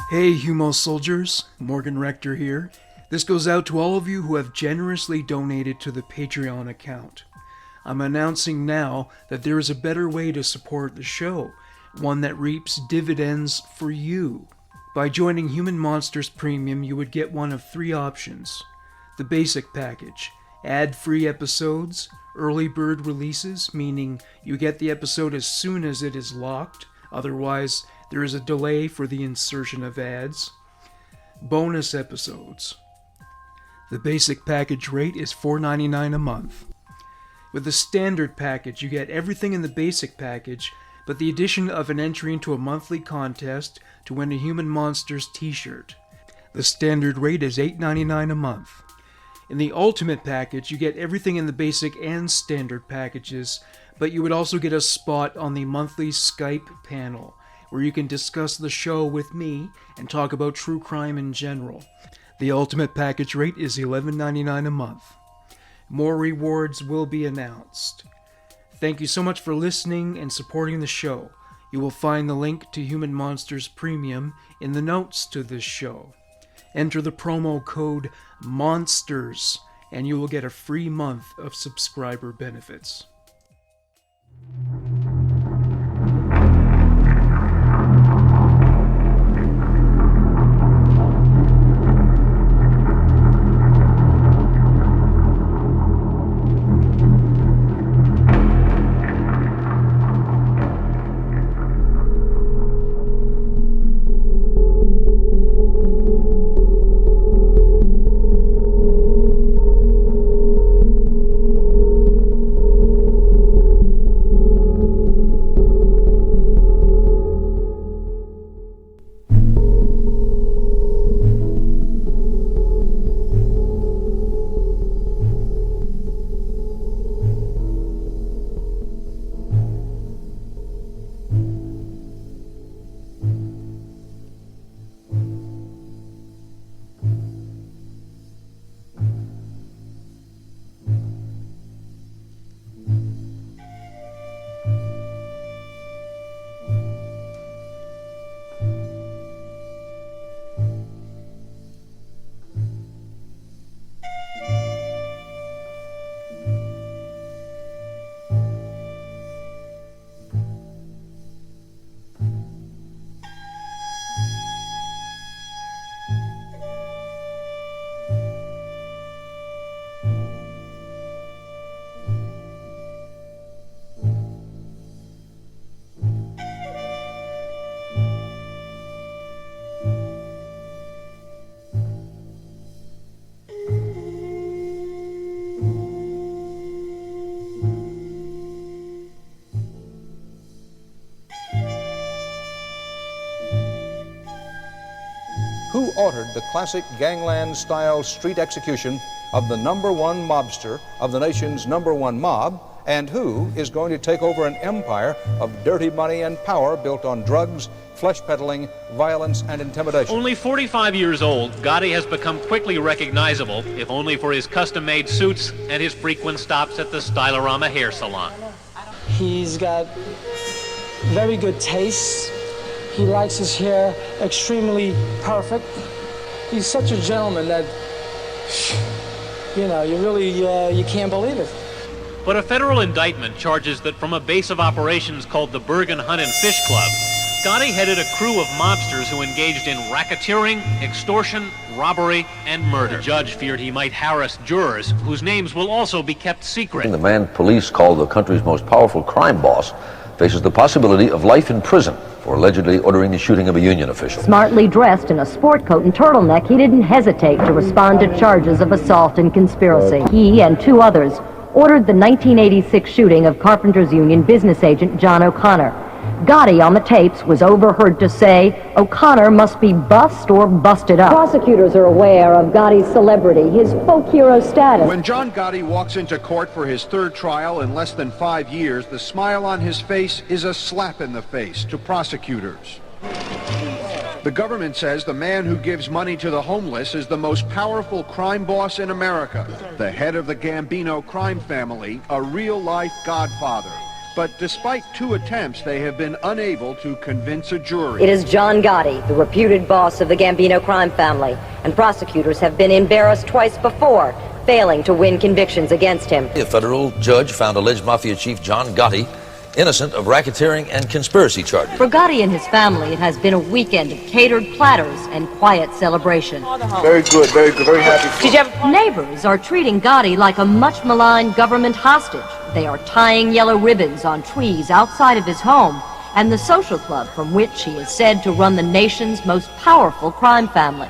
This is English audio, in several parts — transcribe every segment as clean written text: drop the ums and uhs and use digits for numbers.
Hey Humo soldiers, Morgan Rector here. This goes out to all of you who have generously donated to the Patreon account. I'm announcing now that there is a better way to support the show, one that reaps dividends for you. By joining Human Monsters Premium, you would get one of three options. The basic package, ad-free episodes, early bird releases, meaning you get the episode as soon as it is locked, otherwise there is a delay for the insertion of ads. Bonus episodes. The basic package rate is $4.99 a month. With the standard package, you get everything in the basic package, but the addition of an entry into a monthly contest to win a Human Monsters t-shirt. The standard rate is $8.99 a month. In the ultimate package, you get everything in the basic and standard packages, but you would also get a spot on the monthly Skype panel, where you can discuss the show with me and talk about true crime in general. The ultimate package rate is $11.99 a month. More rewards will be announced. Thank you so much for listening and supporting the show. You will find the link to Human Monsters Premium in the notes to this show. Enter the promo code MONSTERS and you will get a free month of subscriber benefits. Who ordered the classic gangland-style street execution of the #1 mobster of the nation's #1 mob, and who is going to take over an empire of dirty money and power built on drugs, flesh peddling, violence, and intimidation? Only 45 years old, Gotti has become quickly recognizable, if only for his custom-made suits and his frequent stops at the Stylorama hair salon. He's got very good taste. He likes his hair extremely perfect. He's such a gentleman that, you know, you can't believe it. But a federal indictment charges that from a base of operations called the Bergen Hunt and Fish Club, Gotti headed a crew of mobsters who engaged in racketeering, extortion, robbery, and murder. The judge feared he might harass jurors, whose names will also be kept secret. The man police call the country's most powerful crime boss faces the possibility of life in prison for allegedly ordering the shooting of a union official. Smartly dressed in a sport coat and turtleneck, he didn't hesitate to respond to charges of assault and conspiracy. He and two others ordered the 1986 shooting of Carpenters Union business agent John O'Connor. Gotti on the tapes was overheard to say O'Connor must be bust or busted up. Prosecutors are aware of Gotti's celebrity, his folk hero status. When John Gotti walks into court for his third trial in less than 5 years, the smile on his face is a slap in the face to prosecutors. The government says the man who gives money to the homeless is the most powerful crime boss in America, the head of the Gambino crime family, a real-life godfather. But despite 2 attempts, they have been unable to convince a jury. It is John Gotti, the reputed boss of the Gambino crime family, and prosecutors have been embarrassed twice before, failing to win convictions against him. A federal judge found alleged Mafia chief John Gotti innocent of racketeering and conspiracy charges. For Gotti and his family, it has been a weekend of catered platters and quiet celebration. Very good, very happy. Neighbors are treating Gotti like a much-maligned government hostage. They are tying yellow ribbons on trees outside of his home and the social club from which he is said to run the nation's most powerful crime family.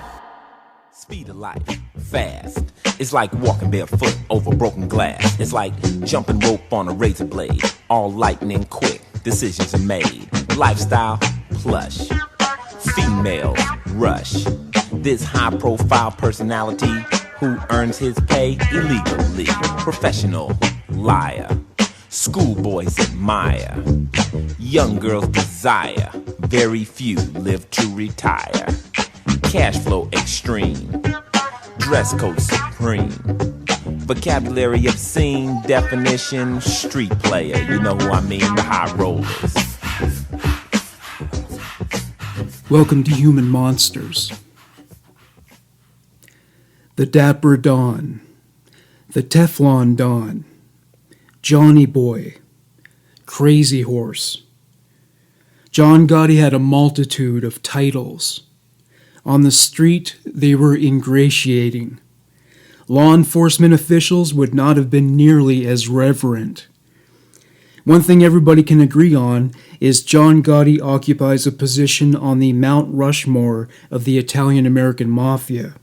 Speed of life, fast. It's like walking barefoot over broken glass. It's like jumping rope on a razor blade. All lightning quick, decisions are made. Lifestyle, plush. Female, rush. This high-profile personality who earns his pay illegally. Professional, liar. Schoolboys admire. Young girls desire. Very few live to retire. Cash flow extreme. Dress code supreme. Vocabulary obscene. Definition street player. You know who I mean, the high rollers. Welcome to Human Monsters. The Dapper Don. The Teflon Don. Johnny Boy. Crazy Horse. John Gotti had a multitude of titles. On the street, they were ingratiating. Law enforcement officials would not have been nearly as reverent. One thing everybody can agree on is John Gotti occupies a position on the Mount Rushmore of the Italian-American Mafia.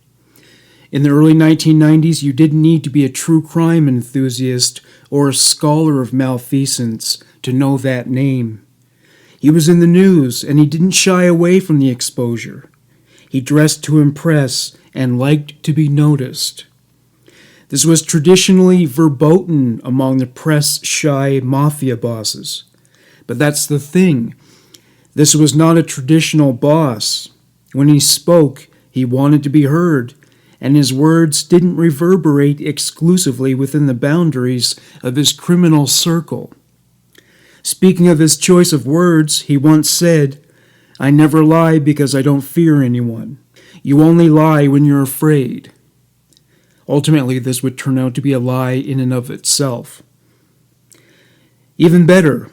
In the early 1990s, you didn't need to be a true crime enthusiast or a scholar of malfeasance to know that name. He was in the news, and he didn't shy away from the exposure. He dressed to impress and liked to be noticed. This was traditionally verboten among the press-shy mafia bosses. But that's the thing. This was not a traditional boss. When he spoke, he wanted to be heard, and his words didn't reverberate exclusively within the boundaries of his criminal circle. Speaking of his choice of words, he once said, "I never lie because I don't fear anyone. You only lie when you're afraid." Ultimately, this would turn out to be a lie in and of itself. Even better,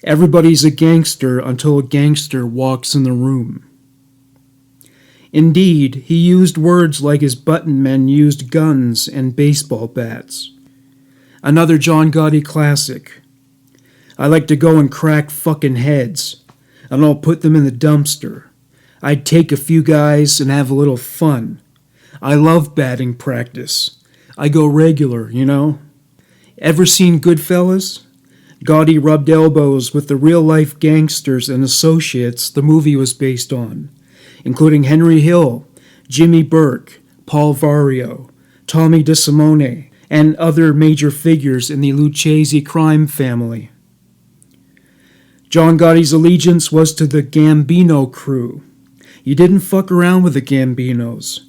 everybody's a gangster until a gangster walks in the room. Indeed, he used words like his button men used guns and baseball bats. Another John Gotti classic. "I like to go and crack fucking heads, and I'll put them in the dumpster. I'd take a few guys and have a little fun. I love batting practice. I go regular, you know." Ever seen Goodfellas? Gotti rubbed elbows with the real-life gangsters and associates the movie was based on, including Henry Hill, Jimmy Burke, Paul Vario, Tommy DeSimone, and other major figures in the Lucchese crime family. John Gotti's allegiance was to the Gambino crew. You didn't fuck around with the Gambinos.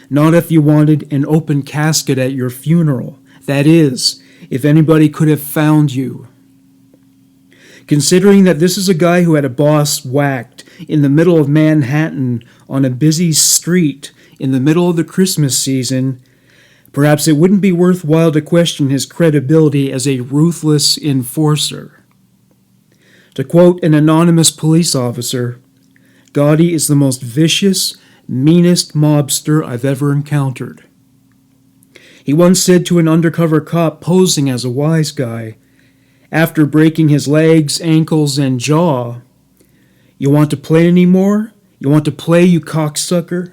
Not if you wanted an open casket at your funeral. That is, if anybody could have found you. Considering that this is a guy who had a boss whacked in the middle of Manhattan on a busy street in the middle of the Christmas season, perhaps it wouldn't be worthwhile to question his credibility as a ruthless enforcer. To quote an anonymous police officer, "Gotti is the most vicious, meanest mobster I've ever encountered." He once said to an undercover cop posing as a wise guy, after breaking his legs, ankles, and jaw, "You want to play anymore? You want to play, you cocksucker?"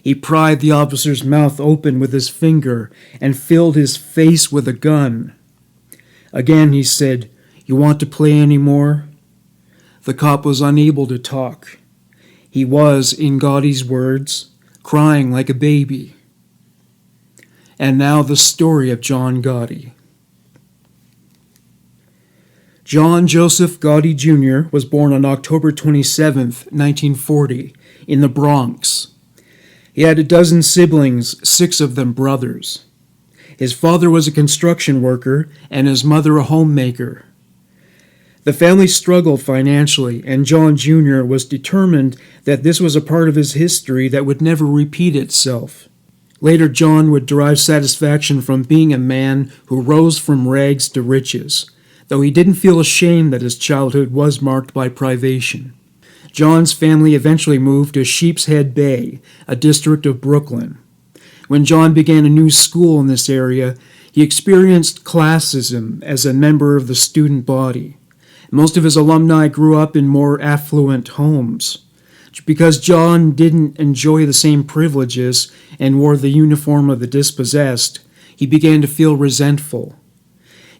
He pried the officer's mouth open with his finger and filled his face with a gun. Again he said, "You want to play anymore?" The cop was unable to talk. He was, in Gotti's words, crying like a baby. And now the story of John Gotti. John Joseph Gotti Jr. was born on October 27, 1940, in the Bronx. He had a dozen siblings, 6 of them brothers. His father was a construction worker and his mother a homemaker. The family struggled financially, and John Jr. was determined that this was a part of his history that would never repeat itself. Later, John would derive satisfaction from being a man who rose from rags to riches, though he didn't feel ashamed that his childhood was marked by privation. John's family eventually moved to Sheepshead Bay, a district of Brooklyn. When John began a new school in this area, he experienced classism as a member of the student body. Most of his alumni grew up in more affluent homes. Because John didn't enjoy the same privileges and wore the uniform of the dispossessed, he began to feel resentful.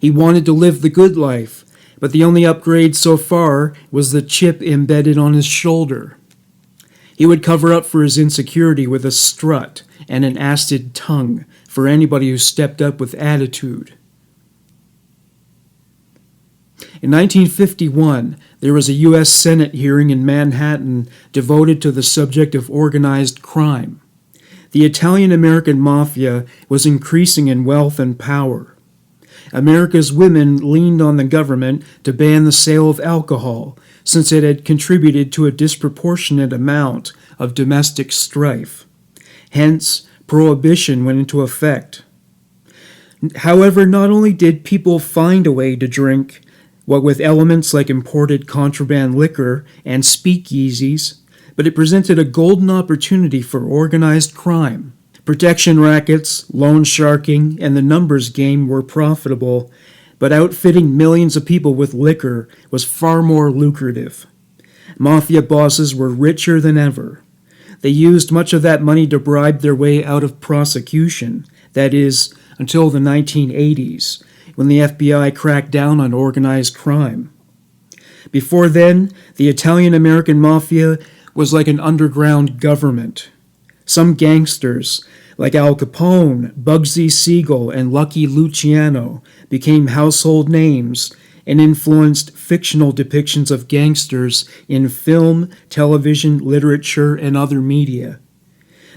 He wanted to live the good life, but the only upgrade so far was the chip embedded on his shoulder. He would cover up for his insecurity with a strut and an acid tongue for anybody who stepped up with attitude. In 1951, there was a U.S. Senate hearing in Manhattan devoted to the subject of organized crime. The Italian-American Mafia was increasing in wealth and power. America's women leaned on the government to ban the sale of alcohol, since it had contributed to a disproportionate amount of domestic strife. Hence, prohibition went into effect. However, not only did people find a way to drink, what with elements like imported contraband liquor and speakeasies, but it presented a golden opportunity for organized crime. Protection rackets, loan sharking, and the numbers game were profitable, but outfitting millions of people with liquor was far more lucrative. Mafia bosses were richer than ever. They used much of that money to bribe their way out of prosecution, that is, until the 1980s, when the FBI cracked down on organized crime. Before then, the Italian-American Mafia was like an underground government. Some gangsters, like Al Capone, Bugsy Siegel, and Lucky Luciano, became household names and influenced fictional depictions of gangsters in film, television, literature, and other media.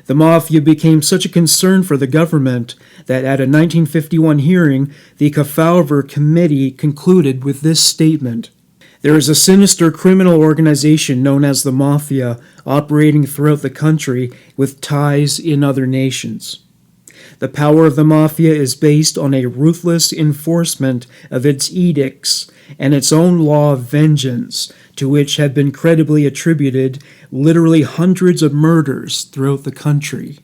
The Mafia became such a concern for the government that at a 1951 hearing, the Kefauver Committee concluded with this statement: "There is a sinister criminal organization known as the Mafia operating throughout the country with ties in other nations. The power of the Mafia is based on a ruthless enforcement of its edicts and its own law of vengeance, to which have been credibly attributed literally hundreds of murders throughout the country."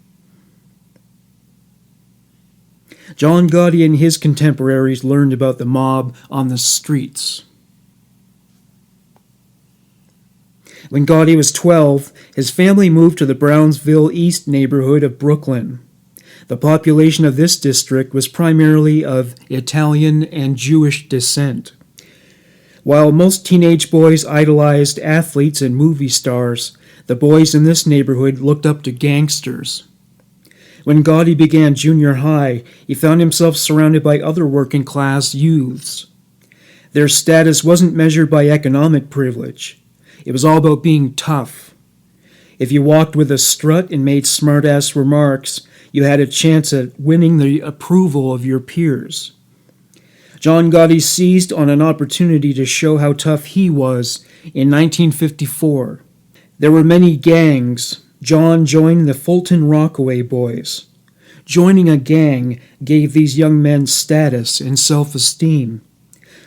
John Gotti and his contemporaries learned about the mob on the streets. When Gotti was 12, his family moved to the Brownsville East neighborhood of Brooklyn. The population of this district was primarily of Italian and Jewish descent. While most teenage boys idolized athletes and movie stars, the boys in this neighborhood looked up to gangsters. When Gotti began junior high, he found himself surrounded by other working-class youths. Their status wasn't measured by economic privilege. It was all about being tough. If you walked with a strut and made smart-ass remarks, you had a chance at winning the approval of your peers. John Gotti seized on an opportunity to show how tough he was in 1954. There were many gangs. John joined the Fulton Rockaway Boys. Joining a gang gave these young men status and self-esteem.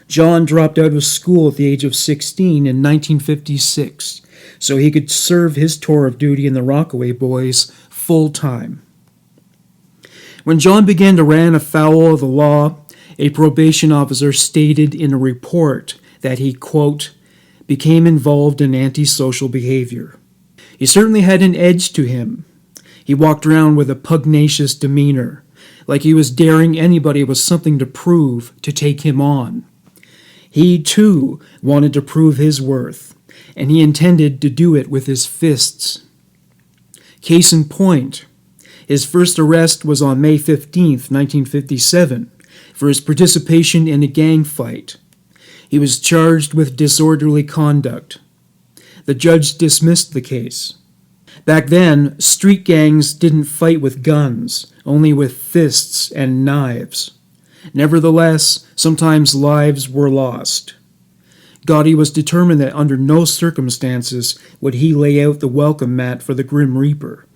John dropped out of school at the age of 16 in 1956, so he could serve his tour of duty in the Rockaway Boys full-time. When John began to run afoul of the law, a probation officer stated in a report that he, quote, became involved in antisocial behavior. He certainly had an edge to him. He walked around with a pugnacious demeanor, like he was daring anybody with something to prove to take him on. He, too, wanted to prove his worth, and he intended to do it with his fists. Case in point, his first arrest was on May 15, 1957, for his participation in a gang fight. He was charged with disorderly conduct. The judge dismissed the case. Back then, street gangs didn't fight with guns, only with fists and knives. Nevertheless, sometimes lives were lost. Gotti was determined that under no circumstances would he lay out the welcome mat for the Grim Reaper.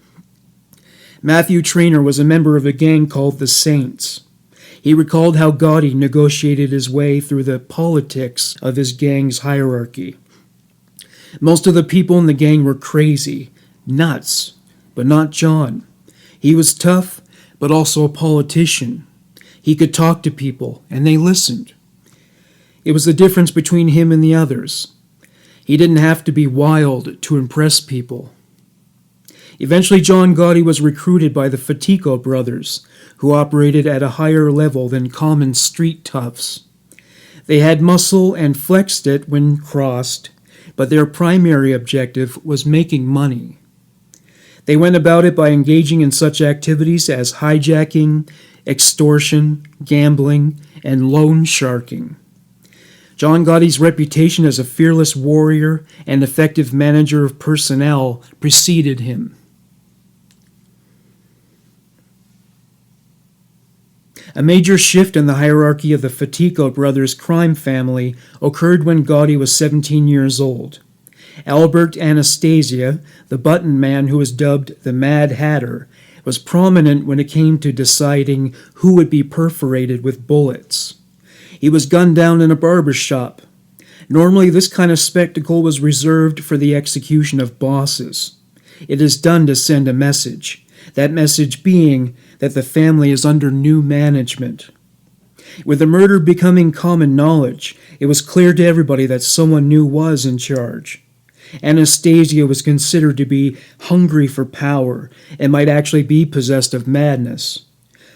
Matthew Trainer was a member of a gang called the Saints. He recalled how Gotti negotiated his way through the politics of his gang's hierarchy. Most of the people in the gang were crazy, nuts, but not John. He was tough, but also a politician. He could talk to people, and they listened. It was the difference between him and the others. He didn't have to be wild to impress people. Eventually, John Gotti was recruited by the Fatico brothers, who operated at a higher level than common street toughs. They had muscle and flexed it when crossed, but their primary objective was making money. They went about it by engaging in such activities as hijacking, extortion, gambling, and loan sharking. John Gotti's reputation as a fearless warrior and effective manager of personnel preceded him. A major shift in the hierarchy of the Fatico brothers' crime family occurred when Gotti was 17 years old. Albert Anastasia, the button man who was dubbed the Mad Hatter, was prominent when it came to deciding who would be perforated with bullets. He was gunned down in a barber shop. Normally, this kind of spectacle was reserved for the execution of bosses. It is done to send a message, that message being that the family is under new management. With the murder becoming common knowledge, it was clear to everybody that someone new was in charge. Anastasia was considered to be hungry for power and might actually be possessed of madness.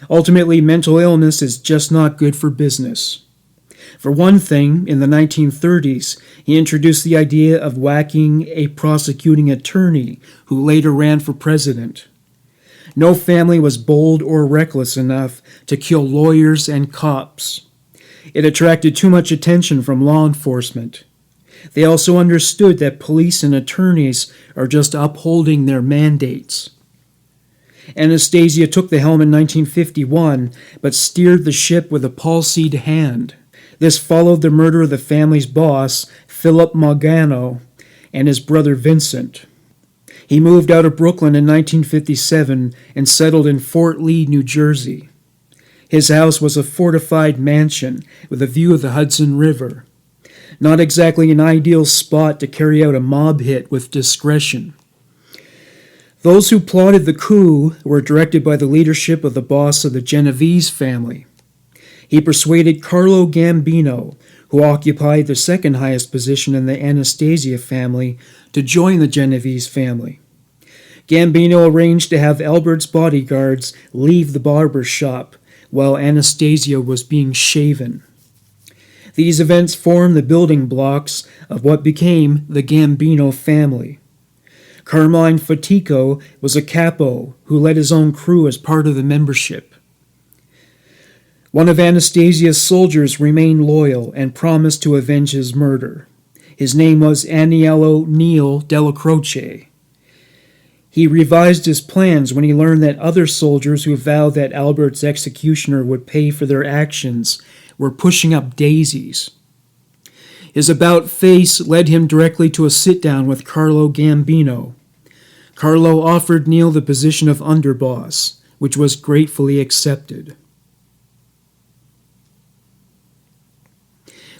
Ultimately, mental illness is just not good for business. For one thing, in the 1930s, he introduced the idea of whacking a prosecuting attorney who later ran for president. No family was bold or reckless enough to kill lawyers and cops. It attracted too much attention from law enforcement. They also understood that police and attorneys are just upholding their mandates. Anastasia took the helm in 1951, but steered the ship with a palsied hand. This followed the murder of the family's boss, Philip Mogano, and his brother Vincent. He moved out of Brooklyn in 1957 and settled in Fort Lee, New Jersey. His house was a fortified mansion with a view of the Hudson River. Not exactly an ideal spot to carry out a mob hit with discretion. Those who plotted the coup were directed by the leadership of the boss of the Genovese family. He persuaded Carlo Gambino, who occupied the second highest position in the Anastasia family, to join the Genovese family. Gambino arranged to have Albert's bodyguards leave the barber shop while Anastasia was being shaven. These events formed the building blocks of what became the Gambino family. Carmine Fatico was a capo who led his own crew as part of the membership. One of Anastasia's soldiers remained loyal and promised to avenge his murder. His name was Aniello Neil Della Croce. He revised his plans when he learned that other soldiers who vowed that Albert's executioner would pay for their actions were pushing up daisies. His about-face led him directly to a sit-down with Carlo Gambino. Carlo offered Neil the position of underboss, which was gratefully accepted.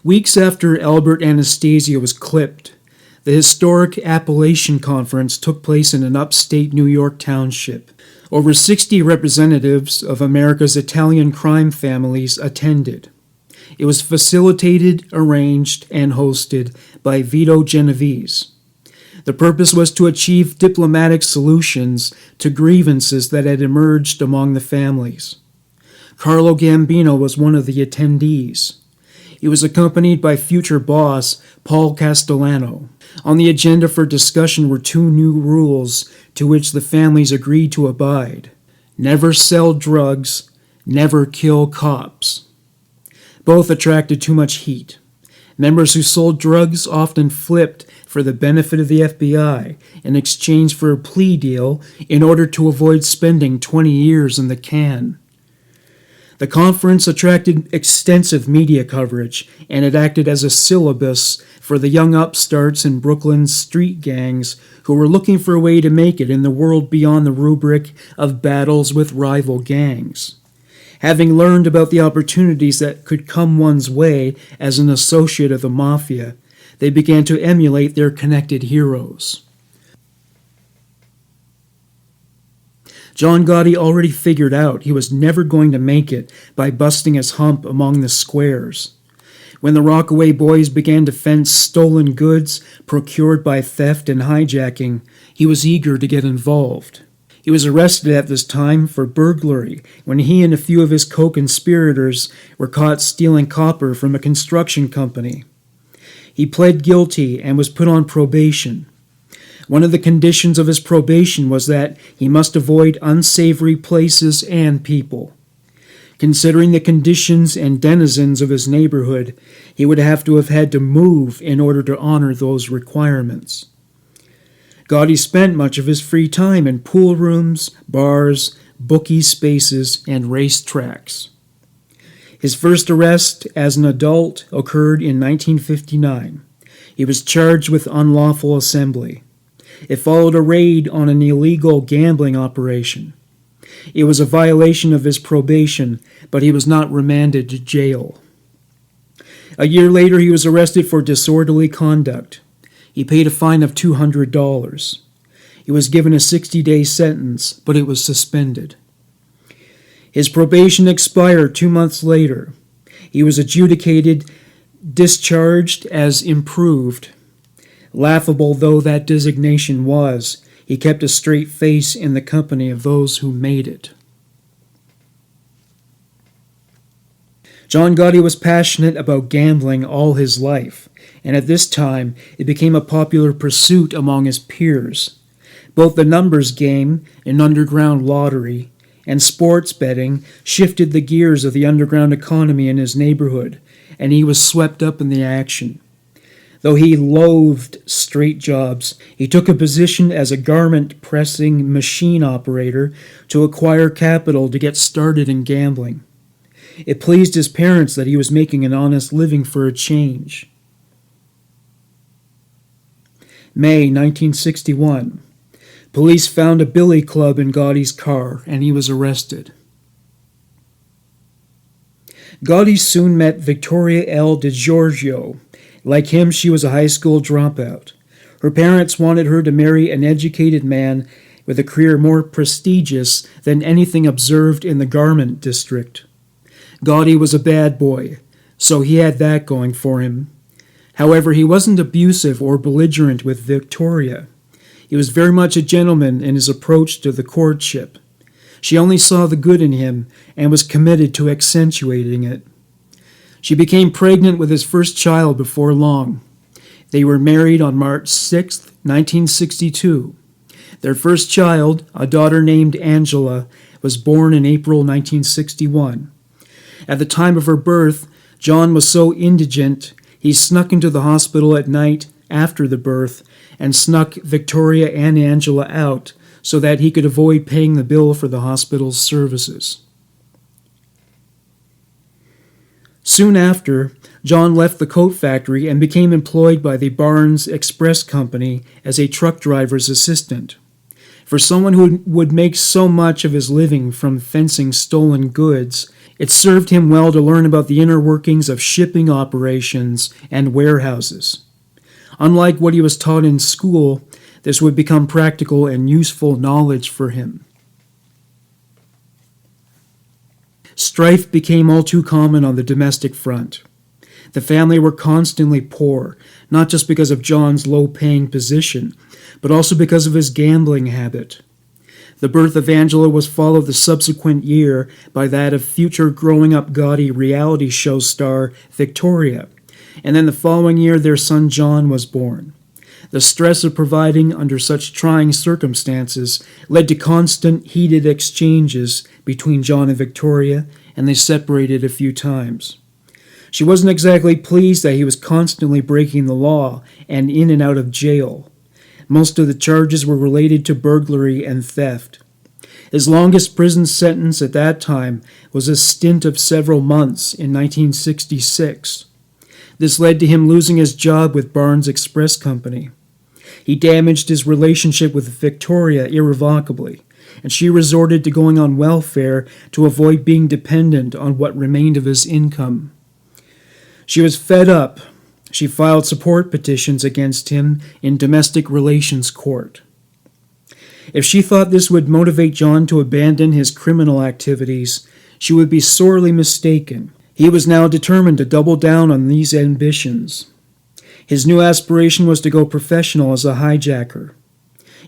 Weeks after Albert Anastasia was clipped, the historic Appalachian Conference took place in an upstate New York township. Over 60 representatives of America's Italian crime families attended. It was facilitated, arranged, and hosted by Vito Genovese. The purpose was to achieve diplomatic solutions to grievances that had emerged among the families. Carlo Gambino was one of the attendees. He was accompanied by future boss Paul Castellano. On the agenda for discussion were two new rules to which the families agreed to abide. Never sell drugs, never kill cops. Both attracted too much heat. Members who sold drugs often flipped for the benefit of the FBI in exchange for a plea deal in order to avoid spending 20 years in the can. The conference attracted extensive media coverage, and it acted as a syllabus for the young upstarts in Brooklyn's street gangs who were looking for a way to make it in the world beyond the rubric of battles with rival gangs. Having learned about the opportunities that could come one's way as an associate of the Mafia, they began to emulate their connected heroes. John Gotti already figured out he was never going to make it by busting his hump among the squares. When the Rockaway boys began to fence stolen goods procured by theft and hijacking, he was eager to get involved. He was arrested at this time for burglary when he and a few of his co-conspirators were caught stealing copper from a construction company. He pled guilty and was put on probation. One of the conditions of his probation was that he must avoid unsavory places and people. Considering the conditions and denizens of his neighborhood, he would have had to move in order to honor those requirements. Gotti spent much of his free time in pool rooms, bars, bookie spaces, and racetracks. His first arrest as an adult occurred in 1959. He was charged with unlawful assembly. It followed a raid on an illegal gambling operation. It was a violation of his probation, but he was not remanded to jail. A year later, he was arrested for disorderly conduct. He paid a fine of $200. He was given a 60-day sentence, but it was suspended. His probation expired 2 months later. He was adjudicated discharged as improved. Laughable though that designation was, he kept a straight face in the company of those who made it. John Gotti was passionate about gambling all his life, and at this time it became a popular pursuit among his peers. Both the numbers game, an underground lottery, and sports betting shifted the gears of the underground economy in his neighborhood, and he was swept up in the action. Though he loathed straight jobs, he took a position as a garment-pressing machine operator to acquire capital to get started in gambling. It pleased his parents that he was making an honest living for a change. May 1961. Police found a billy club in Gotti's car, and he was arrested. Gotti soon met Victoria L. DiGiorgio. Like him, she was a high school dropout. Her parents wanted her to marry an educated man with a career more prestigious than anything observed in the garment district. Gotti was a bad boy, so he had that going for him. However, he wasn't abusive or belligerent with Victoria. He was very much a gentleman in his approach to the courtship. She only saw the good in him and was committed to accentuating it. She became pregnant with his first child before long. They were married on March 6, 1962. Their first child, a daughter named Angela, was born in April 1961. At the time of her birth, John was so indigent, he snuck into the hospital at night after the birth and snuck Victoria and Angela out so that he could avoid paying the bill for the hospital's services. Soon after, John left the coat factory and became employed by the Barnes Express Company as a truck driver's assistant. For someone who would make so much of his living from fencing stolen goods, it served him well to learn about the inner workings of shipping operations and warehouses. Unlike what he was taught in school, this would become practical and useful knowledge for him. Strife became all too common on the domestic front. The family were constantly poor, not just because of John's low-paying position, but also because of his gambling habit. The birth of Angela was followed the subsequent year by that of future growing-up Gotti reality show star Victoria, and then the following year their son John was born. The stress of providing under such trying circumstances led to constant heated exchanges between John and Victoria, and they separated a few times. She wasn't exactly pleased that he was constantly breaking the law and in and out of jail. Most of the charges were related to burglary and theft. His longest prison sentence at that time was a stint of several months in 1966. This led to him losing his job with Barnes Express Company. He damaged his relationship with Victoria irrevocably, and she resorted to going on welfare to avoid being dependent on what remained of his income. She was fed up. She filed support petitions against him in domestic relations court. If she thought this would motivate John to abandon his criminal activities, she would be sorely mistaken. He was now determined to double down on these ambitions. His new aspiration was to go professional as a hijacker.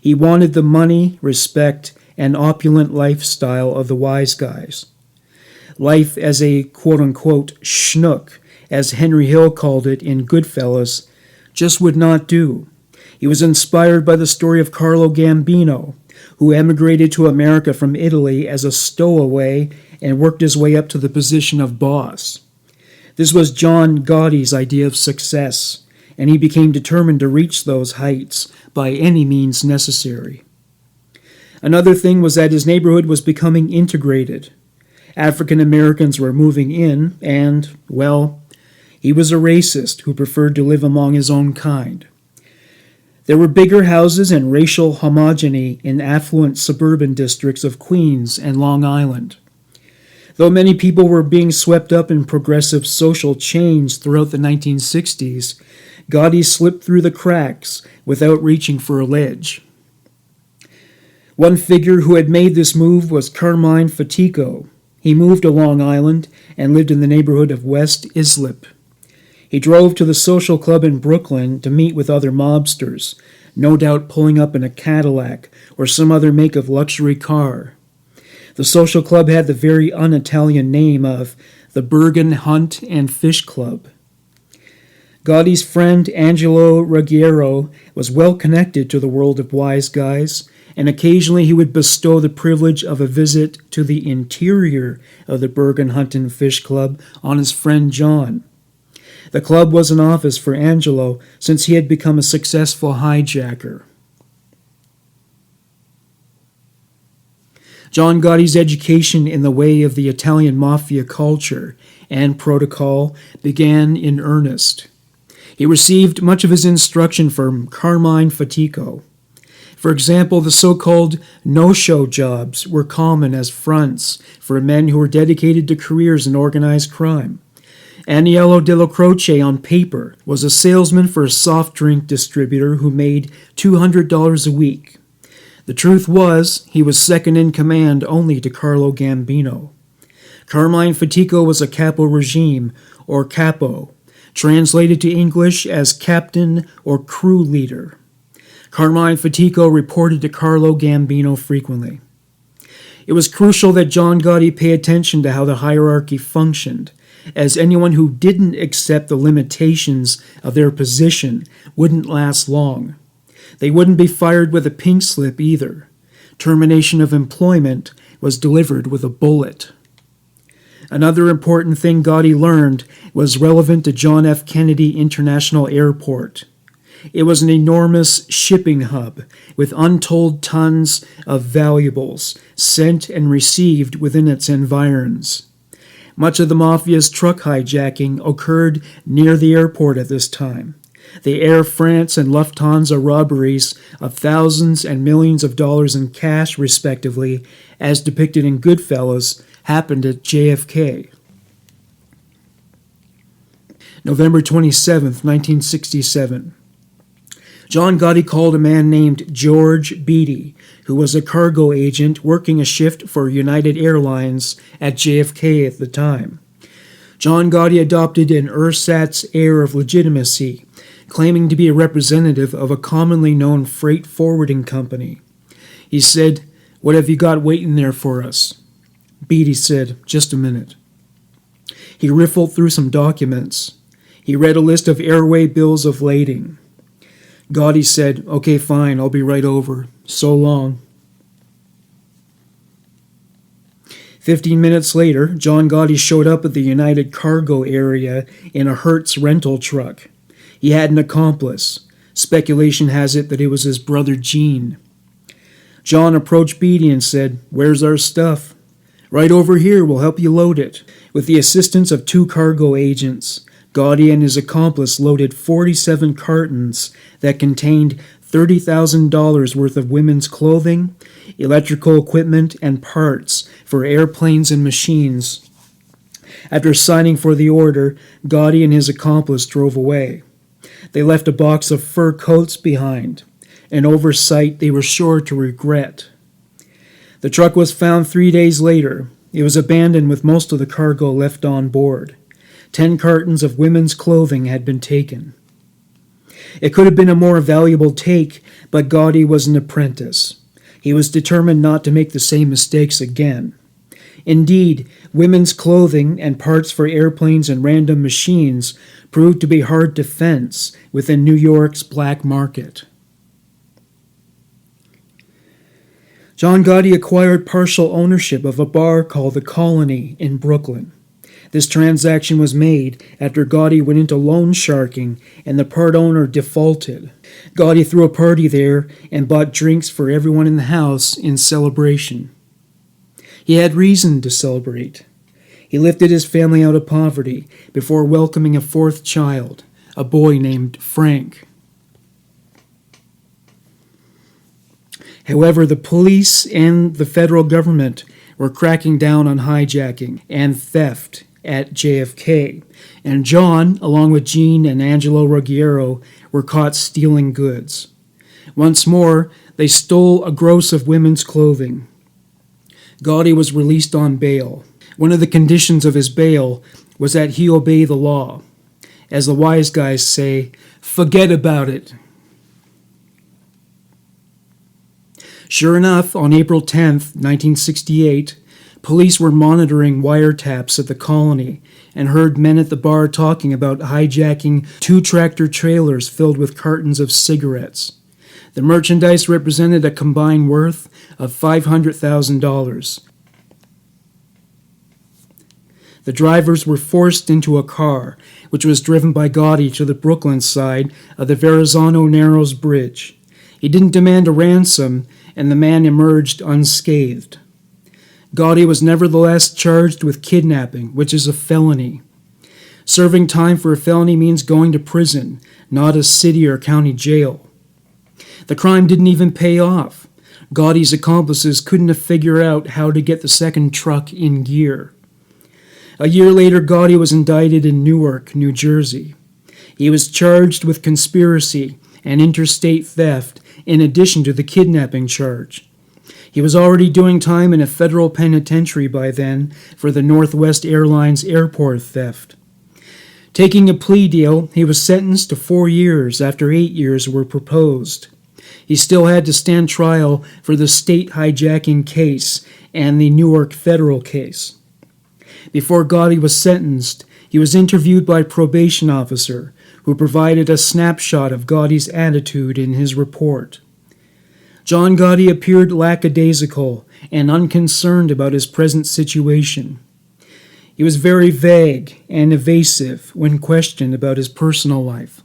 He wanted the money, respect, and opulent lifestyle of the wise guys. Life as a quote-unquote schnook, as Henry Hill called it in Goodfellas, just would not do. He was inspired by the story of Carlo Gambino, who emigrated to America from Italy as a stowaway and worked his way up to the position of boss. This was John Gotti's idea of success, and he became determined to reach those heights by any means necessary. Another thing was that his neighborhood was becoming integrated. African Americans were moving in, and, well, he was a racist who preferred to live among his own kind. There were bigger houses and racial homogeny in affluent suburban districts of Queens and Long Island. Though many people were being swept up in progressive social change throughout the 1960s, Gotti slipped through the cracks without reaching for a ledge. One figure who had made this move was Carmine Fatico. He moved to Long Island and lived in the neighborhood of West Islip. He drove to the social club in Brooklyn to meet with other mobsters, no doubt pulling up in a Cadillac or some other make of luxury car. The social club had the very un-Italian name of the Bergen Hunt and Fish Club. Gotti's friend Angelo Ruggiero was well connected to the world of wise guys, and occasionally he would bestow the privilege of a visit to the interior of the Bergen Hunt and Fish Club on his friend John. The club was an office for Angelo since he had become a successful hijacker. John Gotti's education in the way of the Italian Mafia culture and protocol began in earnest. He received much of his instruction from Carmine Fatico. For example, the so-called no-show jobs were common as fronts for men who were dedicated to careers in organized crime. Aniello Della Croce on paper was a salesman for a soft drink distributor who made $200 a week. The truth was, he was second in command only to Carlo Gambino. Carmine Fatico was a capo regime, or capo, translated to English as captain or crew leader. Carmine Fatico reported to Carlo Gambino frequently. It was crucial that John Gotti pay attention to how the hierarchy functioned, as anyone who didn't accept the limitations of their position wouldn't last long. They wouldn't be fired with a pink slip either. Termination of employment was delivered with a bullet. Another important thing Gotti learned was relevant to John F. Kennedy International Airport. It was an enormous shipping hub with untold tons of valuables sent and received within its environs. Much of the Mafia's truck hijacking occurred near the airport at this time. The Air France and Lufthansa robberies of thousands and millions of dollars in cash, respectively, as depicted in Goodfellas, happened at JFK. November 27, 1967. John Gotti called a man named George Beatty, who was a cargo agent working a shift for United Airlines at JFK at the time. John Gotti adopted an ersatz air of legitimacy, claiming to be a representative of a commonly known freight forwarding company. He said, "What have you got waiting there for us?" Beatty said, "Just a minute." He riffled through some documents. He read a list of airway bills of lading. Gotti said, "Okay, fine, I'll be right over. So long." 15 minutes later, John Gotti showed up at the United Cargo area in a Hertz rental truck. He had an accomplice. Speculation has it that it was his brother Gene. John approached Beatty and said, "Where's our stuff?" "Right over here, we'll help you load it." With the assistance of 2 cargo agents, Gotti and his accomplice loaded 47 cartons that contained $30,000 worth of women's clothing, electrical equipment, and parts for airplanes and machines. After signing for the order, Gotti and his accomplice drove away. They left a box of fur coats behind, an oversight they were sure to regret. The truck was found 3 days later. It was abandoned with most of the cargo left on board. 10 cartons of women's clothing had been taken. It could have been a more valuable take, but Gotti was an apprentice. He was determined not to make the same mistakes again. Indeed, women's clothing and parts for airplanes and random machines proved to be hard to fence within New York's black market. John Gotti acquired partial ownership of a bar called the Colony in Brooklyn. This transaction was made after Gotti went into loan sharking and the part owner defaulted. Gotti threw a party there and bought drinks for everyone in the house in celebration. He had reason to celebrate. He lifted his family out of poverty before welcoming a 4th child, a boy named Frank. However, the police and the federal government were cracking down on hijacking and theft at JFK, and John, along with Gene and Angelo Ruggiero, were caught stealing goods. Once more, they stole a gross of women's clothing. Gotti was released on bail. One of the conditions of his bail was that he obey the law. As the wise guys say, forget about it. Sure enough, on April 10th, 1968, police were monitoring wiretaps at the Colony and heard men at the bar talking about hijacking 2 tractor trailers filled with cartons of cigarettes. The merchandise represented a combined worth of $500,000. The drivers were forced into a car, which was driven by Gotti to the Brooklyn side of the Verrazano Narrows Bridge. He didn't demand a ransom, and the man emerged unscathed. Gotti was nevertheless charged with kidnapping, which is a felony. Serving time for a felony means going to prison, not a city or county jail. The crime didn't even pay off. Gotti's accomplices couldn't have figured out how to get the second truck in gear. A year later, Gotti was indicted in Newark, New Jersey. He was charged with conspiracy and interstate theft in addition to the kidnapping charge. He was already doing time in a federal penitentiary by then for the Northwest Airlines airport theft. Taking a plea deal, he was sentenced to 4 years after 8 years were proposed. He still had to stand trial for the state hijacking case and the Newark federal case. Before Gotti was sentenced, he was interviewed by a probation officer who provided a snapshot of Gotti's attitude in his report. John Gotti appeared lackadaisical and unconcerned about his present situation. He was very vague and evasive when questioned about his personal life.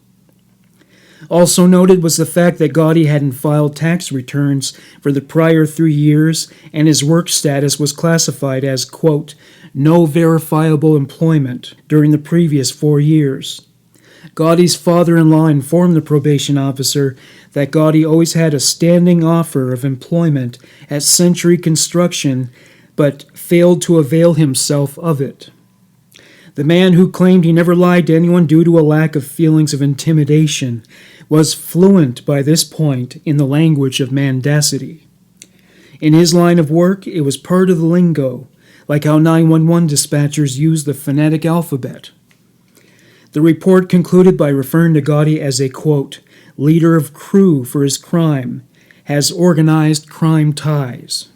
Also noted was the fact that Gotti hadn't filed tax returns for the prior 3 years, and his work status was classified as, quote, no verifiable employment during the previous 4 years. Gotti's father-in-law informed the probation officer that Gotti always had a standing offer of employment at Century Construction, but failed to avail himself of it. The man who claimed he never lied to anyone due to a lack of feelings of intimidation was fluent by this point in the language of mendacity. In his line of work, it was part of the lingo, like how 911 dispatchers use the phonetic alphabet. The report concluded by referring to Gotti as a, quote, leader of crew for his crime, has organized crime ties.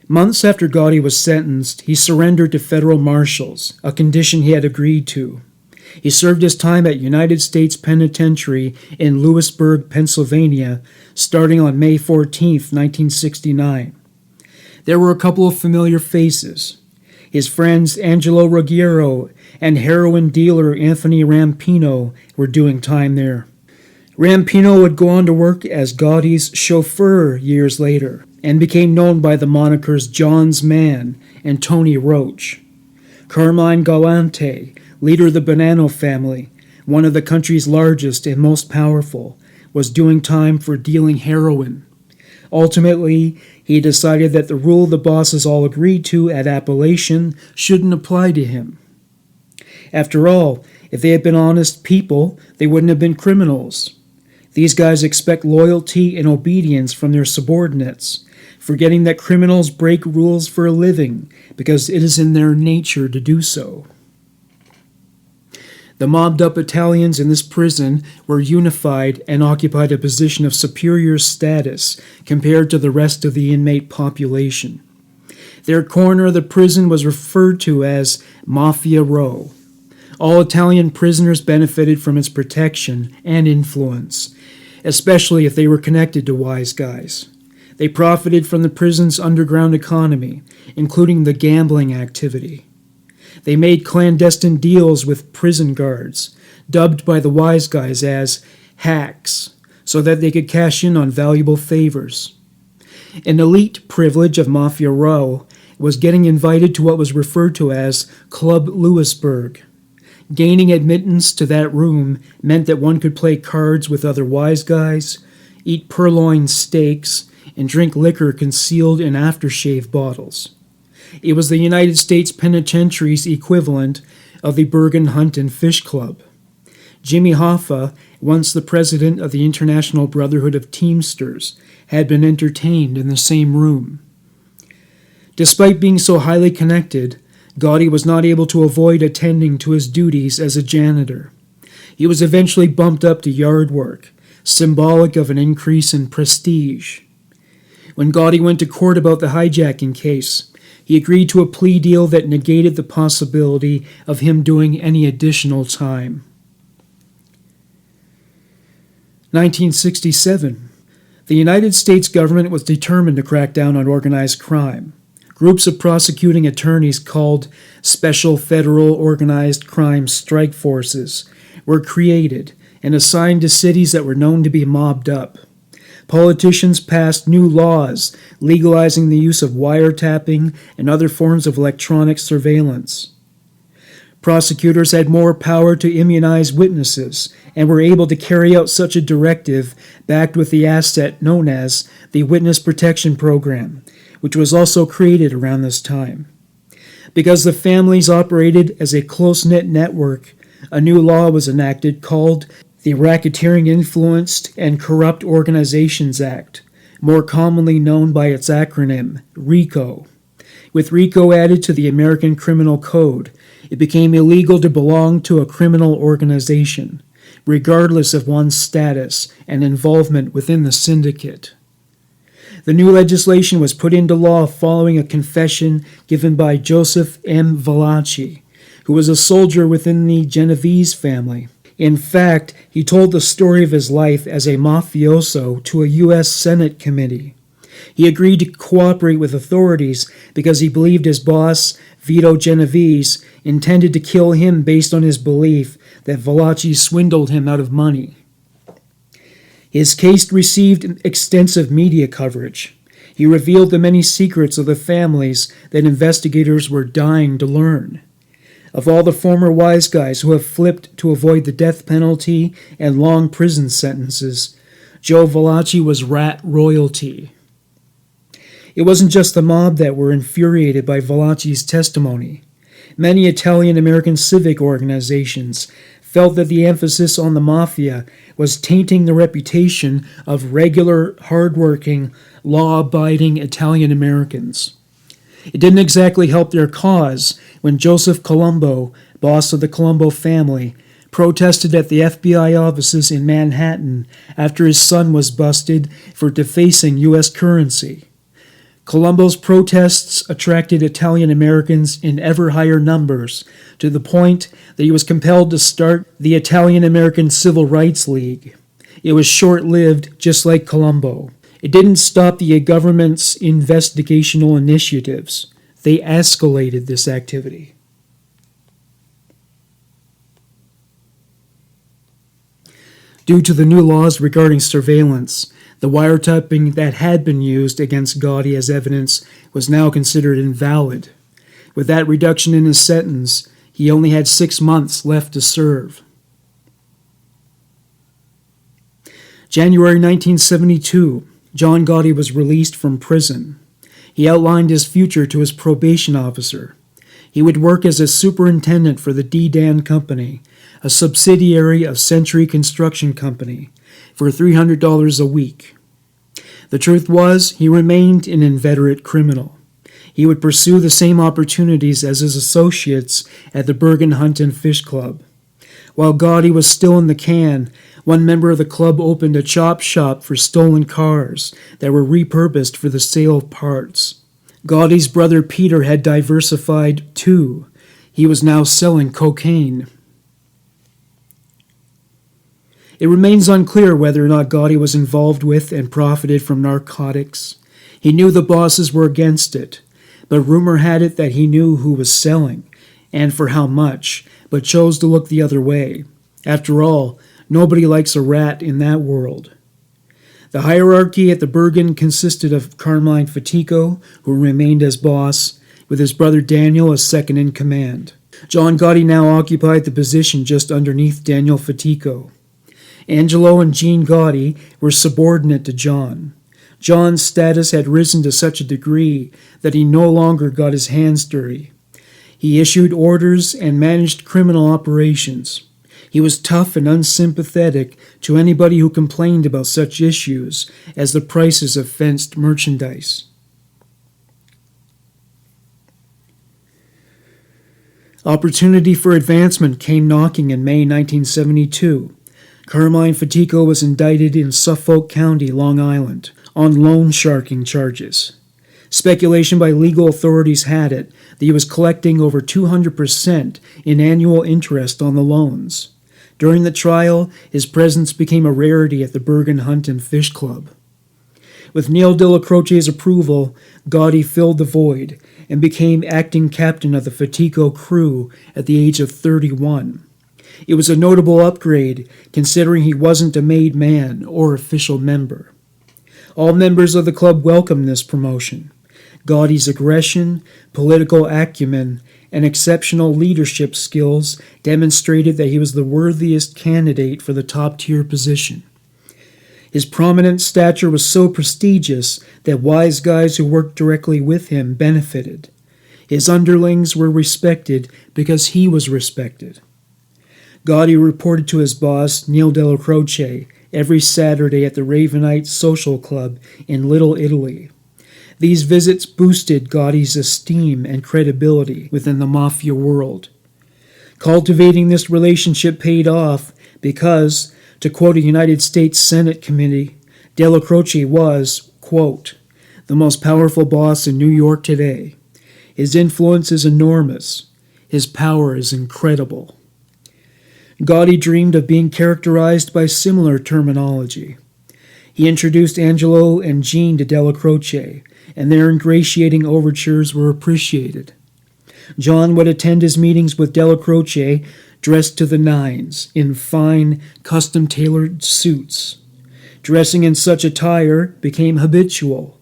Months after Gotti was sentenced, he surrendered to federal marshals, a condition he had agreed to. He served his time at United States Penitentiary in Lewisburg, Pennsylvania, starting on May 14, 1969. There were a couple of familiar faces. His friends Angelo Ruggiero and heroin dealer Anthony Rampino were doing time there. Rampino would go on to work as Gotti's chauffeur years later, and became known by the monikers John's Man and Tony Roach. Carmine Galante, leader of the Bonanno family, one of the country's largest and most powerful, was doing time for dealing heroin. Ultimately, he decided that the rule the bosses all agreed to at Appalachian shouldn't apply to him. After all, if they had been honest people, they wouldn't have been criminals. These guys expect loyalty and obedience from their subordinates, forgetting that criminals break rules for a living because it is in their nature to do so. The mobbed-up Italians in this prison were unified and occupied a position of superior status compared to the rest of the inmate population. Their corner of the prison was referred to as Mafia Row. All Italian prisoners benefited from its protection and influence, especially if they were connected to wise guys. They profited from the prison's underground economy, including the gambling activity. They made clandestine deals with prison guards, dubbed by the wise guys as hacks, so that they could cash in on valuable favors. An elite privilege of Mafia Row was getting invited to what was referred to as Club Lewisburg. Gaining admittance to that room meant that one could play cards with other wise guys, eat purloined steaks, and drink liquor concealed in aftershave bottles. It was the United States Penitentiary's equivalent of the Bergen Hunt and Fish Club. Jimmy Hoffa, once the president of the International Brotherhood of Teamsters, had been entertained in the same room. Despite being so highly connected, Gotti was not able to avoid attending to his duties as a janitor. He was eventually bumped up to yard work, symbolic of an increase in prestige. When Gotti went to court about the hijacking case, he agreed to a plea deal that negated the possibility of him doing any additional time. 1967. The United States government was determined to crack down on organized crime. Groups of prosecuting attorneys called Special Federal Organized Crime Strike Forces were created and assigned to cities that were known to be mobbed up. Politicians passed new laws legalizing the use of wiretapping and other forms of electronic surveillance. Prosecutors had more power to immunize witnesses and were able to carry out such a directive backed with the asset known as the Witness Protection Program, which was also created around this time. Because the families operated as a close-knit network, a new law was enacted called the Racketeering Influenced and Corrupt Organizations Act, more commonly known by its acronym, RICO. With RICO added to the American Criminal Code, it became illegal to belong to a criminal organization, regardless of one's status and involvement within the syndicate. The new legislation was put into law following a confession given by Joseph M. Valachi, who was a soldier within the Genovese family. In fact, he told the story of his life as a mafioso to a U.S. Senate committee. He agreed to cooperate with authorities because he believed his boss, Vito Genovese, intended to kill him based on his belief that Valachi swindled him out of money. His case received extensive media coverage. He revealed the many secrets of the families that investigators were dying to learn. Of all the former wise guys who have flipped to avoid the death penalty and long prison sentences, Joe Valachi was rat royalty. It wasn't just the mob that were infuriated by Valachi's testimony. Many Italian-American civic organizations felt that the emphasis on the Mafia was tainting the reputation of regular, hard-working, law-abiding Italian-Americans. It didn't exactly help their cause when Joseph Colombo, boss of the Colombo family, protested at the FBI offices in Manhattan after his son was busted for defacing U.S. currency. Colombo's protests attracted Italian-Americans in ever higher numbers, to the point that he was compelled to start the Italian-American Civil Rights League. It was short-lived, just like Colombo. It didn't stop the government's investigational initiatives. They escalated this activity. Due to the new laws regarding surveillance, the wiretapping that had been used against Gotti as evidence was now considered invalid. With that reduction in his sentence, he only had 6 months left to serve. January 1972, John Gotti was released from prison. He outlined his future to his probation officer. He would work as a superintendent for the D-Dan Company, a subsidiary of Century Construction Company, for $300 a week. The truth was, he remained an inveterate criminal. He would pursue the same opportunities as his associates at the Bergen Hunt and Fish Club. While Gotti was still in the can, one member of the club opened a chop shop for stolen cars that were repurposed for the sale of parts. Gotti's brother Peter had diversified too. He was now selling cocaine. It remains unclear whether or not Gotti was involved with and profited from narcotics. He knew the bosses were against it, but rumor had it that he knew who was selling, and for how much, but chose to look the other way. After all, nobody likes a rat in that world. The hierarchy at the Bergen consisted of Carmine Fatico, who remained as boss, with his brother Daniel as second in command. John Gotti now occupied the position just underneath Daniel Fatico. Angelo and Jean Gotti were subordinate to John. John's status had risen to such a degree that he no longer got his hands dirty. He issued orders and managed criminal operations. He was tough and unsympathetic to anybody who complained about such issues as the prices of fenced merchandise. Opportunity for advancement came knocking in May 1972. Carmine Fatico was indicted in Suffolk County, Long Island, on loan sharking charges. Speculation by legal authorities had it that he was collecting over 200% in annual interest on the loans. During the trial, his presence became a rarity at the Bergen Hunt and Fish Club. With Neil Della Croce's approval, Gotti filled the void and became acting captain of the Fatico crew at the age of 31. It was a notable upgrade, considering he wasn't a made man or official member. All members of the club welcomed this promotion. Gotti's aggression, political acumen, and exceptional leadership skills demonstrated that he was the worthiest candidate for the top-tier position. His prominent stature was so prestigious that wise guys who worked directly with him benefited. His underlings were respected because he was respected. Gotti reported to his boss, Neil Della Croce, every Saturday at the Ravenite Social Club in Little Italy. These visits boosted Gotti's esteem and credibility within the Mafia world. Cultivating this relationship paid off because, to quote a United States Senate committee, Della Croce was, quote, the most powerful boss in New York today. His influence is enormous. His power is incredible. Gotti dreamed of being characterized by similar terminology. He introduced Angelo and Jean to Della Croce, and their ingratiating overtures were appreciated. John would attend his meetings with Della Croce dressed to the nines, in fine, custom-tailored suits. Dressing in such attire became habitual,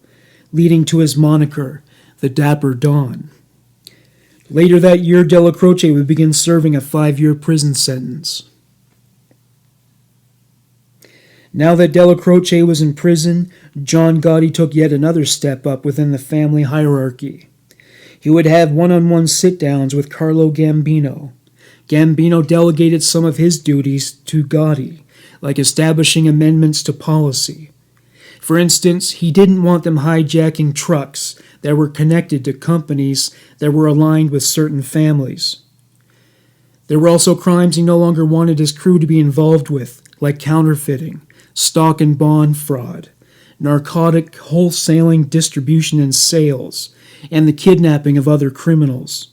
leading to his moniker, the Dapper Don. Later that year, Della Croce would begin serving a 5-year prison sentence. Now that Della Croce was in prison, John Gotti took yet another step up within the family hierarchy. He would have one-on-one sit-downs with Carlo Gambino. Gambino delegated some of his duties to Gotti, like establishing amendments to policy. For instance, he didn't want them hijacking trucks that were connected to companies that were aligned with certain families. There were also crimes he no longer wanted his crew to be involved with, like counterfeiting, stock and bond fraud, narcotic wholesaling, distribution and sales, and the kidnapping of other criminals.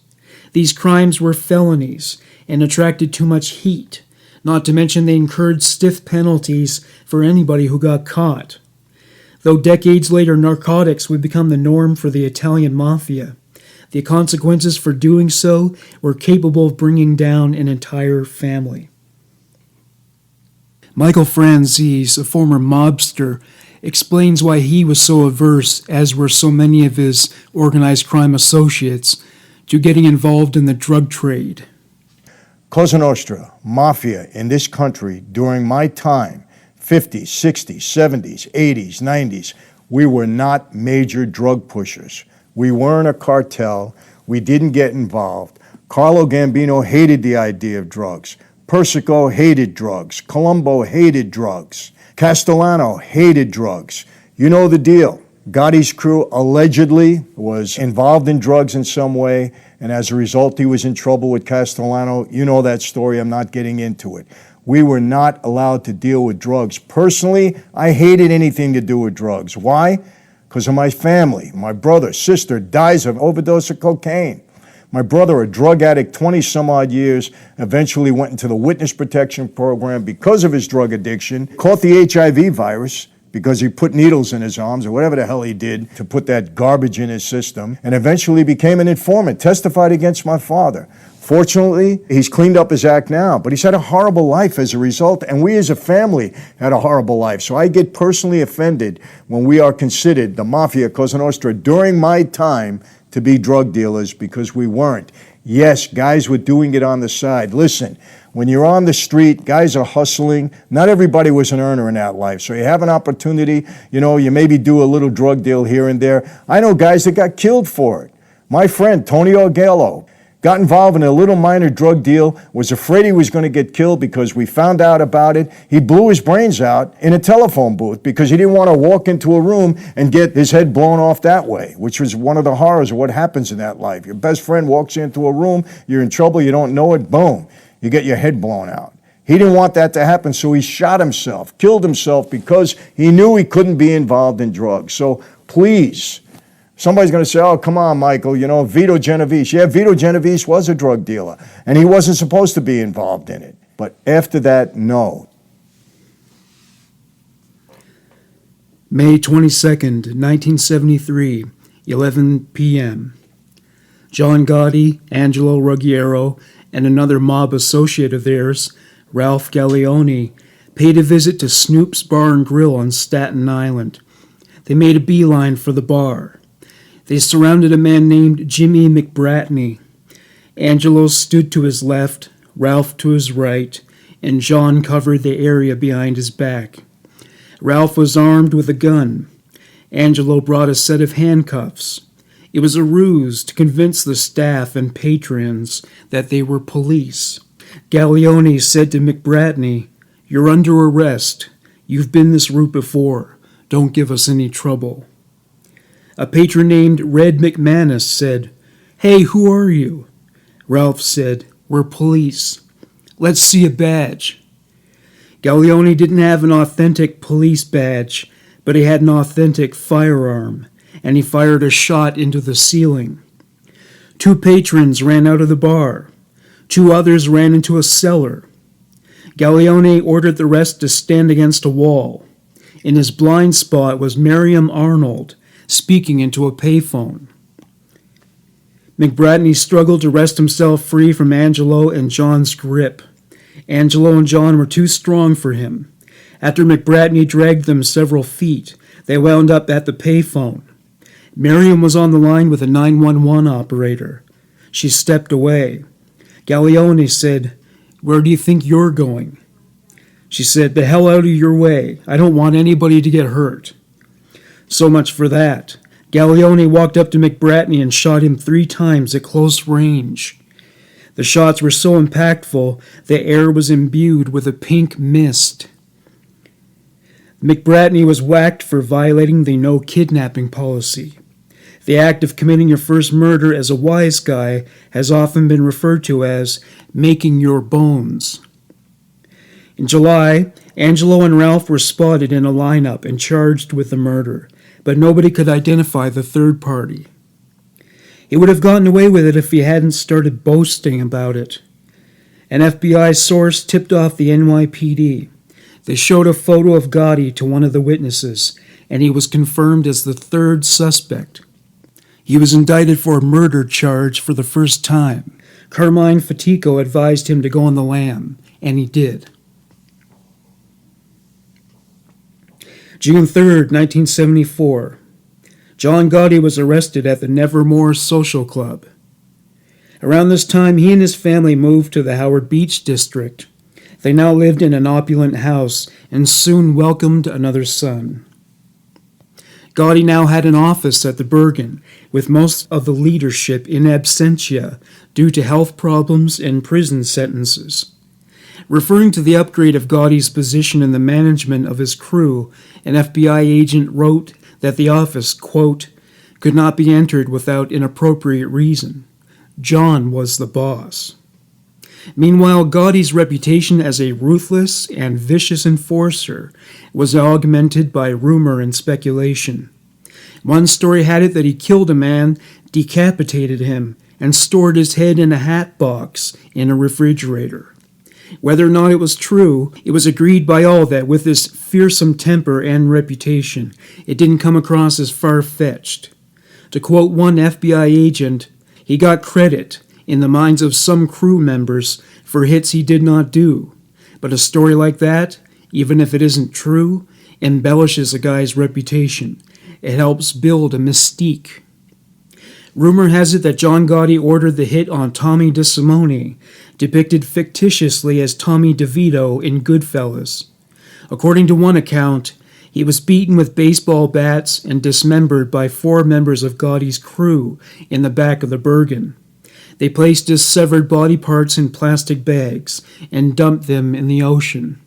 These crimes were felonies and attracted too much heat, not to mention they incurred stiff penalties for anybody who got caught. Though decades later narcotics would become the norm for the Italian Mafia, the consequences for doing so were capable of bringing down an entire family. Michael Franzese, a former mobster, explains why he was so averse, as were so many of his organized crime associates, to getting involved in the drug trade. Cosa Nostra, Mafia in this country during my time, 50s, 60s, 70s, 80s, 90s, we were not major drug pushers. We weren't a cartel. We didn't get involved. Carlo Gambino hated the idea of drugs. Persico hated drugs. Colombo hated drugs. Castellano hated drugs. You know the deal. Gotti's crew allegedly was involved in drugs in some way, and as a result, he was in trouble with Castellano. You know that story. I'm not getting into it. We were not allowed to deal with drugs. Personally, I hated anything to do with drugs. Why? Because of my family. My brother, sister dies of overdose of cocaine. My brother, a drug addict, 20-some-odd years, eventually went into the witness protection program because of his drug addiction, caught the HIV virus because he put needles in his arms or whatever the hell he did to put that garbage in his system, and eventually became an informant, testified against my father. Fortunately, he's cleaned up his act now, but he's had a horrible life as a result, and we as a family had a horrible life. So I get personally offended when we are considered, the Mafia, Cosa Nostra, during my time, to be drug dealers, because we weren't. Yes, guys were doing it on the side. Listen, when you're on the street, guys are hustling. Not everybody was an earner in that life. So you have an opportunity, you maybe do a little drug deal here and there. I know guys that got killed for it. My friend, Tony Orgello, got involved in a little minor drug deal, was afraid he was going to get killed because we found out about it. He blew his brains out in a telephone booth because he didn't want to walk into a room and get his head blown off that way, which was one of the horrors of what happens in that life. Your best friend walks into a room, you're in trouble, you don't know it, boom, you get your head blown out. He didn't want that to happen, so he shot himself, killed himself because he knew he couldn't be involved in drugs. So please, somebody's going to say, oh, come on, Michael, Vito Genovese. Yeah, Vito Genovese was a drug dealer, and he wasn't supposed to be involved in it. But after that, no. May 22nd, 1973, 11 p.m. John Gotti, Angelo Ruggiero, and another mob associate of theirs, Ralph Gallioni, paid a visit to Snoop's Bar and Grill on Staten Island. They made a beeline for the bar. They surrounded a man named Jimmy McBratney. Angelo stood to his left, Ralph to his right, and John covered the area behind his back. Ralph was armed with a gun. Angelo brought a set of handcuffs. It was a ruse to convince the staff and patrons that they were police. Gallioni said to McBratney, "You're under arrest. You've been this route before. Don't give us any trouble." A patron named Red McManus said, "Hey, who are you?" Ralph said, "We're police. Let's see a badge." Gallioni didn't have an authentic police badge, but he had an authentic firearm, and he fired a shot into the ceiling. 2 patrons ran out of the bar. 2 others ran into a cellar. Gallioni ordered the rest to stand against a wall. In his blind spot was Miriam Arnold, speaking into a payphone. McBratney struggled to wrest himself free from Angelo and John's grip. Angelo and John were too strong for him. After McBratney dragged them several feet, they wound up at the payphone. Miriam was on the line with a 911 operator. She stepped away. Gallioni said, "Where do you think you're going?" She said, "The hell out of your way. I don't want anybody to get hurt." So much for that. Gallioni walked up to McBratney and shot him 3 times at close range. The shots were so impactful, the air was imbued with a pink mist. McBratney was whacked for violating the no kidnapping policy. The act of committing your first murder as a wise guy has often been referred to as making your bones. In July, Angelo and Ralph were spotted in a lineup and charged with the murder, but nobody could identify the third party. He would have gotten away with it if he hadn't started boasting about it. An FBI source tipped off the NYPD. They showed a photo of Gotti to one of the witnesses, and he was confirmed as the third suspect. He was indicted for a murder charge for the first time. Carmine Fatico advised him to go on the lam, and he did. June 3rd, 1974. John Gotti was arrested at the Nevermore Social Club. Around this time, he and his family moved to the Howard Beach district. They now lived in an opulent house and soon welcomed another son. Gotti now had an office at the Bergen, with most of the leadership in absentia due to health problems and prison sentences. Referring to the upgrade of Gotti's position in the management of his crew, an FBI agent wrote that the office, quote, could not be entered without an appropriate reason. John was the boss. Meanwhile, Gotti's reputation as a ruthless and vicious enforcer was augmented by rumor and speculation. One story had it that he killed a man, decapitated him, and stored his head in a hat box in a refrigerator. Whether or not it was true, it was agreed by all that with his fearsome temper and reputation, it didn't come across as far-fetched. To quote one FBI agent, he got credit in the minds of some crew members for hits he did not do. But a story like that, even if it isn't true, embellishes a guy's reputation. It helps build a mystique. Rumor has it that John Gotti ordered the hit on Tommy DeSimone, depicted fictitiously as Tommy DeVito in Goodfellas. According to one account, he was beaten with baseball bats and dismembered by 4 members of Gotti's crew in the back of the Bergen. They placed his severed body parts in plastic bags and dumped them in the ocean.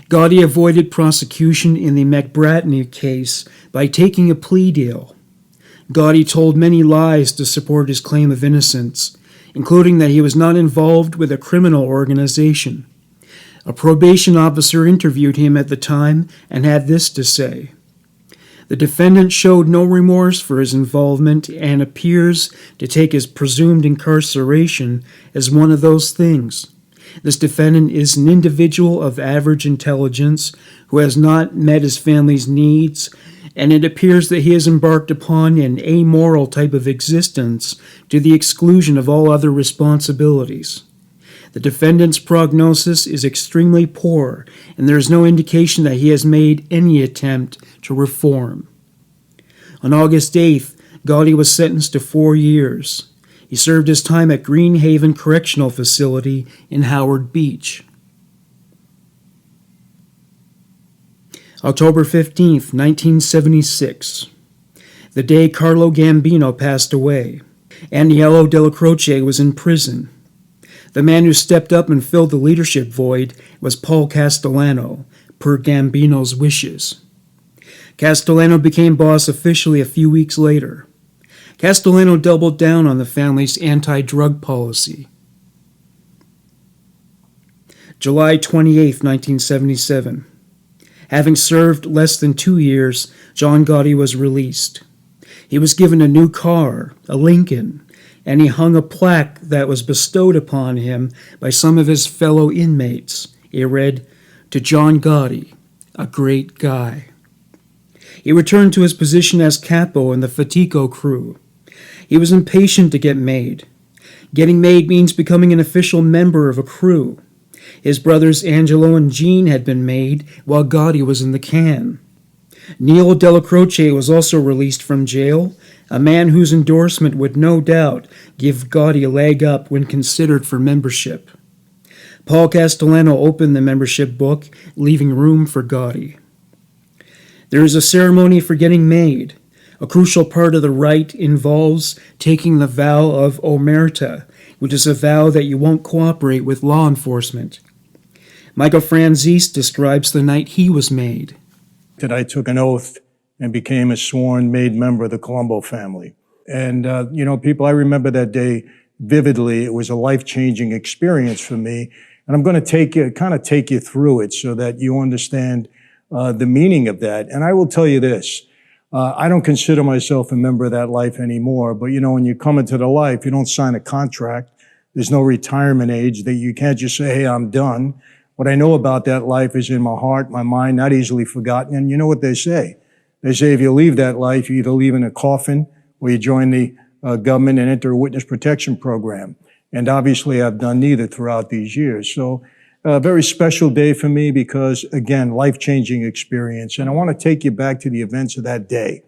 Gotti avoided prosecution in the McBratney case by taking a plea deal. Gotti told many lies to support his claim of innocence, including that he was not involved with a criminal organization. A probation officer interviewed him at the time and had this to say. The defendant showed no remorse for his involvement and appears to take his presumed incarceration as one of those things. This defendant is an individual of average intelligence who has not met his family's needs, and it appears that he has embarked upon an amoral type of existence to the exclusion of all other responsibilities. The defendant's prognosis is extremely poor, and there is no indication that he has made any attempt to reform. On August 8th, Gotti was sentenced to 4 years. He served his time at Green Haven Correctional Facility in Howard Beach. October 15th, 1976. The day Carlo Gambino passed away. Aniello Della Croce was in prison. The man who stepped up and filled the leadership void was Paul Castellano, per Gambino's wishes. Castellano became boss officially a few weeks later. Castellano doubled down on the family's anti-drug policy. July 28, 1977. Having served less than 2 years, John Gotti was released. He was given a new car, a Lincoln, and he hung a plaque that was bestowed upon him by some of his fellow inmates. It read, "To John Gotti, a great guy." He returned to his position as capo in the Fatico crew. He was impatient to get made. Getting made means becoming an official member of a crew. His brothers Angelo and Gene had been made while Gotti was in the can. Neil Della Croce was also released from jail, a man whose endorsement would no doubt give Gotti a leg up when considered for membership. Paul Castellano opened the membership book, leaving room for Gotti. There is a ceremony for getting made. A crucial part of the rite involves taking the vow of Omerta, which is a vow that you won't cooperate with law enforcement. Michael Franzese describes the night he was made. That I took an oath and became a sworn made member of the Colombo family. And, people, I remember that day vividly. It was a life-changing experience for me. And I'm going to take you through it so that you understand the meaning of that. And I will tell you this. I don't consider myself a member of that life anymore. But, when you come into the life, you don't sign a contract. There's no retirement age that you can't just say, hey, I'm done. What I know about that life is in my heart, my mind, not easily forgotten. And you know what they say? They say if you leave that life, you either leave in a coffin or you join the government and enter a witness protection program. And obviously I've done neither throughout these years. So a very special day for me because, again, life-changing experience. And I want to take you back to the events of that day.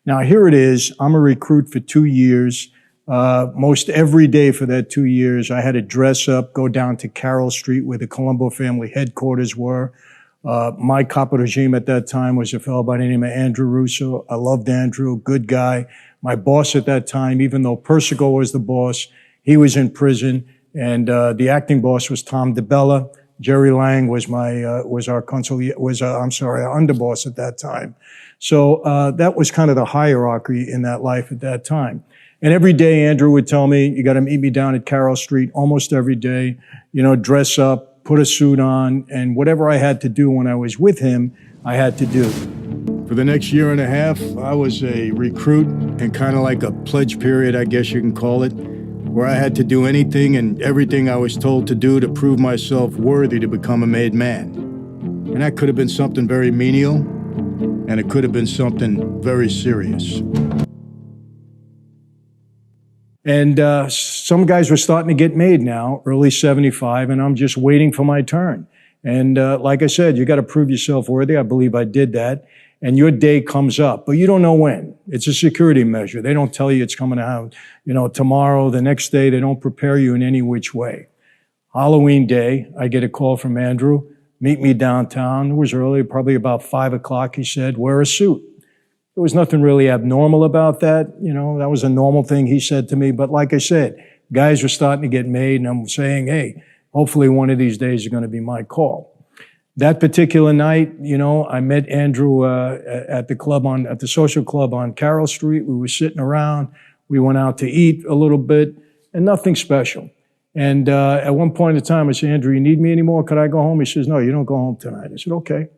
Now, here it is. I'm a recruit for 2 years. Most every day for that 2 years, I had to dress up, go down to Carroll Street where the Colombo family headquarters were. My capo regime at that time was a fellow by the name of Andrew Russo. I loved Andrew, good guy. My boss at that time, even though Persico was the boss, he was in prison. And the acting boss was Tom DeBella. Jerry Lang was our underboss at that time. So that was kind of the hierarchy in that life at that time. And every day Andrew would tell me, you got to meet me down at Carroll Street almost every day, dress up, put a suit on, and whatever I had to do when I was with him, I had to do. For the next year and a half, I was a recruit and kind of like a pledge period, I guess you can call it, where I had to do anything and everything I was told to do to prove myself worthy to become a made man. And that could have been something very menial, and it could have been something very serious. And some guys were starting to get made now, early 75, and I'm just waiting for my turn. And like I said, you got to prove yourself worthy. I believe I did that. And your day comes up, but you don't know when. It's a security measure. They don't tell you it's coming out, tomorrow, the next day. They don't prepare you in any which way. Halloween day, I get a call from Andrew, meet me downtown. It was early, probably about 5 o'clock. He said, wear a suit. There was nothing really abnormal about that. That was a normal thing he said to me. But like I said, guys were starting to get made, and I'm saying, hey, hopefully one of these days is going to be my call. That particular night, I met Andrew at the social club on Carroll Street. We were sitting around. We went out to eat a little bit, and nothing special. And at one point in time, I said, Andrew, you need me anymore? Could I go home? He says, no, you don't go home tonight. I said, okay.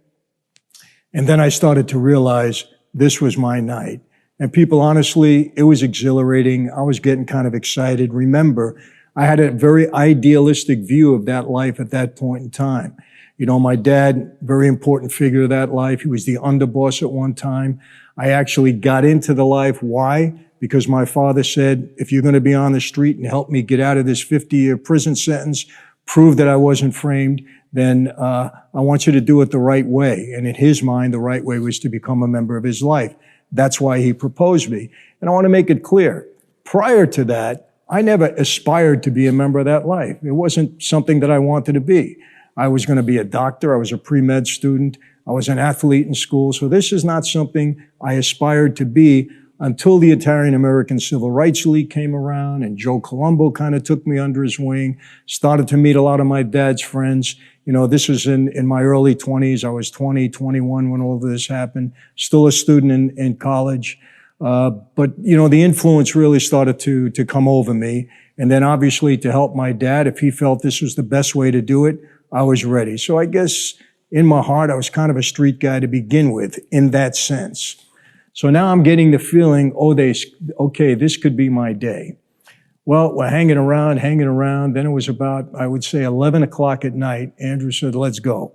And then I started to realize this was my night. And people, honestly, it was exhilarating. I was getting kind of excited. Remember, I had a very idealistic view of that life at that point in time. My dad, very important figure of that life. He was the underboss at one time. I actually got into the life. Why? Because my father said, if you're going to be on the street and help me get out of this 50-year prison sentence, prove that I wasn't framed, then I want you to do it the right way. And in his mind, the right way was to become a member of his life. That's why he proposed me. And I want to make it clear, prior to that, I never aspired to be a member of that life. It wasn't something that I wanted to be. I was going to be a doctor. I was a pre-med student. I was an athlete in school. So this is not something I aspired to be until the Italian-American Civil Rights League came around and Joe Colombo kind of took me under his wing, started to meet a lot of my dad's friends. This was in my early 20s. I was 20, 21 when all of this happened, still a student in college. But the influence really started to come over me. And then obviously to help my dad, if he felt this was the best way to do it, I was ready. So I guess in my heart, I was kind of a street guy to begin with in that sense. So now I'm getting the feeling, okay, this could be my day. Well, we're hanging around. Then it was about, I would say, 11 o'clock at night. Andrew said, let's go.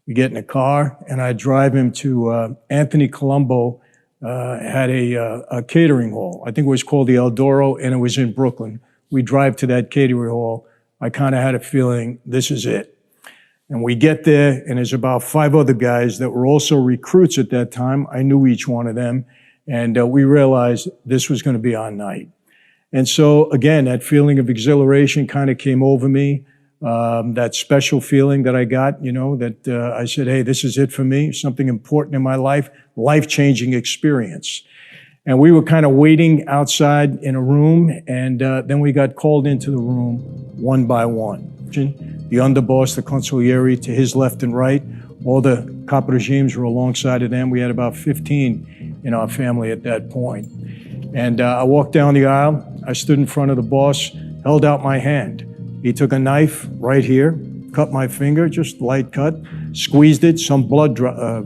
We get in a car, and I drive him to Anthony Colombo had a catering hall. I think it was called the Eldoro, and it was in Brooklyn. We drive to that catering hall. I kind of had a feeling, this is it. And we get there, and there's about 5 other guys that were also recruits at that time. I knew each one of them, and we realized this was going to be our night. And so, again, that feeling of exhilaration kind of came over me, that special feeling that I got, that I said, hey, this is it for me, something important in my life, life-changing experience. And we were kind of waiting outside in a room, and then we got called into the room one by one. The underboss, the consigliere, to his left and right. All the capo regimes were alongside of them. We had about 15 in our family at that point. And I walked down the aisle. I stood in front of the boss, held out my hand. He took a knife right here, cut my finger, just light cut, squeezed it. Some blood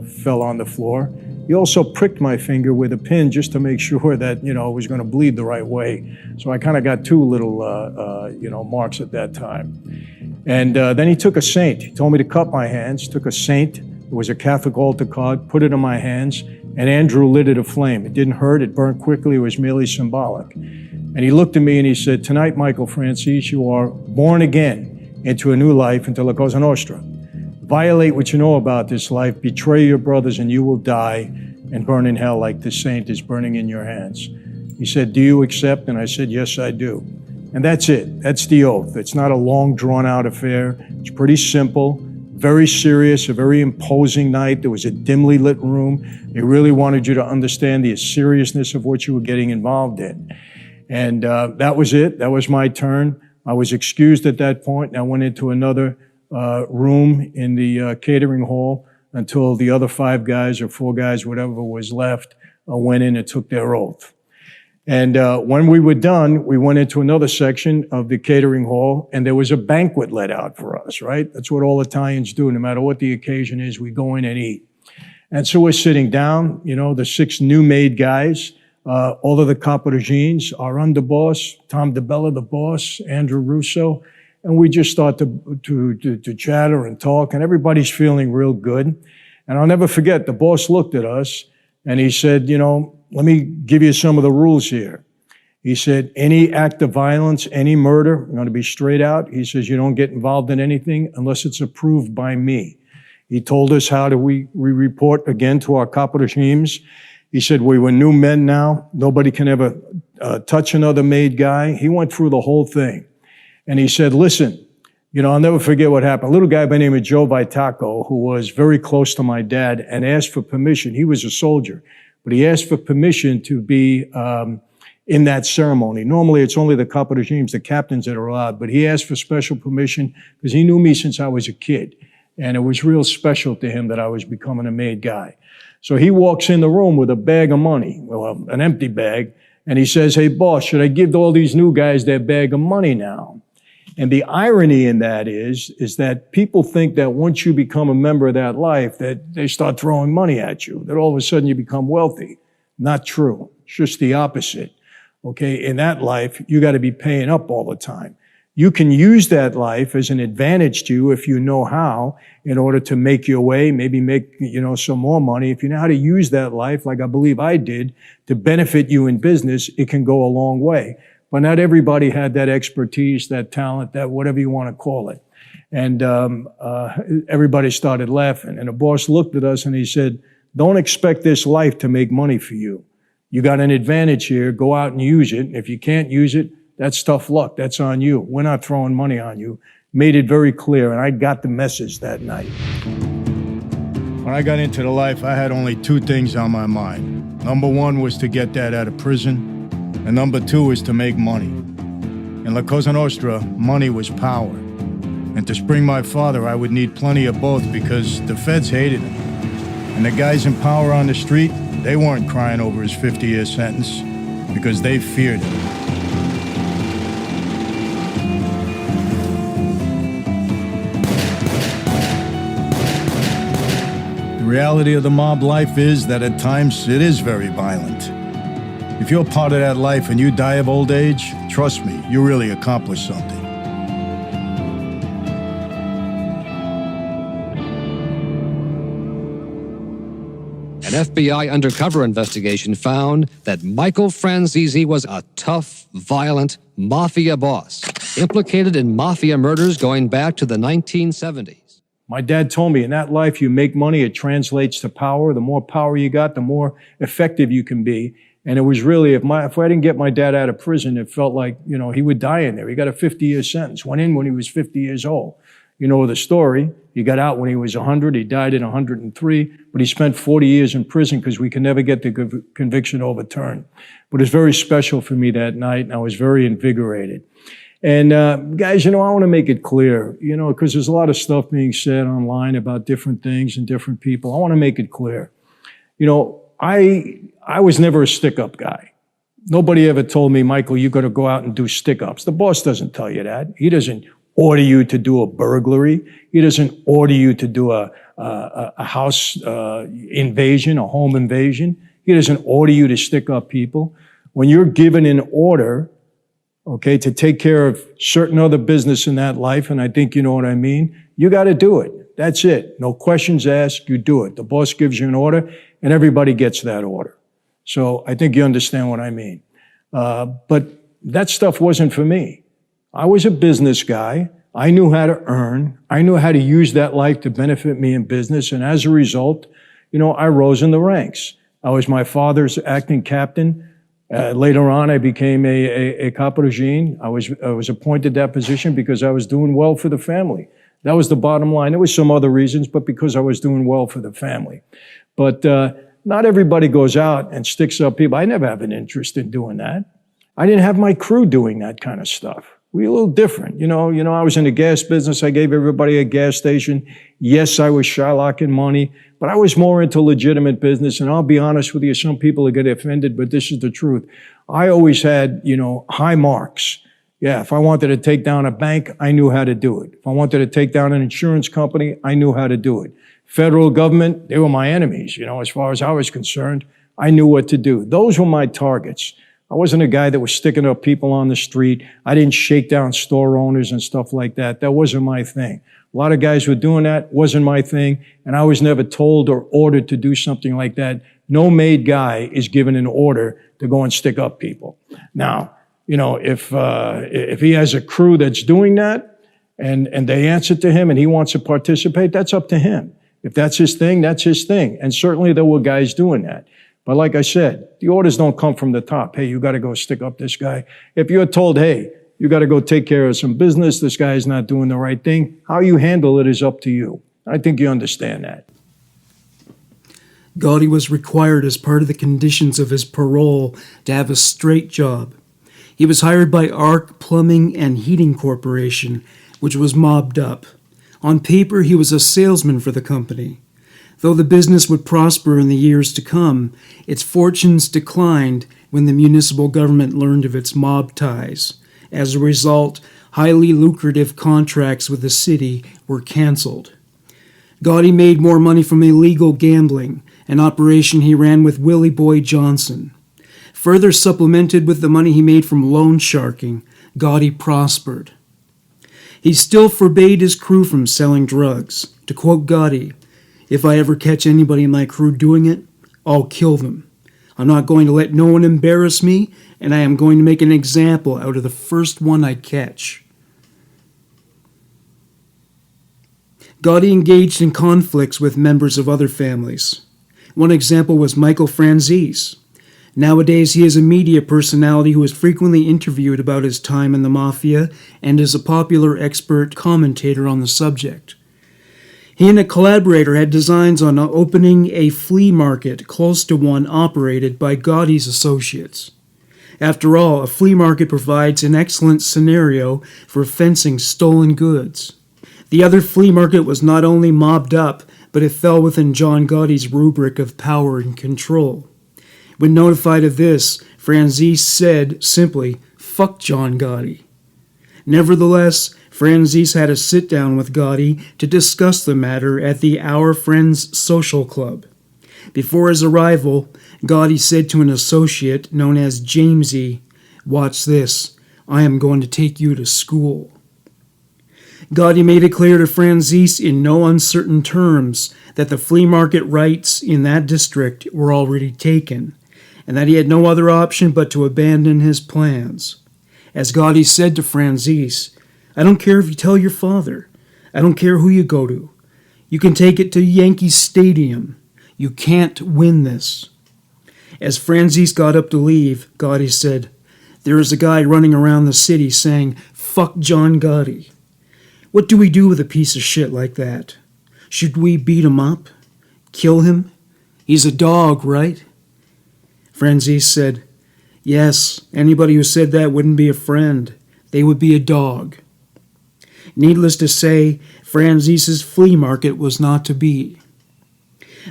fell on the floor. He also pricked my finger with a pin just to make sure that, it was going to bleed the right way. So I kind of got 2 little, marks at that time. And then he took a saint. He told me to cut my hands, took a saint. It was a Catholic altar card, put it in my hands, and Andrew lit it aflame. It didn't hurt. It burned quickly. It was merely symbolic. And he looked at me and he said, tonight, Michael Francis, you are born again into a new life, into La Cosa Nostra. Violate what you know about this life, betray your brothers, and you will die and burn in hell like the saint is burning in your hands. He said, do you accept? And I said, yes, I do. And that's it. That's the oath. It's not a long, drawn-out affair. It's pretty simple, very serious, a very imposing night. There was a dimly lit room. They really wanted you to understand the seriousness of what you were getting involved in. And that was it. That was my turn. I was excused at that point, and I went into another room in the catering hall until the other 5 guys or 4 guys, whatever was left, went in and took their oath. And when we were done, we went into another section of the catering hall, and there was a banquet let out for us, right? That's what all Italians do. No matter what the occasion is, we go in and eat. And so we're sitting down, you know, the 6 new-made guys, all of the caporigines, our underboss, Tom DeBella, the boss, Andrew Russo, and we just start to chatter and talk, and everybody's feeling real good. And I'll never forget, the boss looked at us, and he said, you know, let me give you some of the rules here. He said, any act of violence, any murder, I'm going to be straight out. He says, you don't get involved in anything unless it's approved by me. He told us how do we report again to our caporegimes. He said, we were new men now. Nobody can ever touch another made guy. He went through the whole thing. And he said, listen, you know, I'll never forget what happened. A little guy by the name of Joe Vitaco, who was very close to my dad, and asked for permission. He was a soldier, but he asked for permission to be in that ceremony. Normally, it's only the caporegimes, the captains, that are allowed, but he asked for special permission because he knew me since I was a kid. And it was real special to him that I was becoming a made guy. So he walks in the room with a bag of money, well, an empty bag, and he says, hey, boss, should I give all these new guys their bag of money now? And the irony in that is that people think that once you become a member of that life, that they start throwing money at you, that all of a sudden you become wealthy. Not true. It's just the opposite. Okay, in that life, you got to be paying up all the time. You can use that life as an advantage to you if you know how, in order to make your way, maybe make, you know, some more money. If you know how to use that life, like I believe I did, to benefit you in business, it can go a long way. But not everybody had that expertise, that talent, that whatever you want to call it. And everybody started laughing. And the boss looked at us and he said, don't expect this life to make money for you. You got an advantage here. Go out and use it. If you can't use it, that's tough luck. That's on you. We're not throwing money on you. Made it very clear, and I got the message that night. When I got into the life, I had only 2 things on my mind. Number 1 was to get Dad out of prison. And number 2 was to make money. In La Cosa Nostra, money was power. And to spring my father, I would need plenty of both because the feds hated him. And the guys in power on the street, they weren't crying over his 50-year sentence because they feared him. The reality of the mob life is that at times it is very violent. If you're part of that life and you die of old age, trust me, you really accomplished something. An FBI undercover investigation found that Michael Franzese was a tough, violent mafia boss, implicated in mafia murders going back to the 1970s. My dad told me in that life you make money, it translates to power. The more power you got, the more effective you can be. And it was really, if I didn't get my dad out of prison, it felt like, you know, he would die in there. He got a 50-year sentence, went in when he was 50 years old. You know the story. He got out when he was 100. He died at 103, but he spent 40 years in prison because we could never get the conviction overturned. But it was very special for me that night, and I was very invigorated. And guys, you know, I want to make it clear, you know, because there's a lot of stuff being said online about different things and different people. I want to make it clear. You know, I was never a stick-up guy. Nobody ever told me, Michael, you got to go out and do stick-ups. The boss doesn't tell you that. He doesn't order you to do a burglary. He doesn't order you to do a house invasion, a home invasion. He doesn't order you to stick up people. When you're given an order, okay, to take care of certain other business in that life, and I think you know what I mean, you got to do it. That's it. No questions asked, you do it. The boss gives you an order, and everybody gets that order. So I think you understand what I mean. But that stuff wasn't for me. I was a business guy. I knew how to earn. I knew how to use that life to benefit me in business. And as a result, I rose in the ranks. I was my father's acting captain. Later on, I became a capo regime. I was appointed that position because I was doing well for the family. That was the bottom line. There was some other reasons, but because I was doing well for the family. But not everybody goes out and sticks up people. I never have an interest in doing that. I didn't have my crew doing that kind of stuff. We were a little different. I was in the gas business. I gave everybody a gas station. Yes, I was Shylock money, but I was more into legitimate business. And I'll be honest with you, some people are going to get offended, but this is the truth. I always had, high marks. Yeah, if I wanted to take down a bank, I knew how to do it. If I wanted to take down an insurance company, I knew how to do it. Federal government, they were my enemies. As far as I was concerned, I knew what to do. Those were my targets. I wasn't a guy that was sticking up people on the street. I didn't shake down store owners and stuff like that. That wasn't my thing. A lot of guys were doing that, wasn't my thing, and I was never told or ordered to do something like that. No made guy is given an order to go and stick up people. Now, if he has a crew that's doing that and they answer to him and he wants to participate, that's up to him. If that's his thing, that's his thing. And certainly there were guys doing that. But like I said, the orders don't come from the top. Hey, you got to go stick up this guy. If you're told, hey, you got to go take care of some business, this guy is not doing the right thing, how you handle it is up to you. I think you understand that. Gotti was required as part of the conditions of his parole to have a straight job. He was hired by Arc Plumbing and Heating Corporation, which was mobbed up. On paper, he was a salesman for the company. Though the business would prosper in the years to come, its fortunes declined when the municipal government learned of its mob ties. As a result, highly lucrative contracts with the city were canceled. Gotti made more money from illegal gambling, an operation he ran with Willie Boy Johnson. Further supplemented with the money he made from loan sharking, Gotti prospered. He still forbade his crew from selling drugs. To quote Gotti, "If I ever catch anybody in my crew doing it, I'll kill them. I'm not going to let no one embarrass me, and I am going to make an example out of the first one I catch." Gotti engaged in conflicts with members of other families. One example was Michael Franzese. Nowadays, he is a media personality who is frequently interviewed about his time in the Mafia and is a popular expert commentator on the subject. He and a collaborator had designs on opening a flea market close to one operated by Gotti's associates. After all, a flea market provides an excellent scenario for fencing stolen goods. The other flea market was not only mobbed up, but it fell within John Gotti's rubric of power and control. When notified of this, Franzese said simply, "Fuck John Gotti." Nevertheless, Franzese had a sit-down with Gotti to discuss the matter at the Our Friends Social Club. Before his arrival, Gotti said to an associate known as Jamesy, "Watch this, I am going to take you to school." Gotti made it clear to Franzese in no uncertain terms that the flea market rights in that district were already taken, and that he had no other option but to abandon his plans. As Gotti said to Franzese, "I don't care if you tell your father. I don't care who you go to. You can take it to Yankee Stadium. You can't win this." As Franzese got up to leave, Gotti said, "There is a guy running around the city saying, 'Fuck John Gotti.' What do we do with a piece of shit like that? Should we beat him up? Kill him? He's a dog, right?" Franzese said, "Yes, anybody who said that wouldn't be a friend. They would be a dog." Needless to say, Franzese's flea market was not to be.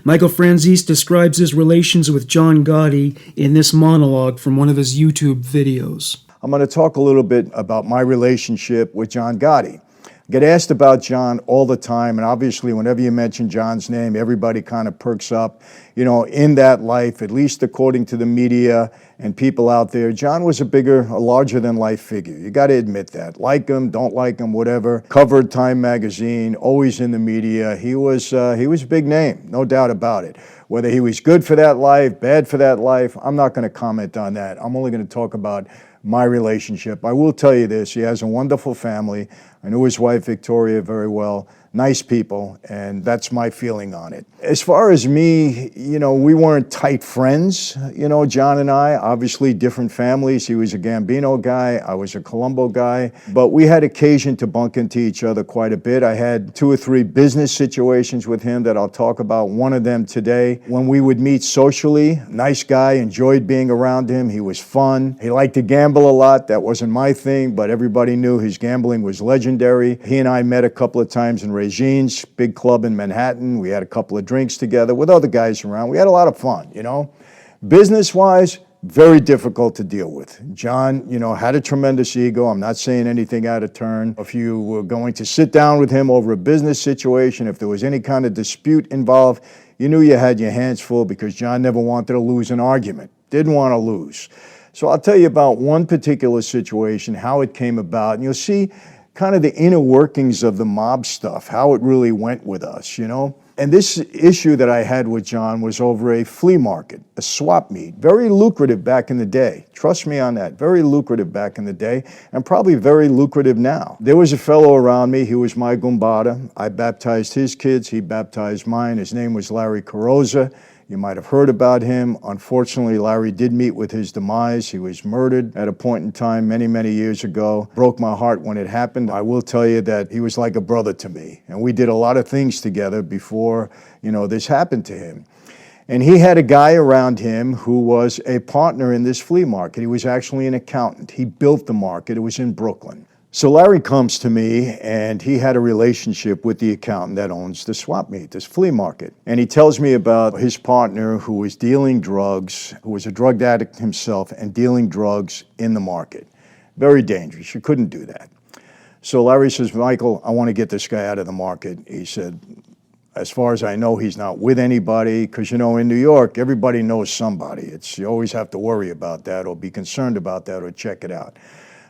Michael Franzese describes his relations with John Gotti in this monologue from one of his YouTube videos. I'm going to talk a little bit about my relationship with John Gotti. I get asked about John all the time, and obviously whenever you mention John's name, everybody kind of perks up. In that life, at least according to the media and people out there, John was a larger-than-life figure. You got to admit that. Like him, don't like him, whatever. Covered Time magazine, always in the media. He was a big name, no doubt about it. Whether he was good for that life, bad for that life, I'm not going to comment on that. I'm only going to talk about my relationship. I will tell you this, he has a wonderful family. I knew his wife Victoria very well. Nice people, and that's my feeling on it. As far as me, we weren't tight friends, John and I, obviously different families. He was a Gambino guy, I was a Colombo guy, but we had occasion to bump into each other quite a bit. I had 2 or 3 business situations with him that I'll talk about, one of them today. When we would meet socially, nice guy, enjoyed being around him, he was fun. He liked to gamble a lot, that wasn't my thing, but everybody knew his gambling was legendary. He and I met a couple of times in Regine's big club in Manhattan. We had a couple of drinks together with other guys around. We had a lot of fun, Business-wise, very difficult to deal with. John, had a tremendous ego. I'm not saying anything out of turn. If you were going to sit down with him over a business situation, if there was any kind of dispute involved, you knew you had your hands full because John never wanted to lose an argument. Didn't want to lose. So I'll tell you about one particular situation, how it came about, and you'll see kind of the inner workings of the mob stuff, how it really went with us, And this issue that I had with John was over a flea market, a swap meet. Very lucrative back in the day. Trust me on that. Very lucrative back in the day, and probably very lucrative now. There was a fellow around me. He was my gumbada. I baptized his kids. He baptized mine. His name was Larry Carrozza. You might have heard about him. Unfortunately, Larry did meet with his demise. He was murdered at a point in time many, many years ago. Broke my heart when it happened. I will tell you that he was like a brother to me. And we did a lot of things together before, this happened to him. And he had a guy around him who was a partner in this flea market. He was actually an accountant. He built the market. It was in Brooklyn. So Larry comes to me, and he had a relationship with the accountant that owns the swap meet, this flea market. And he tells me about his partner who was dealing drugs, who was a drug addict himself, and dealing drugs in the market. Very dangerous. You couldn't do that. So Larry says, Michael, I want to get this guy out of the market. He said, as far as I know, he's not with anybody, because, in New York, everybody knows somebody. You always have to worry about that or be concerned about that or check it out.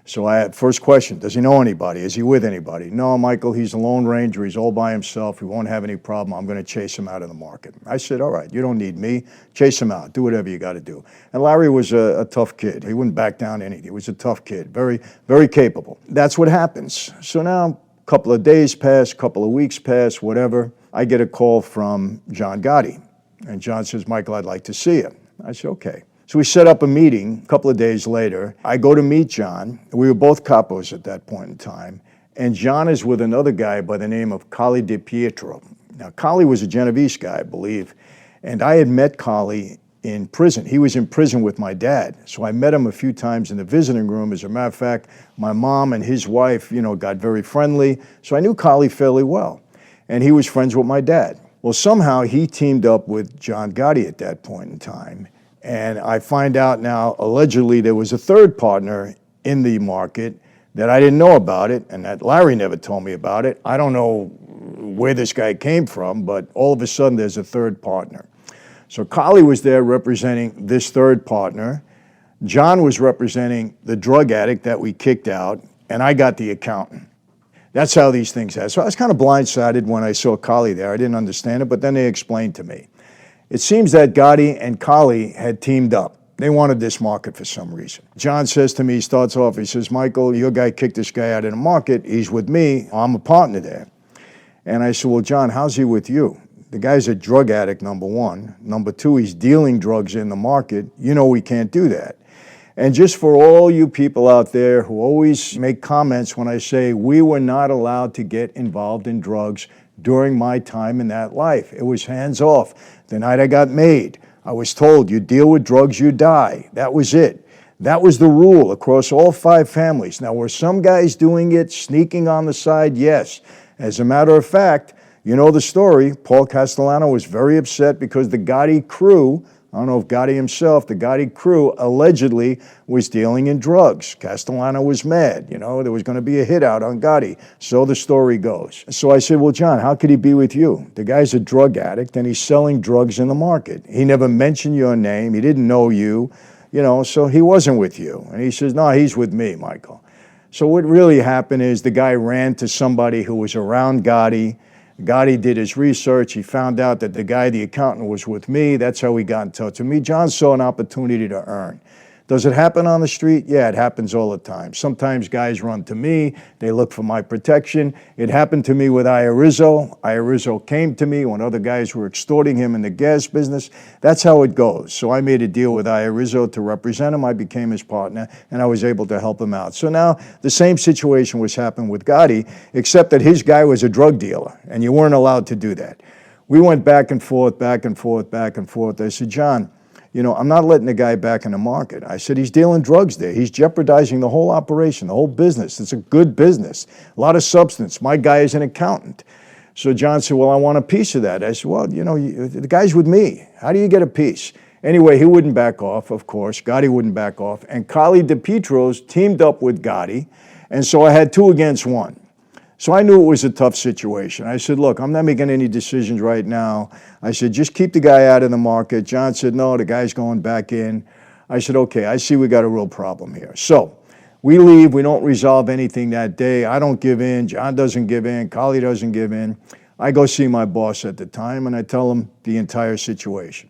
So I had first question, does he know anybody? Is he with anybody? No, Michael, he's a lone ranger. He's all by himself. He won't have any problem. I'm going to chase him out of the market. I said, all right, you don't need me. Chase him out. Do whatever you got to do. And Larry was a tough kid. He wouldn't back down to anything. He was a tough kid, very, very capable. That's what happens. So now a couple of days pass, a couple of weeks pass, whatever. I get a call from John Gotti. And John says, Michael, I'd like to see you. I said, okay. So we set up a meeting a couple of days later. I go to meet John. We were both capos at that point in time. And John is with another guy by the name of Colli Di Pietro. Now, Colli was a Genovese guy, I believe. And I had met Colli in prison. He was in prison with my dad. So I met him a few times in the visiting room. As a matter of fact, my mom and his wife, got very friendly. So I knew Colli fairly well. And he was friends with my dad. Well, somehow he teamed up with John Gotti at that point in time. And I find out now, allegedly, there was a third partner in the market that I didn't know about it, and that Larry never told me about it. I don't know where this guy came from, but all of a sudden there's a third partner. So Colli was there representing this third partner. John was representing the drug addict that we kicked out, and I got the accountant. That's how these things happen. So I was kind of blindsided when I saw Colli there. I didn't understand it, but then they explained to me. It seems that Gotti and Colli had teamed up. They wanted this market for some reason. John says to me, he starts off, he says, Michael, your guy kicked this guy out of the market. He's with me. I'm a partner there. And I said, well, John, how's he with you? The guy's a drug addict, number one. Number two, he's dealing drugs in the market. We can't do that. And just for all you people out there who always make comments when I say we were not allowed to get involved in drugs during my time in that life. It was hands off. The night I got made, I was told, you deal with drugs, you die. That was it. That was the rule across all 5 families. Now, were some guys doing it, sneaking on the side? Yes. As a matter of fact, you know the story. Paul Castellano was very upset because the Gotti crew, I don't know if Gotti himself, the Gotti crew allegedly was dealing in drugs. Castellano was mad. There was going to be a hit out on Gotti. So the story goes. So I said, well, John, how could he be with you? The guy's a drug addict and he's selling drugs in the market. He never mentioned your name. He didn't know you, so he wasn't with you. And he says, no, he's with me, Michael. So what really happened is the guy ran to somebody who was around Gotti. Gotti did his research. He found out that the guy, the accountant, was with me. That's how he got in touch with me. John saw an opportunity to earn. Does it happen on the street? Yeah, it happens all the time. Sometimes guys run to me. They look for my protection. It happened to me with Rizzo. Rizzo came to me when other guys were extorting him in the gas business. That's how it goes. So I made a deal with Rizzo to represent him. I became his partner, and I was able to help him out. So now the same situation was happening with Gotti, except that his guy was a drug dealer, and you weren't allowed to do that. We went back and forth, back and forth, back and forth. I said, John, you know, I'm not letting the guy back in the market. I said, he's dealing drugs there. He's jeopardizing the whole operation, the whole business. It's a good business, a lot of substance. My guy is an accountant. So John said, well, I want a piece of that. I said, well, you know, the guy's with me. How do you get a piece? Anyway, he wouldn't back off, of course. Gotti wouldn't back off. And Carly DePietros teamed up with Gotti. And so I had 2 against 1. So I knew it was a tough situation. I said, look, I'm not making any decisions right now. I said, just keep the guy out of the market. John said, no, the guy's going back in. I said, okay, I see we got a real problem here. So we leave. We don't resolve anything that day. I don't give in. John doesn't give in. Carly doesn't give in. I go see my boss at the time, and I tell him the entire situation.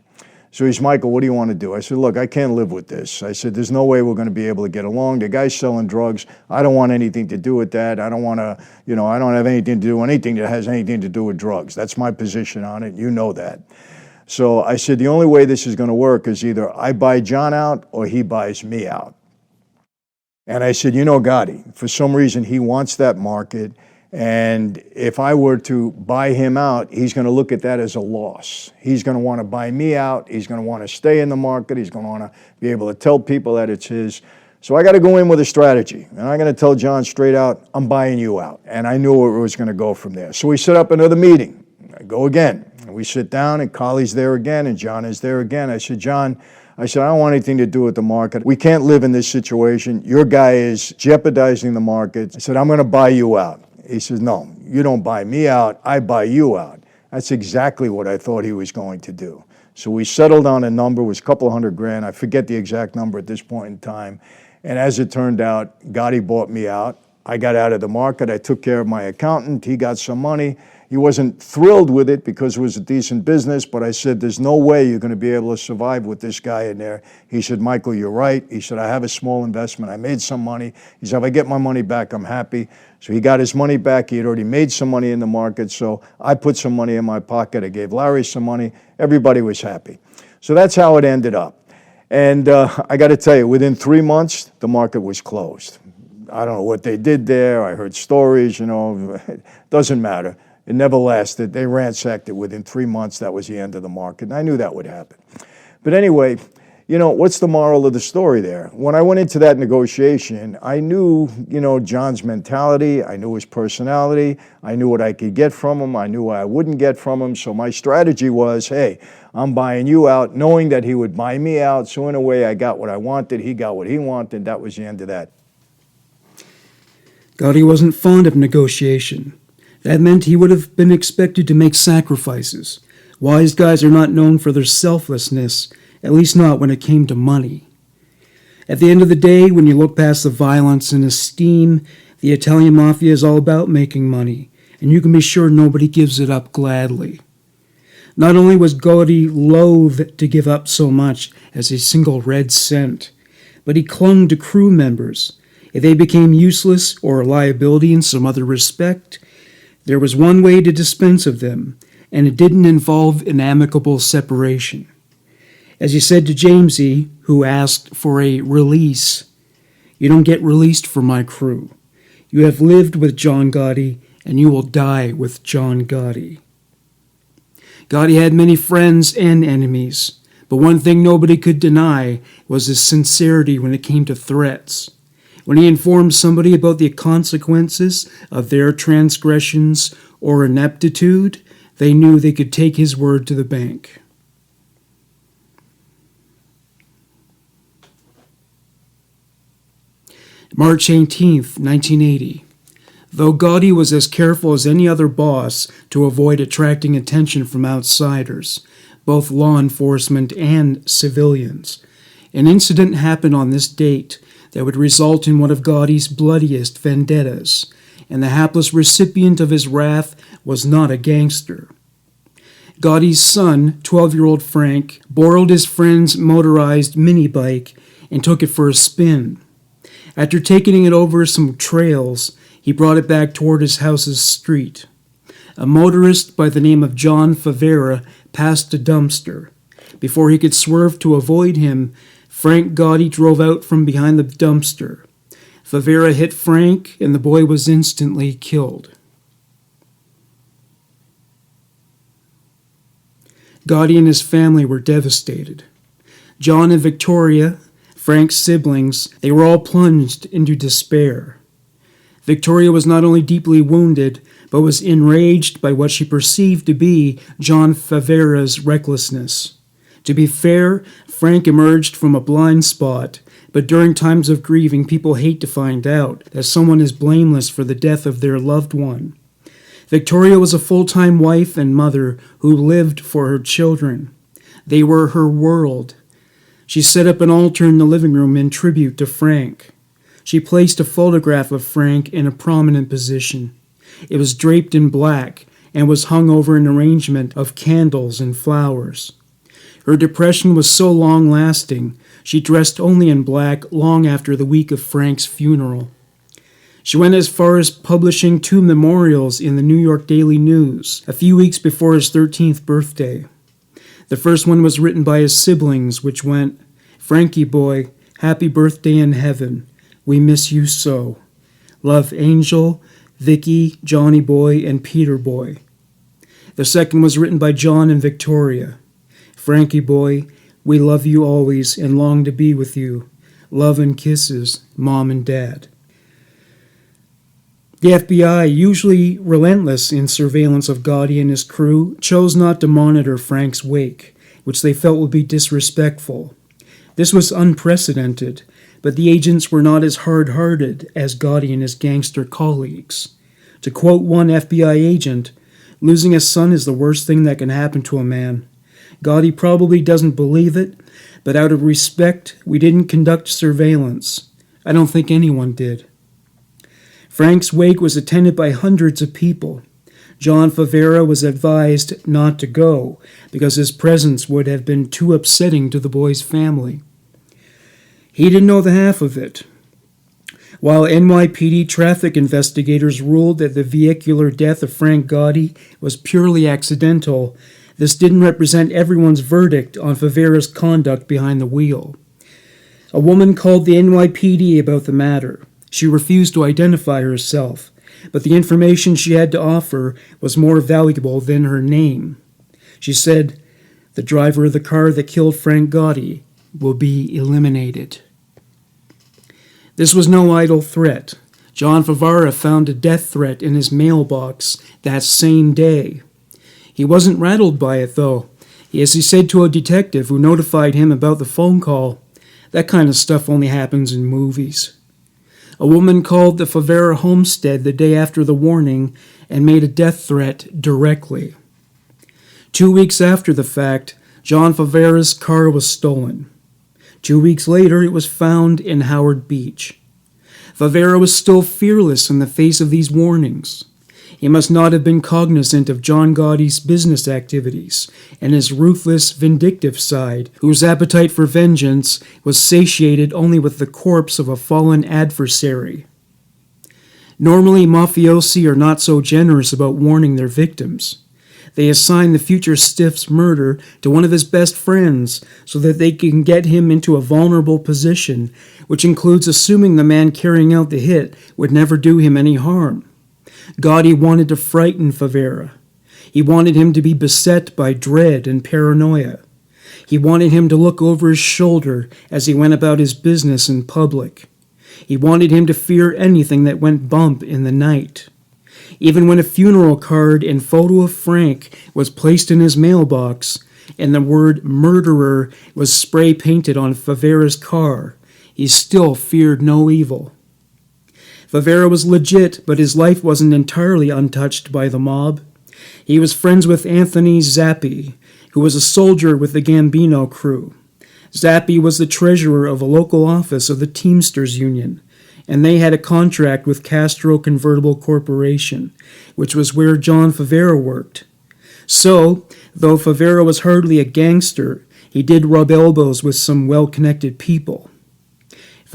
So he's, Michael, what do you want to do? I said, look, I can't live with this. I said, there's no way we're going to be able to get along. The guy's selling drugs. I don't want anything to do with that. I don't want to, you know, I don't have anything to do with anything that has anything to do with drugs. That's my position on it. You know that. So I said, the only way this is going to work is either I buy John out or he buys me out. And I said, you know, Gotti, for some reason he wants that market. And if I were to buy him out, he's going to look at that as a loss. He's going to want to buy me out. He's going to want to stay in the market. He's going to want to be able to tell people that it's his. So I got to go in with a strategy. And I'm going to tell John straight out, I'm buying you out. And I knew where it was going to go from there. So we set up another meeting. I go again. And we sit down, and Carly's there again, and John is there again. I said, John, I don't want anything to do with the market. We can't live in this situation. Your guy is jeopardizing the market. I said, I'm going to buy you out. He says, no, you don't buy me out, I buy you out. That's exactly what I thought he was going to do. So we settled on a number, it was a couple $100,000. I forget the exact number at this point in time. And as it turned out, Gotti bought me out. I got out of the market. I took care of my accountant. He got some money. He wasn't thrilled with it because it was a decent business, but I said, there's no way you're going to be able to survive with this guy in there. He said, Michael, you're right. He said, I have a small investment. I made some money. He said, if I get my money back, I'm happy. So he got his money back. He had already made some money in the market, so I put some money in my pocket. I gave Larry some money. Everybody was happy. So that's how it ended up. And I got to tell you, within 3 months, the market was closed. I don't know what they did there. I heard stories, you know, it doesn't matter. It never lasted. They ransacked it within 3 months. That was the end of the market. And I knew that would happen. But anyway, you know, what's the moral of the story there? When I went into that negotiation, I knew, you know, John's mentality. I knew his personality. I knew what I could get from him. I knew what I wouldn't get from him. So my strategy was, hey, I'm buying you out, knowing that he would buy me out. So in a way, I got what I wanted. He got what he wanted. That was the end of that. Gotti wasn't fond of negotiation. That meant he would have been expected to make sacrifices. Wise guys are not known for their selflessness, at least not when it came to money. At the end of the day, when you look past the violence and esteem, the Italian Mafia is all about making money, and you can be sure nobody gives it up gladly. Not only was Gotti loath to give up so much as a single red cent, but he clung to crew members. If they became useless or a liability in some other respect, there was one way to dispense of them, and it didn't involve an amicable separation. As he said to Jamesy, who asked for a release, you don't get released from my crew. You have lived with John Gotti, and you will die with John Gotti. Gotti had many friends and enemies, but one thing nobody could deny was his sincerity when it came to threats. When he informed somebody about the consequences of their transgressions or ineptitude, they knew they could take his word to the bank. March 18th, 1980. Though Gotti was as careful as any other boss to avoid attracting attention from outsiders, both law enforcement and civilians, an incident happened on this date that would result in one of Gotti's bloodiest vendettas, and the hapless recipient of his wrath was not a gangster. Gotti's son, 12-year-old Frank, borrowed his friend's motorized mini-bike and took it for a spin. After taking it over some trails, he brought it back toward his house's street. A motorist by the name of John Favara passed a dumpster. Before he could swerve to avoid him, Frank Gotti drove out from behind the dumpster. Favara hit Frank, and the boy was instantly killed. Gotti and his family were devastated. John and Victoria, Frank's siblings, they were all plunged into despair. Victoria was not only deeply wounded, but was enraged by what she perceived to be John Favara's recklessness. To be fair, Frank emerged from a blind spot, but during times of grieving, people hate to find out that someone is blameless for the death of their loved one. Victoria was a full-time wife and mother who lived for her children. They were her world. She set up an altar in the living room in tribute to Frank. She placed a photograph of Frank in a prominent position. It was draped in black and was hung over an arrangement of candles and flowers. Her depression was so long-lasting, she dressed only in black long after the week of Frank's funeral. She went as far as publishing 2 memorials in the New York Daily News a few weeks before his 13th birthday. The first one was written by his siblings, which went, "Frankie boy, happy birthday in heaven. We miss you so. Love Angel, Vicky, Johnny boy, and Peter boy." The second was written by John and Victoria. "Frankie boy, we love you always and long to be with you. Love and kisses, Mom and Dad." The FBI, usually relentless in surveillance of Gotti and his crew, chose not to monitor Frank's wake, which they felt would be disrespectful. This was unprecedented, but the agents were not as hard-hearted as Gotti and his gangster colleagues. To quote one FBI agent, "Losing a son is the worst thing that can happen to a man. Gotti probably doesn't believe it, but out of respect, we didn't conduct surveillance. I don't think anyone did." Frank's wake was attended by hundreds of people. John Favara was advised not to go because his presence would have been too upsetting to the boy's family. He didn't know the half of it. While NYPD traffic investigators ruled that the vehicular death of Frank Gotti was purely accidental, this didn't represent everyone's verdict on Favara's conduct behind the wheel. A woman called the NYPD about the matter. She refused to identify herself, but the information she had to offer was more valuable than her name. She said, "The driver of the car that killed Frank Gotti will be eliminated." This was no idle threat. John Favara found a death threat in his mailbox that same day. He wasn't rattled by it, though. As he said to a detective who notified him about the phone call, "That kind of stuff only happens in movies." A woman called the Favara homestead the day after the warning and made a death threat directly. 2 weeks after the fact, John Favara's car was stolen. 2 weeks later, it was found in Howard Beach. Favara was still fearless in the face of these warnings. He must not have been cognizant of John Gotti's business activities and his ruthless, vindictive side, whose appetite for vengeance was satiated only with the corpse of a fallen adversary. Normally, mafiosi are not so generous about warning their victims. They assign the future stiff's murder to one of his best friends so that they can get him into a vulnerable position, which includes assuming the man carrying out the hit would never do him any harm. Gotti wanted to frighten Favara. He wanted him to be beset by dread and paranoia. He wanted him to look over his shoulder as he went about his business in public. He wanted him to fear anything that went bump in the night. Even when a funeral card and photo of Frank was placed in his mailbox and the word murderer was spray painted on Favara's car, he still feared no evil. Favara was legit, but his life wasn't entirely untouched by the mob. He was friends with Anthony Zappi, who was a soldier with the Gambino crew. Zappi was the treasurer of a local office of the Teamsters Union, and they had a contract with Castro Convertible Corporation, which was where John Favara worked. So, though Favara was hardly a gangster, he did rub elbows with some well-connected people.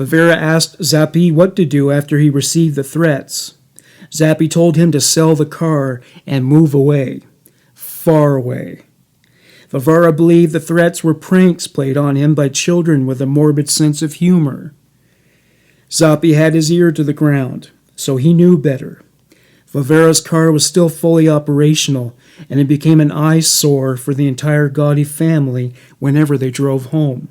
Favara asked Zappi what to do after he received the threats. Zappi told him to sell the car and move away. Far away. Favara believed the threats were pranks played on him by children with a morbid sense of humor. Zappi had his ear to the ground, so he knew better. Favara's car was still fully operational, and it became an eyesore for the entire Gotti family whenever they drove home.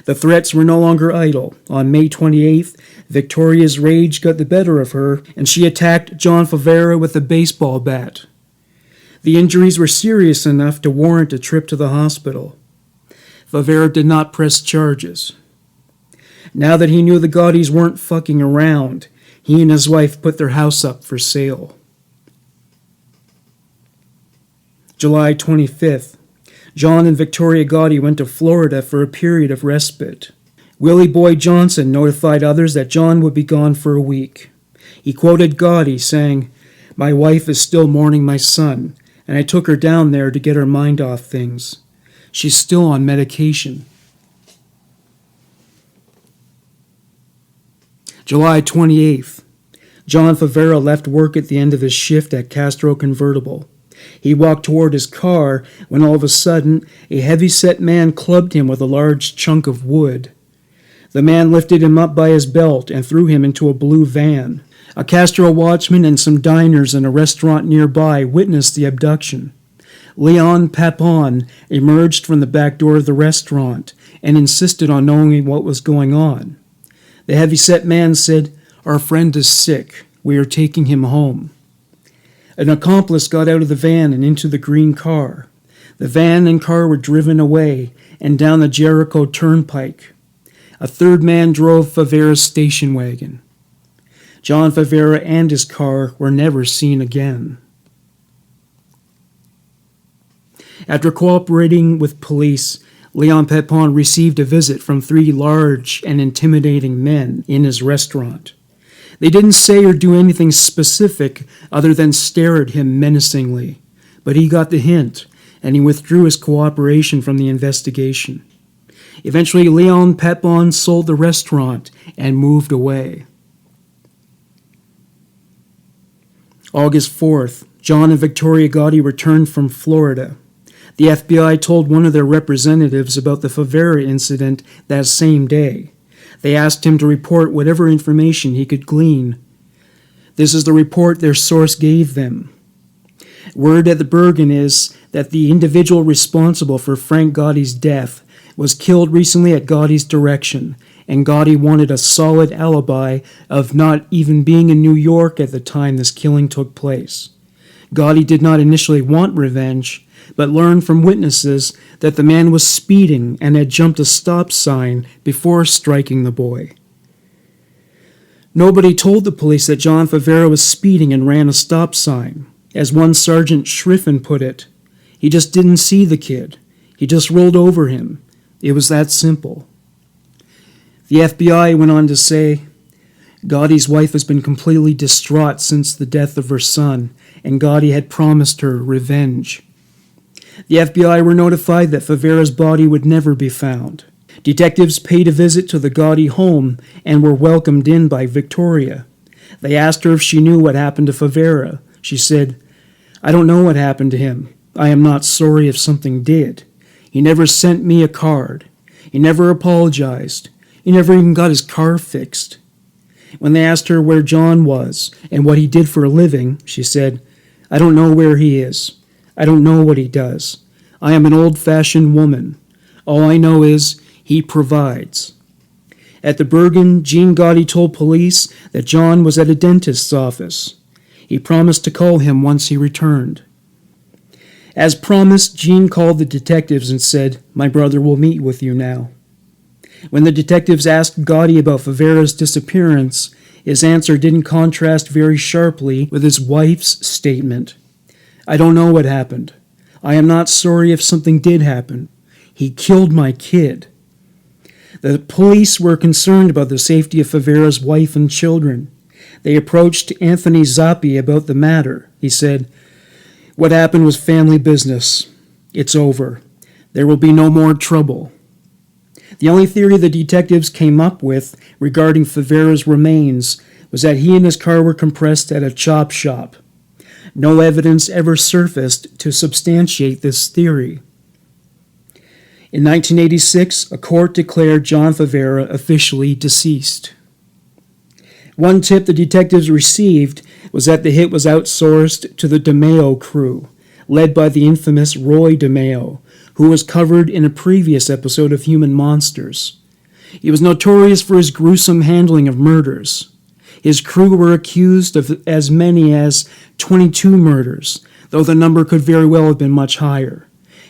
The threats were no longer idle. On May 28th, Victoria's rage got the better of her, and she attacked John Favara with a baseball bat. The injuries were serious enough to warrant a trip to the hospital. Favara did not press charges. Now that he knew the Gottis weren't fucking around, he and his wife put their house up for sale. July 25th. John and Victoria Gotti went to Florida for a period of respite. Willie Boy Johnson notified others that John would be gone for a week. He quoted Gotti, saying, "My wife is still mourning my son, and I took her down there to get her mind off things. She's still on medication." July 28th. John Favara left work at the end of his shift at Castro Convertible. He walked toward his car when all of a sudden a heavy-set man clubbed him with a large chunk of wood. The man lifted him up by his belt and threw him into a blue van. A Castro watchman and some diners in a restaurant nearby witnessed the abduction. Leon Papon emerged from the back door of the restaurant and insisted on knowing what was going on. The heavy-set man said, "Our friend is sick. We are taking him home." An accomplice got out of the van and into the green car. The van and car were driven away and down the Jericho Turnpike. A third man drove Favara's station wagon. John Favara and his car were never seen again. After cooperating with police, Leon Pepin received a visit from 3 large and intimidating men in his restaurant. They didn't say or do anything specific other than stare at him menacingly, but he got the hint, and he withdrew his cooperation from the investigation. Eventually, Leon Pepin sold the restaurant and moved away. August 4th, John and Victoria Gotti returned from Florida. The FBI told one of their representatives about the Favara incident that same day. They asked him to report whatever information he could glean. This is the report their source gave them. Word at the Bergen is that the individual responsible for Frank Gotti's death was killed recently at Gotti's direction, and Gotti wanted a solid alibi of not even being in New York at the time this killing took place. Gotti did not initially want revenge, but learned from witnesses that the man was speeding and had jumped a stop sign before striking the boy. Nobody told the police that John Favara was speeding and ran a stop sign. As one Sergeant Schriffen put it, he just didn't see the kid. He just rolled over him. It was that simple. The FBI went on to say, Gotti's wife has been completely distraught since the death of her son, and Gotti had promised her revenge. The FBI were notified that Favara's body would never be found. Detectives paid a visit to the Gotti home and were welcomed in by Victoria. They asked her if she knew what happened to Favara. She said, "I don't know what happened to him. I am not sorry if something did. He never sent me a card. He never apologized. He never even got his car fixed." When they asked her where John was and what he did for a living, she said, "I don't know where he is. I don't know what he does. I am an old-fashioned woman. All I know is he provides." At the Bergen, Gene Gotti told police that John was at a dentist's office. He promised to call him once he returned. As promised, Gene called the detectives and said, "My brother will meet with you now." When the detectives asked Gotti about Favara's disappearance, his answer didn't contrast very sharply with his wife's statement. "I don't know what happened. I am not sorry if something did happen. He killed my kid." The police were concerned about the safety of Favara's wife and children. They approached Anthony Zappi about the matter. He said, "What happened was family business. It's over. There will be no more trouble." The only theory the detectives came up with regarding Favara's remains was that he and his car were compressed at a chop shop. No evidence ever surfaced to substantiate this theory. In 1986, a court declared John Favara officially deceased. One tip the detectives received was that the hit was outsourced to the DeMeo crew, led by the infamous Roy DeMeo, who was covered in a previous episode of Human Monsters. He was notorious for his gruesome handling of murders. His crew were accused of as many as 22 murders, though the number could very well have been much higher.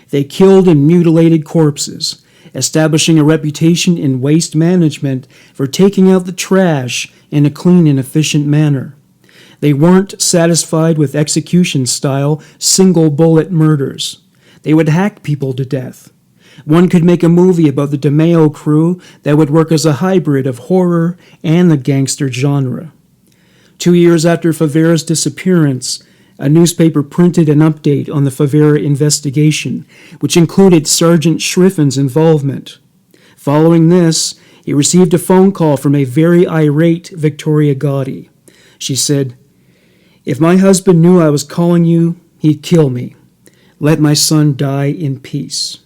They killed and mutilated corpses, establishing a reputation in waste management for taking out the trash in a clean and efficient manner. They weren't satisfied with execution-style, single-bullet murders. They would hack people to death. One could make a movie about the DeMeo crew that would work as a hybrid of horror and the gangster genre. 2 years after Favara's disappearance, a newspaper printed an update on the Favara investigation, which included Sergeant Schriffen's involvement. Following this, he received a phone call from a very irate Victoria Gotti. She said, "If my husband knew I was calling you, he'd kill me. Let my son die in peace."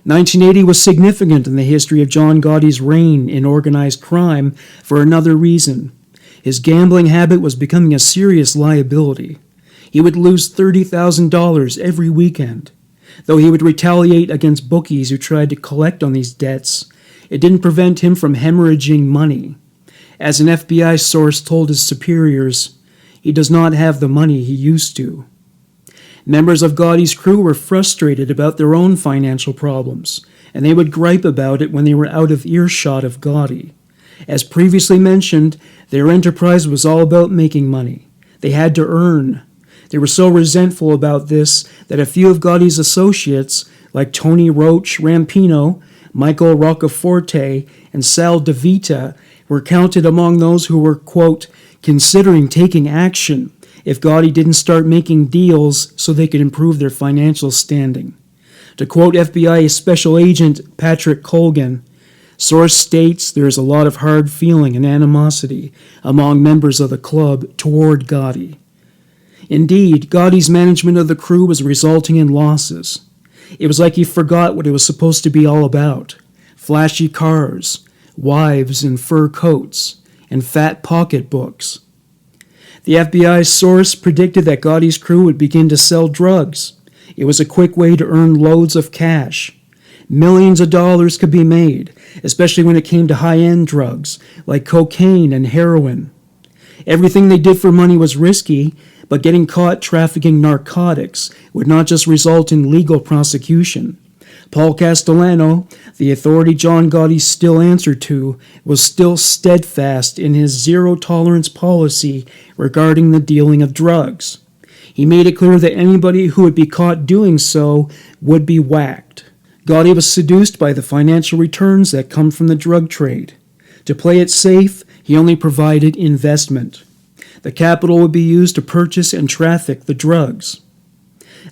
1980 was significant in the history of John Gotti's reign in organized crime for another reason. His gambling habit was becoming a serious liability. He would lose $30,000 every weekend. Though he would retaliate against bookies who tried to collect on these debts, it didn't prevent him from hemorrhaging money. As an FBI source told his superiors, he does not have the money he used to. Members of Gotti's crew were frustrated about their own financial problems, and they would gripe about it when they were out of earshot of Gotti. As previously mentioned, their enterprise was all about making money. They had to earn. They were so resentful about this that a few of Gotti's associates, like Tony Roach Rampino, Michael Roccaforte, and Sal DeVita, were counted among those who were, quote, considering taking action if Gotti didn't start making deals so they could improve their financial standing. To quote FBI Special Agent Patrick Colgan, source states there is a lot of hard feeling and animosity among members of the club toward Gotti. Indeed, Gotti's management of the crew was resulting in losses. It was like he forgot what it was supposed to be all about: flashy cars, wives in fur coats, and fat pocketbooks. The FBI's source predicted that Gotti's crew would begin to sell drugs. It was a quick way to earn loads of cash. Millions of dollars could be made, especially when it came to high-end drugs like cocaine and heroin. Everything they did for money was risky, but getting caught trafficking narcotics would not just result in legal prosecution. Paul Castellano, the authority John Gotti still answered to, was still steadfast in his zero-tolerance policy regarding the dealing of drugs. He made it clear that anybody who would be caught doing so would be whacked. Gotti was seduced by the financial returns that come from the drug trade. To play it safe, he only provided investment. The capital would be used to purchase and traffic the drugs.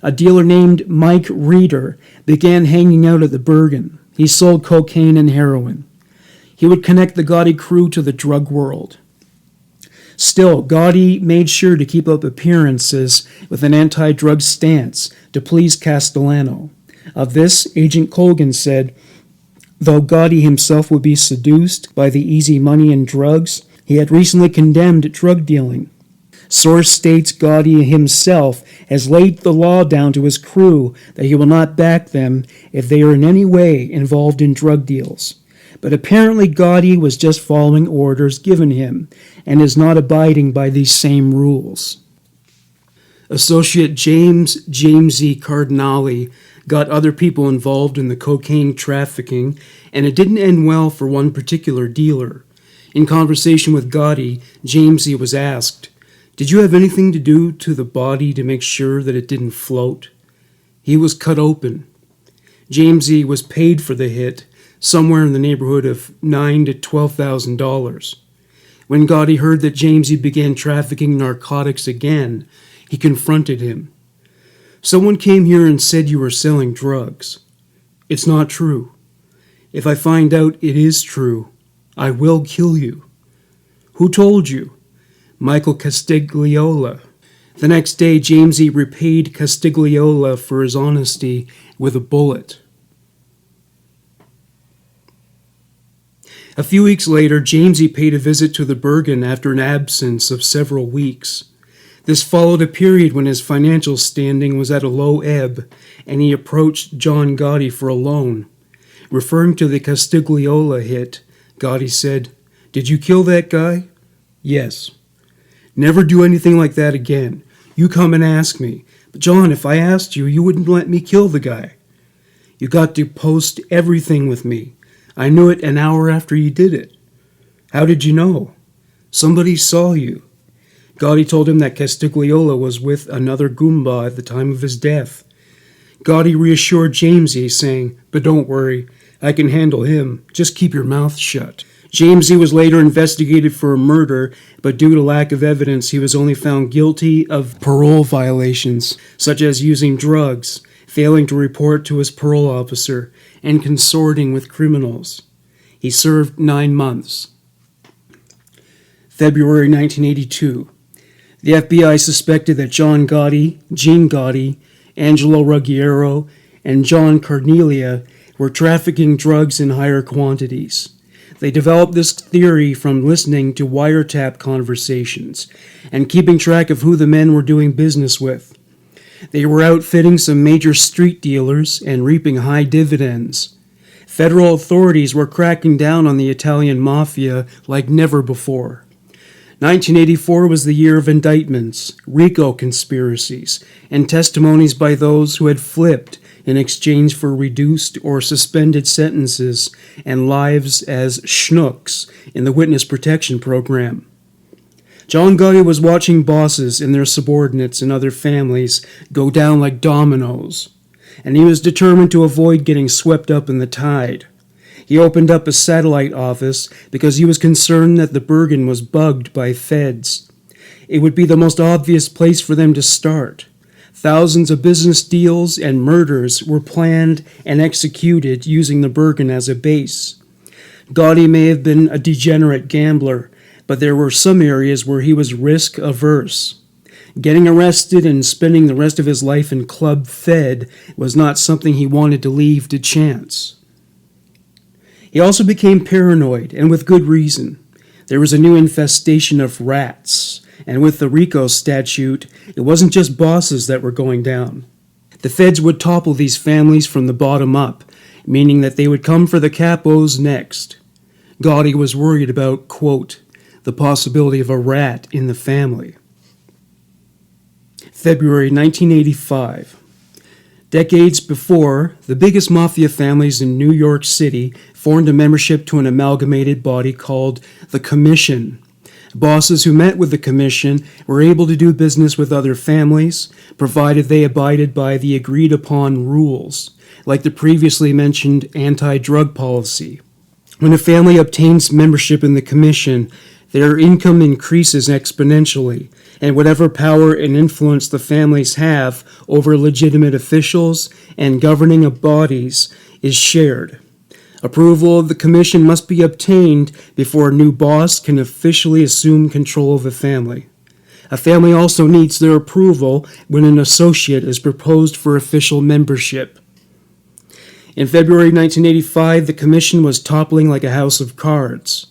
A dealer named Mike Reeder began hanging out at the Bergen. He sold cocaine and heroin. He would connect the Gotti crew to the drug world. Still, Gotti made sure to keep up appearances with an anti-drug stance to please Castellano. Of this, Agent Colgan said, though Gotti himself would be seduced by the easy money and drugs, he had recently condemned drug dealing. Source states Gotti himself has laid the law down to his crew that he will not back them if they are in any way involved in drug deals. But apparently Gotti was just following orders given him and is not abiding by these same rules. Associate Jamesy Cardinale got other people involved in the cocaine trafficking, and it didn't end well for one particular dealer. In conversation with Gotti, Jamesy was asked, "Did you have anything to do to the body to make sure that it didn't float?" He was cut open. Jamesy was paid for the hit, somewhere in the neighborhood of $9,000 to $12,000. When Gotti heard that Jamesy began trafficking narcotics again, he confronted him. Someone came here and said you were selling drugs. It's not true. If I find out it is true, I will kill you. Who told you? Michael Castigliola. The next day, Jamesy repaid Castigliola for his honesty with a bullet. A few weeks later, Jamesy paid a visit to the Bergen after an absence of several weeks. This followed a period when his financial standing was at a low ebb, and he approached John Gotti for a loan. Referring to the Castigliola hit, Gotti said, "Did you kill that guy?" "Yes." "Never do anything like that again. You come and ask me. But John, if I asked you, you wouldn't let me kill the guy." "You got to post everything with me. I knew it an hour after you did it." "How did you know?" "Somebody saw you." Gotti told him that Castigliola was with another Goomba at the time of his death. Gotti reassured Jamesy, saying, "But don't worry, I can handle him. Just keep your mouth shut." Jamesy was later investigated for a murder, but due to lack of evidence, he was only found guilty of parole violations, such as using drugs, failing to report to his parole officer, and consorting with criminals. He served 9 months. February 1982. The FBI suspected that John Gotti, Gene Gotti, Angelo Ruggiero, and John Carnelia were trafficking drugs in higher quantities. They developed this theory from listening to wiretap conversations and keeping track of who the men were doing business with. They were outfitting some major street dealers and reaping high dividends. Federal authorities were cracking down on the Italian Mafia like never before. 1984 was the year of indictments, Rico conspiracies, and testimonies by those who had flipped in exchange for reduced or suspended sentences and lives as schnooks in the witness protection program. John Gotti was watching bosses and their subordinates and other families go down like dominoes, and he was determined to avoid getting swept up in the tide. He opened up a satellite office because he was concerned that the Bergen was bugged by feds. It would be the most obvious place for them to start. Thousands of business deals and murders were planned and executed using the Bergen as a base. Gotti may have been a degenerate gambler, but there were some areas where he was risk-averse. Getting arrested and spending the rest of his life in Club Fed was not something he wanted to leave to chance. He also became paranoid, and with good reason. There was a new infestation of rats, and with the Rico statute, it wasn't just bosses that were going down. The feds would topple these families from the bottom up, meaning that they would come for the capos next. Gotti was worried about, quote, the possibility of a rat in the family. February 1985. Decades before, the biggest mafia families in New York City formed a membership to an amalgamated body called the Commission. Bosses who met with the Commission were able to do business with other families, provided they abided by the agreed-upon rules, like the previously mentioned anti-drug policy. When a family obtains membership in the Commission, their income increases exponentially, and whatever power and influence the families have over legitimate officials and governing bodies is shared. Approval of the commission must be obtained before a new boss can officially assume control of a family. A family also needs their approval when an associate is proposed for official membership. In February 1985, the commission was toppling like a house of cards.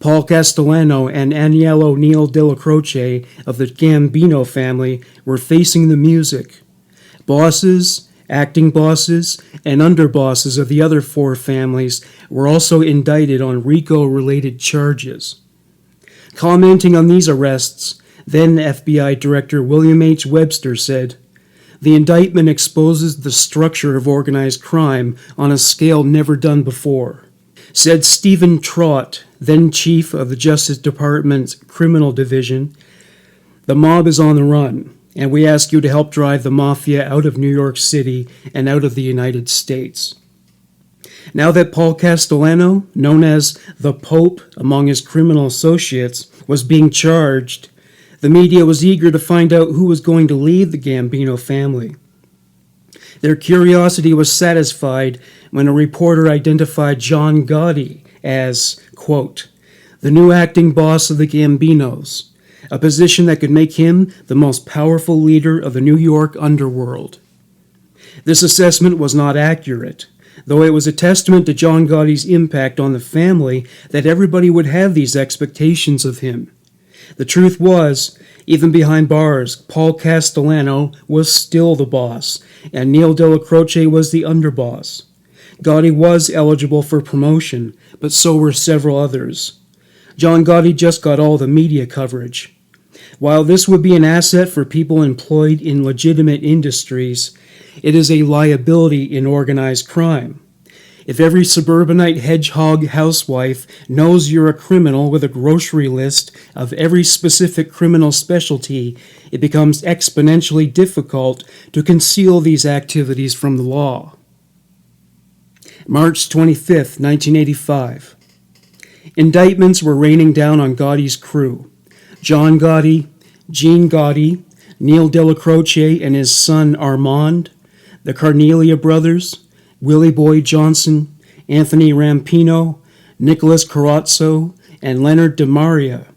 Paul Castellano and Aniello Neil Della Croce of the Gambino family were facing the music. Bosses, acting bosses, and underbosses of the other four families were also indicted on RICO-related charges. Commenting on these arrests, then FBI Director William H. Webster said, "The indictment exposes the structure of organized crime on a scale never done before." Said Stephen Trott, then chief of the Justice Department's Criminal Division, "The mob is on the run, and we ask you to help drive the Mafia out of New York City and out of the United States." Now that Paul Castellano, known as the Pope among his criminal associates, was being charged, the media was eager to find out who was going to lead the Gambino family. Their curiosity was satisfied when a reporter identified John Gotti as, quote, the new acting boss of the Gambinos, a position that could make him the most powerful leader of the New York underworld. This assessment was not accurate, though it was a testament to John Gotti's impact on the family that everybody would have these expectations of him. The truth was, even behind bars, Paul Castellano was still the boss, and Neil Della Croce was the underboss. Gotti was eligible for promotion, but so were several others. John Gotti just got all the media coverage. While this would be an asset for people employed in legitimate industries, it is a liability in organized crime. If every suburbanite hedgehog housewife knows you're a criminal with a grocery list of every specific criminal specialty, it becomes exponentially difficult to conceal these activities from the law. March 25, 1985. Indictments were raining down on Gotti's crew. John Gotti, Gene Gotti, Neil Della Croce and his son Armand, the Carnelia brothers, Willie Boy Johnson, Anthony Rampino, Nicholas Carrazzo, and Leonard DeMaria.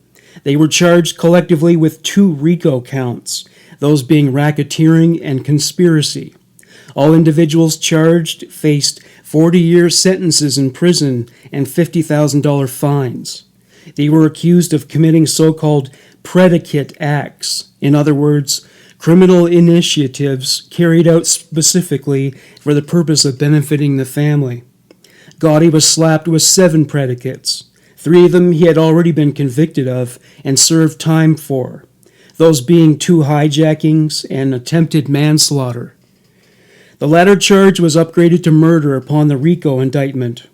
They were charged collectively with 2 Rico counts, those being racketeering and conspiracy. All individuals charged faced 40-year sentences in prison and $50,000 fines. They were accused of committing so-called predicate acts, in other words, criminal initiatives carried out specifically for the purpose of benefiting the family. Gotti was slapped with 7 predicates. 3 of them he had already been convicted of and served time for, those being 2 hijackings and attempted manslaughter. The latter charge was upgraded to murder upon the Rico indictment.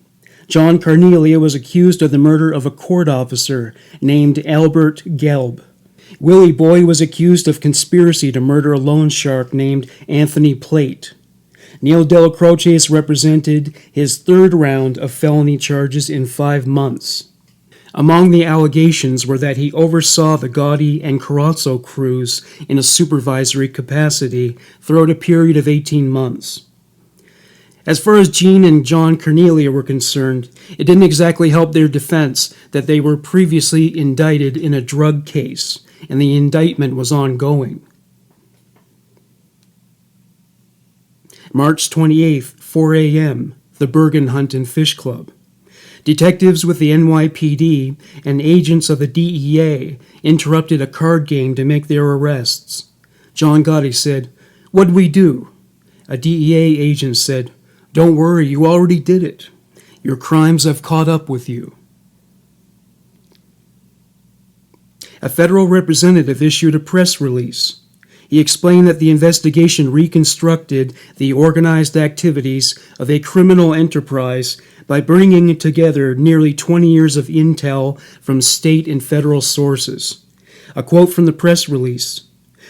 John Carnelia was accused of the murder of a court officer named Albert Gelb. Willie Boy was accused of conspiracy to murder a loan shark named Anthony Plate. Neil Della Croce represented his 3rd round of felony charges in 5 months. Among the allegations were that he oversaw the Gotti and Carrazzo crews in a supervisory capacity throughout a period of 18 months. As far as Gene and John Carnelia were concerned, it didn't exactly help their defense that they were previously indicted in a drug case, and the indictment was ongoing. March 28, 4 a.m., the Bergen Hunt and Fish Club. Detectives with the NYPD and agents of the DEA interrupted a card game to make their arrests. John Gotti said, "What'd we do?" A DEA agent said, "Don't worry, you already did it. Your crimes have caught up with you." A federal representative issued a press release. He explained that the investigation reconstructed the organized activities of a criminal enterprise by bringing together nearly 20 years of intel from state and federal sources. A quote from the press release: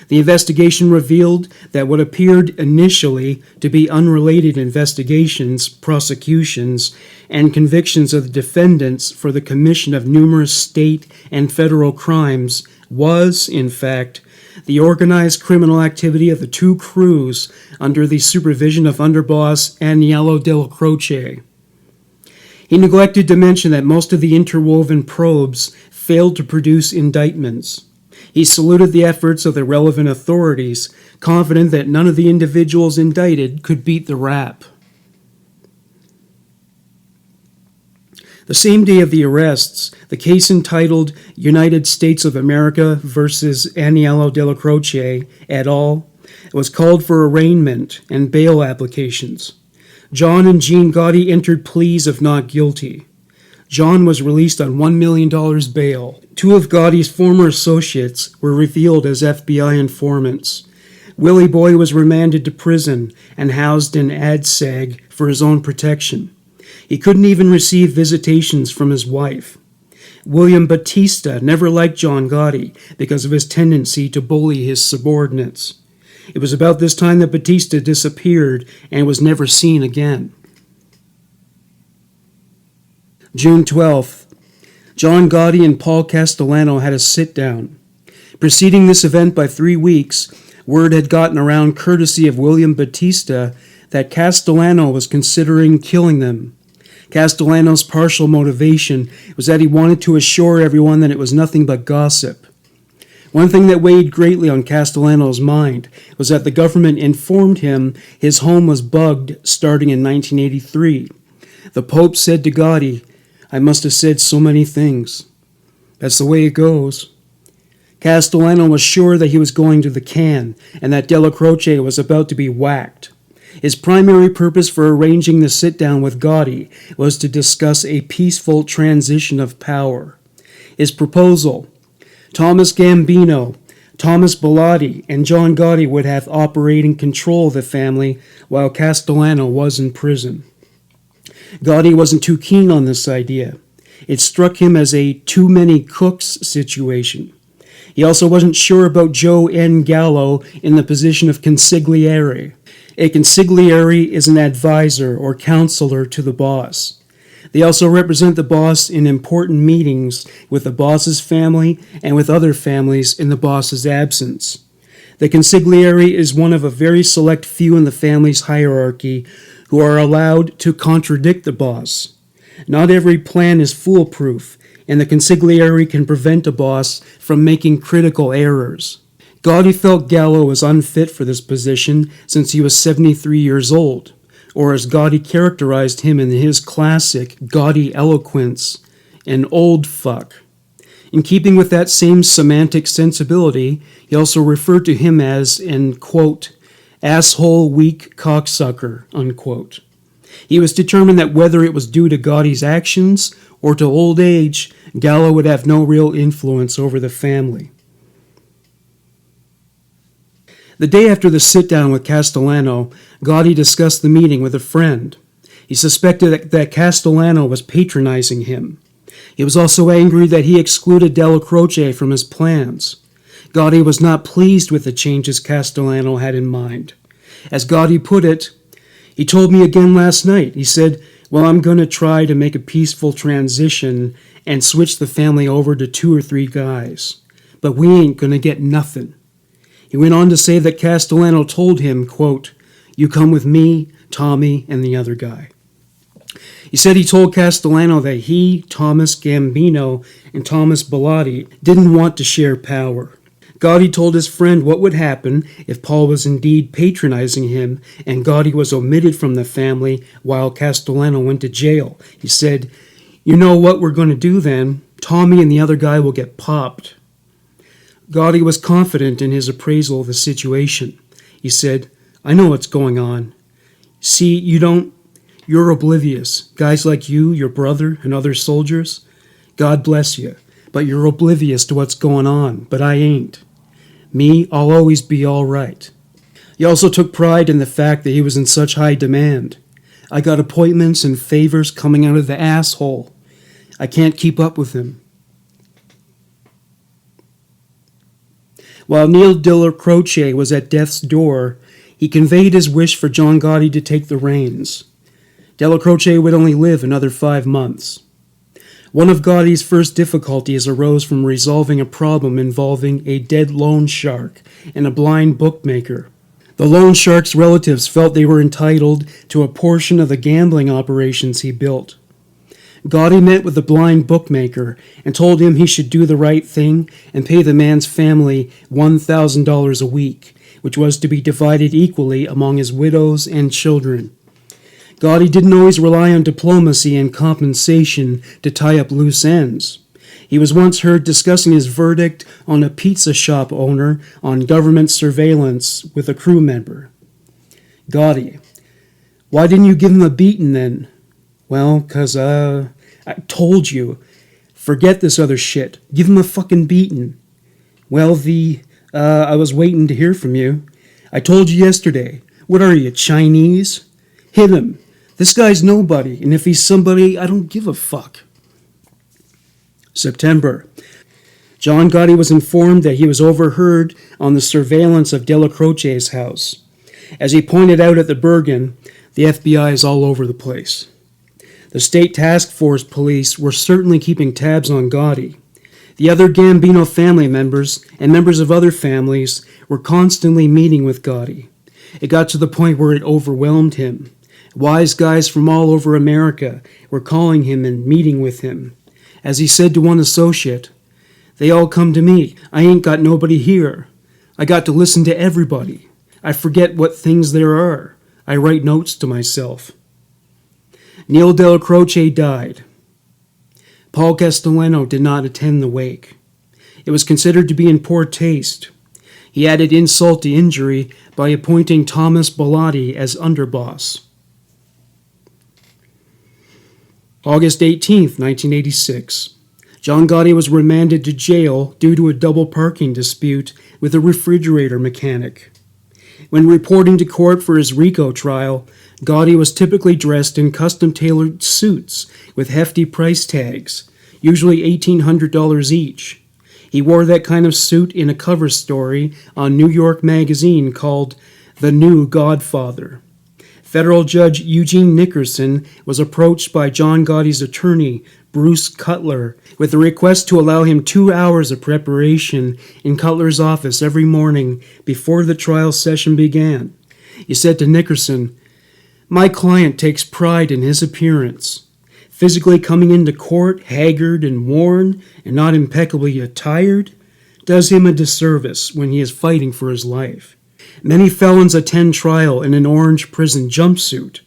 "The investigation revealed that what appeared initially to be unrelated investigations, prosecutions, and convictions of the defendants for the commission of numerous state and federal crimes was, in fact, the organized criminal activity of the 2 crews under the supervision of underboss Agnello Della Croce." He neglected to mention that most of the interwoven probes failed to produce indictments. He saluted the efforts of the relevant authorities, confident that none of the individuals indicted could beat the rap. The same day of the arrests, the case entitled United States of America versus Agnello Della Croce et al. Was called for arraignment and bail applications. John and Gene Gotti entered pleas of not guilty. John was released on $1 million bail. 2 of Gotti's former associates were revealed as FBI informants. Willie Boy was remanded to prison and housed in ADSEG for his own protection. He couldn't even receive visitations from his wife. William Batista never liked John Gotti because of his tendency to bully his subordinates. It was about this time that Batista disappeared and was never seen again. June 12th. John Gotti and Paul Castellano had a sit-down. Preceding this event by 3 weeks, Word had gotten around courtesy of William Batista that Castellano was considering killing them. Castellano's partial motivation was that he wanted to assure everyone that it was nothing but gossip. One thing that weighed greatly on Castellano's mind was that the government informed him his home was bugged starting in 1983. The Pope said to Gotti, "I must have said so many things." That's the way it goes. Castellano was sure that he was going to the can and that Della Croce was about to be whacked. His primary purpose for arranging the sit-down with Gotti was to discuss a peaceful transition of power. His proposal: Thomas Gambino, Thomas Bellotti, and John Gotti would have operating control of the family while Castellano was in prison. Gotti wasn't too keen on this idea. It struck him as a too-many-cooks situation. He also wasn't sure about Joe N. Gallo in the position of consigliere. A consigliere is an advisor or counselor to the boss. They also represent the boss in important meetings with the boss's family and with other families in the boss's absence. The consigliere is one of a very select few in the family's hierarchy who are allowed to contradict the boss. Not every plan is foolproof, and the consigliere can prevent a boss from making critical errors. Gotti felt Gallo was unfit for this position since he was 73 years old, or as Gotti characterized him in his classic Gotti eloquence, an old fuck. In keeping with that same semantic sensibility, he also referred to him as an, quote, asshole, weak cocksucker, unquote. He was determined that whether it was due to Gotti's actions or to old age, Gallo would have no real influence over the family. The day after the sit-down with Castellano, Gotti discussed the meeting with a friend. He suspected that Castellano was patronizing him. He was also angry that he excluded Della Croce from his plans. Gotti was not pleased with the changes Castellano had in mind. As Gotti put it, "He told me again last night. He said, well, I'm going to try to make a peaceful transition and switch the family over to 2 or 3 guys. But we ain't going to get nothing." He went on to say that Castellano told him, quote, "You come with me, Tommy, and the other guy." He said he told Castellano that he, Thomas Gambino, and Thomas Bellotti didn't want to share power. Gotti told his friend what would happen if Paul was indeed patronizing him and Gotti was omitted from the family while Castellano went to jail. He said, "You know what we're going to do then? Tommy and the other guy will get popped." Gotti was confident in his appraisal of the situation. He said, "I know what's going on. See, you're oblivious. Guys like you, your brother, and other soldiers, God bless you, but you're oblivious to what's going on, but I ain't. Me, I'll always be all right." He also took pride in the fact that he was in such high demand. "I got appointments and favors coming out of the asshole. I can't keep up with him." While Neil Della Croce was at death's door, he conveyed his wish for John Gotti to take the reins. Della Croce would only live another 5 months. One of Gotti's first difficulties arose from resolving a problem involving a dead loan shark and a blind bookmaker. The loan shark's relatives felt they were entitled to a portion of the gambling operations he built. Gotti met with the blind bookmaker and told him he should do the right thing and pay the man's family $1,000 a week, which was to be divided equally among his widows and children. Gotti didn't always rely on diplomacy and compensation to tie up loose ends. He was once heard discussing his verdict on a pizza shop owner on government surveillance with a crew member. Gotti: "Why didn't you give him a beating then?" "Well, 'cause, I told you. Forget this other shit. Give him a fucking beating." "Well, I was waiting to hear from you. I told you yesterday. What are you, Chinese? Hit him. This guy's nobody, and if he's somebody, I don't give a fuck." September. John Gotti was informed that he was overheard on the surveillance of Della Croce's house. As he pointed out at the Bergen, the FBI is all over the place. The state task force police were certainly keeping tabs on Gotti. The other Gambino family members and members of other families were constantly meeting with Gotti. It got to the point where it overwhelmed him. Wise guys from all over America were calling him and meeting with him. As he said to one associate, "They all come to me. I ain't got nobody here. I got to listen to everybody. I forget what things there are. I write notes to myself." Neil Della Croce died. Paul Castellano did not attend the wake. It was considered to be in poor taste. He added insult to injury by appointing Thomas Bellotti as underboss. August 18, 1986. John Gotti was remanded to jail due to a double parking dispute with a refrigerator mechanic. When reporting to court for his Rico trial, Gotti was typically dressed in custom-tailored suits with hefty price tags, usually $1,800 each. He wore that kind of suit in a cover story on New York Magazine called The New Godfather. Federal Judge Eugene Nickerson was approached by John Gotti's attorney, Bruce Cutler, with a request to allow him 2 hours of preparation in Cutler's office every morning before the trial session began. He said to Nickerson, "My client takes pride in his appearance. Physically coming into court haggard and worn and not impeccably attired does him a disservice when he is fighting for his life. Many felons attend trial in an orange prison jumpsuit.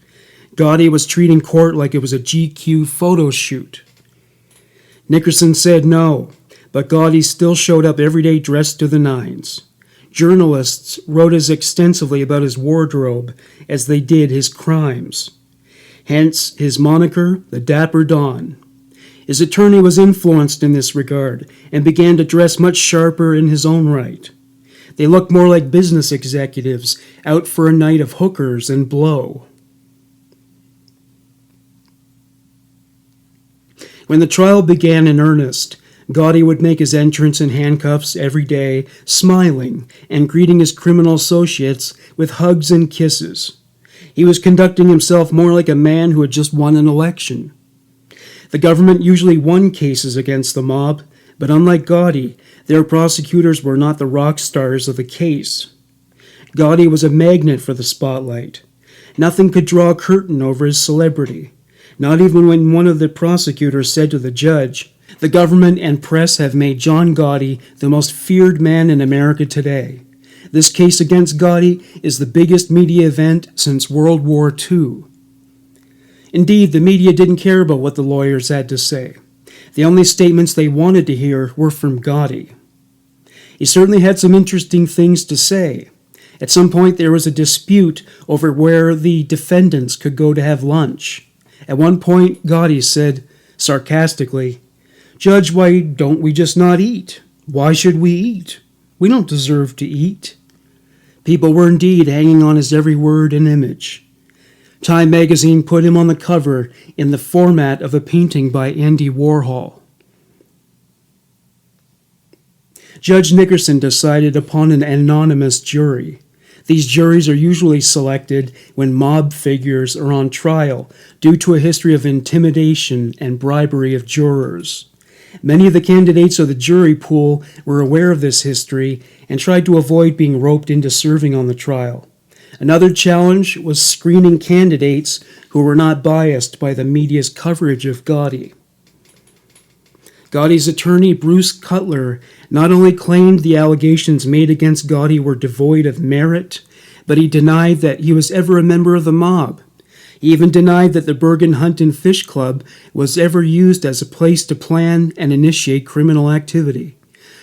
Gotti was treating court like it was a GQ photo shoot." Nickerson said no, but Gotti still showed up every day dressed to the nines. Journalists wrote as extensively about his wardrobe as they did his crimes. Hence his moniker, the Dapper Don. His attorney was influenced in this regard and began to dress much sharper in his own right. They looked more like business executives out for a night of hookers and blow. When the trial began in earnest, Gotti would make his entrance in handcuffs every day, smiling and greeting his criminal associates with hugs and kisses. He was conducting himself more like a man who had just won an election. The government usually won cases against the mob, but unlike Gotti, their prosecutors were not the rock stars of the case. Gotti was a magnet for the spotlight. Nothing could draw a curtain over his celebrity, not even when one of the prosecutors said to the judge, "The government and press have made John Gotti the most feared man in America today. This case against Gotti is the biggest media event since World War II." Indeed, the media didn't care about what the lawyers had to say. The only statements they wanted to hear were from Gotti. He certainly had some interesting things to say. At some point, there was a dispute over where the defendants could go to have lunch. At one point, Gotti said, sarcastically, "Judge, why don't we just not eat? Why should we eat? We don't deserve to eat." People were indeed hanging on his every word and image. Time magazine put him on the cover in the format of a painting by Andy Warhol. Judge Nickerson decided upon an anonymous jury. These juries are usually selected when mob figures are on trial due to a history of intimidation and bribery of jurors. Many of the candidates of the jury pool were aware of this history and tried to avoid being roped into serving on the trial. Another challenge was screening candidates who were not biased by the media's coverage of Gotti. Gotti's attorney, Bruce Cutler, not only claimed the allegations made against Gotti were devoid of merit, but he denied that he was ever a member of the mob. He even denied that the Bergen Hunt and Fish Club was ever used as a place to plan and initiate criminal activity.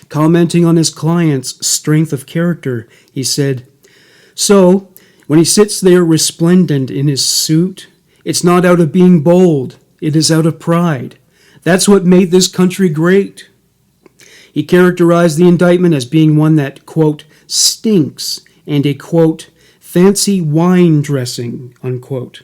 Commenting on his client's strength of character, he said, "So, when he sits there resplendent in his suit, it's not out of being bold, it is out of pride. That's what made this country great." He characterized the indictment as being one that, quote, "stinks," and a, quote, "fancy wine dressing," unquote.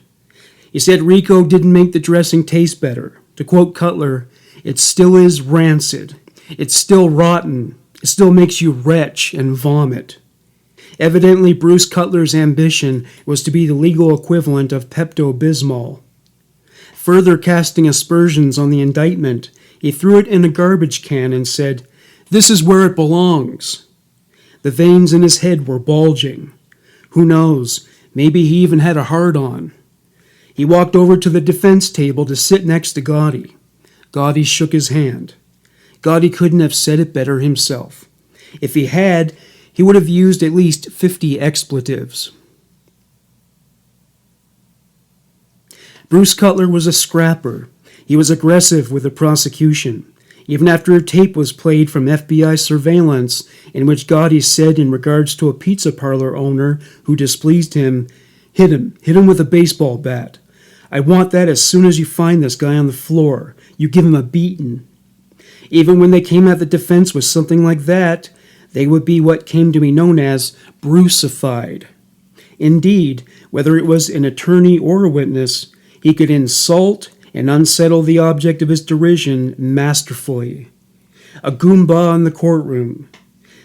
He said Rico didn't make the dressing taste better. To quote Cutler, "It still is rancid. It's still rotten. It still makes you retch and vomit." Evidently, Bruce Cutler's ambition was to be the legal equivalent of Pepto-Bismol. Further casting aspersions on the indictment, he threw it in a garbage can and said, "This is where it belongs." The veins in his head were bulging. Who knows, maybe he even had a hard-on. He walked over to the defense table to sit next to Gotti. Gotti shook his hand. Gotti couldn't have said it better himself. If he had, he would have used at least 50 expletives. Bruce Cutler was a scrapper. He was aggressive with the prosecution. Even after a tape was played from FBI surveillance in which Gotti said in regards to a pizza parlor owner who displeased him, hit him with a baseball bat. I want that as soon as you find this guy on the floor. You give him a beating. Even when they came at the defense with something like that, they would be what came to be known as Brucified. Indeed, whether it was an attorney or a witness, he could insult and unsettle the object of his derision masterfully. A Goomba in the courtroom.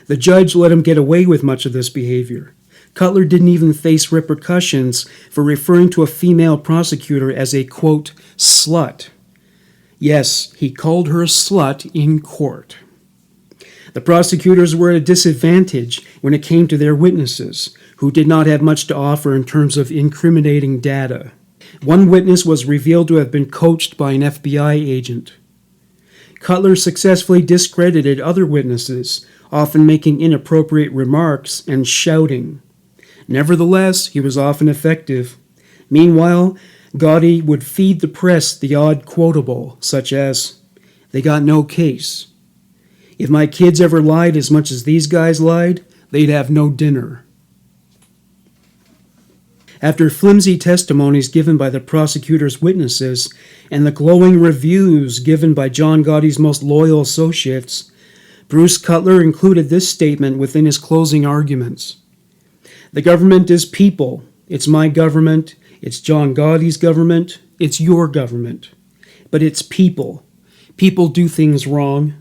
The judge let him get away with much of this behavior. Cutler didn't even face repercussions for referring to a female prosecutor as a, quote, slut. Yes, he called her a slut in court. The prosecutors were at a disadvantage when it came to their witnesses, who did not have much to offer in terms of incriminating data. One witness was revealed to have been coached by an FBI agent. Cutler successfully discredited other witnesses, often making inappropriate remarks and shouting. Nevertheless, he was often effective. Meanwhile, Gotti would feed the press the odd quotable, such as, "They got no case. If my kids ever lied as much as these guys lied, they'd have no dinner." After flimsy testimonies given by the prosecutor's witnesses and the glowing reviews given by John Gotti's most loyal associates, Bruce Cutler included this statement within his closing arguments. "The government is people. It's my government. It's John Gotti's government. It's your government. But it's people. People do things wrong.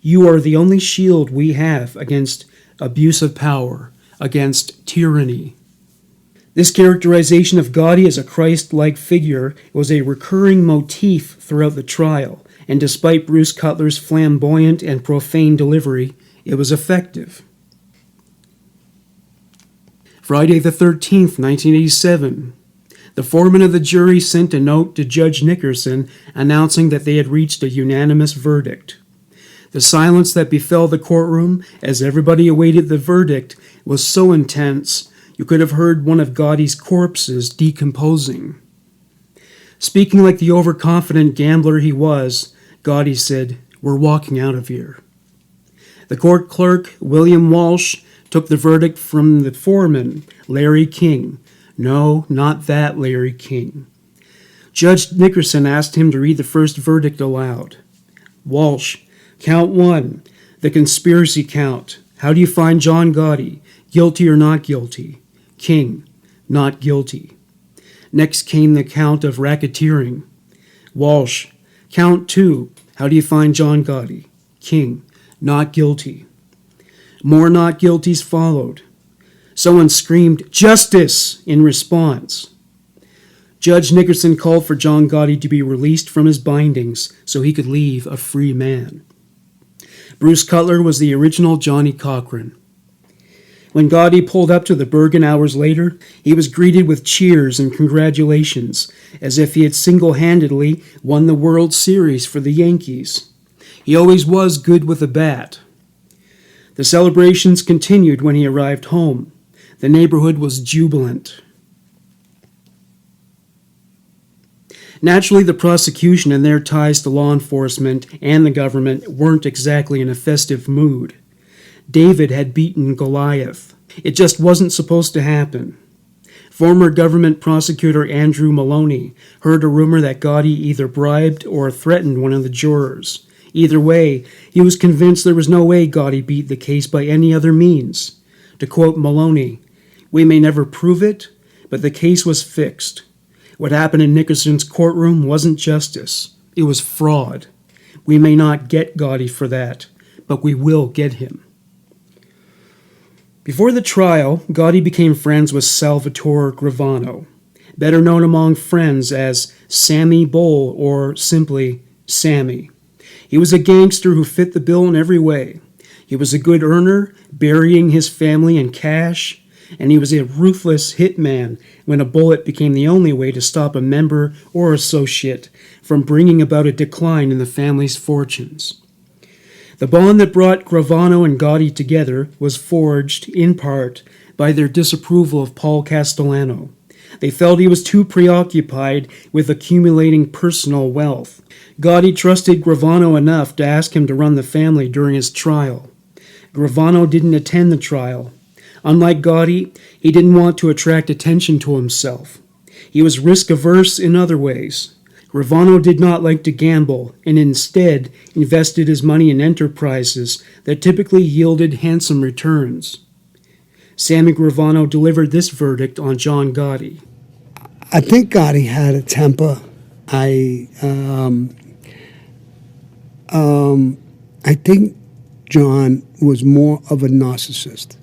You are the only shield we have against abuse of power, against tyranny." This characterization of Gotti as a Christ-like figure was a recurring motif throughout the trial, and despite Bruce Cutler's flamboyant and profane delivery, it was effective. Friday the 13th, 1987. The foreman of the jury sent a note to Judge Nickerson announcing that they had reached a unanimous verdict. The silence that befell the courtroom as everybody awaited the verdict was so intense you could have heard one of Gotti's corpses decomposing. Speaking like the overconfident gambler he was, Gotti said, "We're walking out of here." The court clerk, William Walsh, took the verdict from the foreman, Larry King. No, not that Larry King. Judge Nickerson asked him to read the first verdict aloud. Walsh, count 1, the conspiracy count. How do you find John Gotti? Guilty or not guilty? King, not guilty. Next came the count of racketeering. Walsh, count 2. How do you find John Gotti? King, not guilty. More not guilties followed. Someone screamed, "Justice!" in response. Judge Nickerson called for John Gotti to be released from his bindings so he could leave a free man. Bruce Cutler was the original Johnny Cochran. When Gotti pulled up to the Bergen hours later, he was greeted with cheers and congratulations, as if he had single-handedly won the World Series for the Yankees. He always was good with a bat. The celebrations continued when he arrived home. The neighborhood was jubilant. Naturally, the prosecution and their ties to law enforcement and the government weren't exactly in a festive mood. David had beaten Goliath. It just wasn't supposed to happen. Former government prosecutor Andrew Maloney heard a rumor that Gotti either bribed or threatened one of the jurors. Either way, he was convinced there was no way Gotti beat the case by any other means. To quote Maloney, "We may never prove it, but the case was fixed. What happened in Nickerson's courtroom wasn't justice. It was fraud. We may not get Gotti for that, but we will get him." Before the trial, Gotti became friends with Salvatore Gravano, better known among friends as Sammy Bull or simply Sammy. He was a gangster who fit the bill in every way. He was a good earner, burying his family in cash, and he was a ruthless hitman when a bullet became the only way to stop a member or associate from bringing about a decline in the family's fortunes. The bond that brought Gravano and Gotti together was forged, in part, by their disapproval of Paul Castellano. They felt he was too preoccupied with accumulating personal wealth. Gotti trusted Gravano enough to ask him to run the family during his trial. Gravano didn't attend the trial. Unlike Gotti, he didn't want to attract attention to himself. He was risk-averse in other ways. Gravano did not like to gamble and instead invested his money in enterprises that typically yielded handsome returns. Sammy Gravano delivered this verdict on John Gotti. I think Gotti had a temper. I think John was more of a narcissist.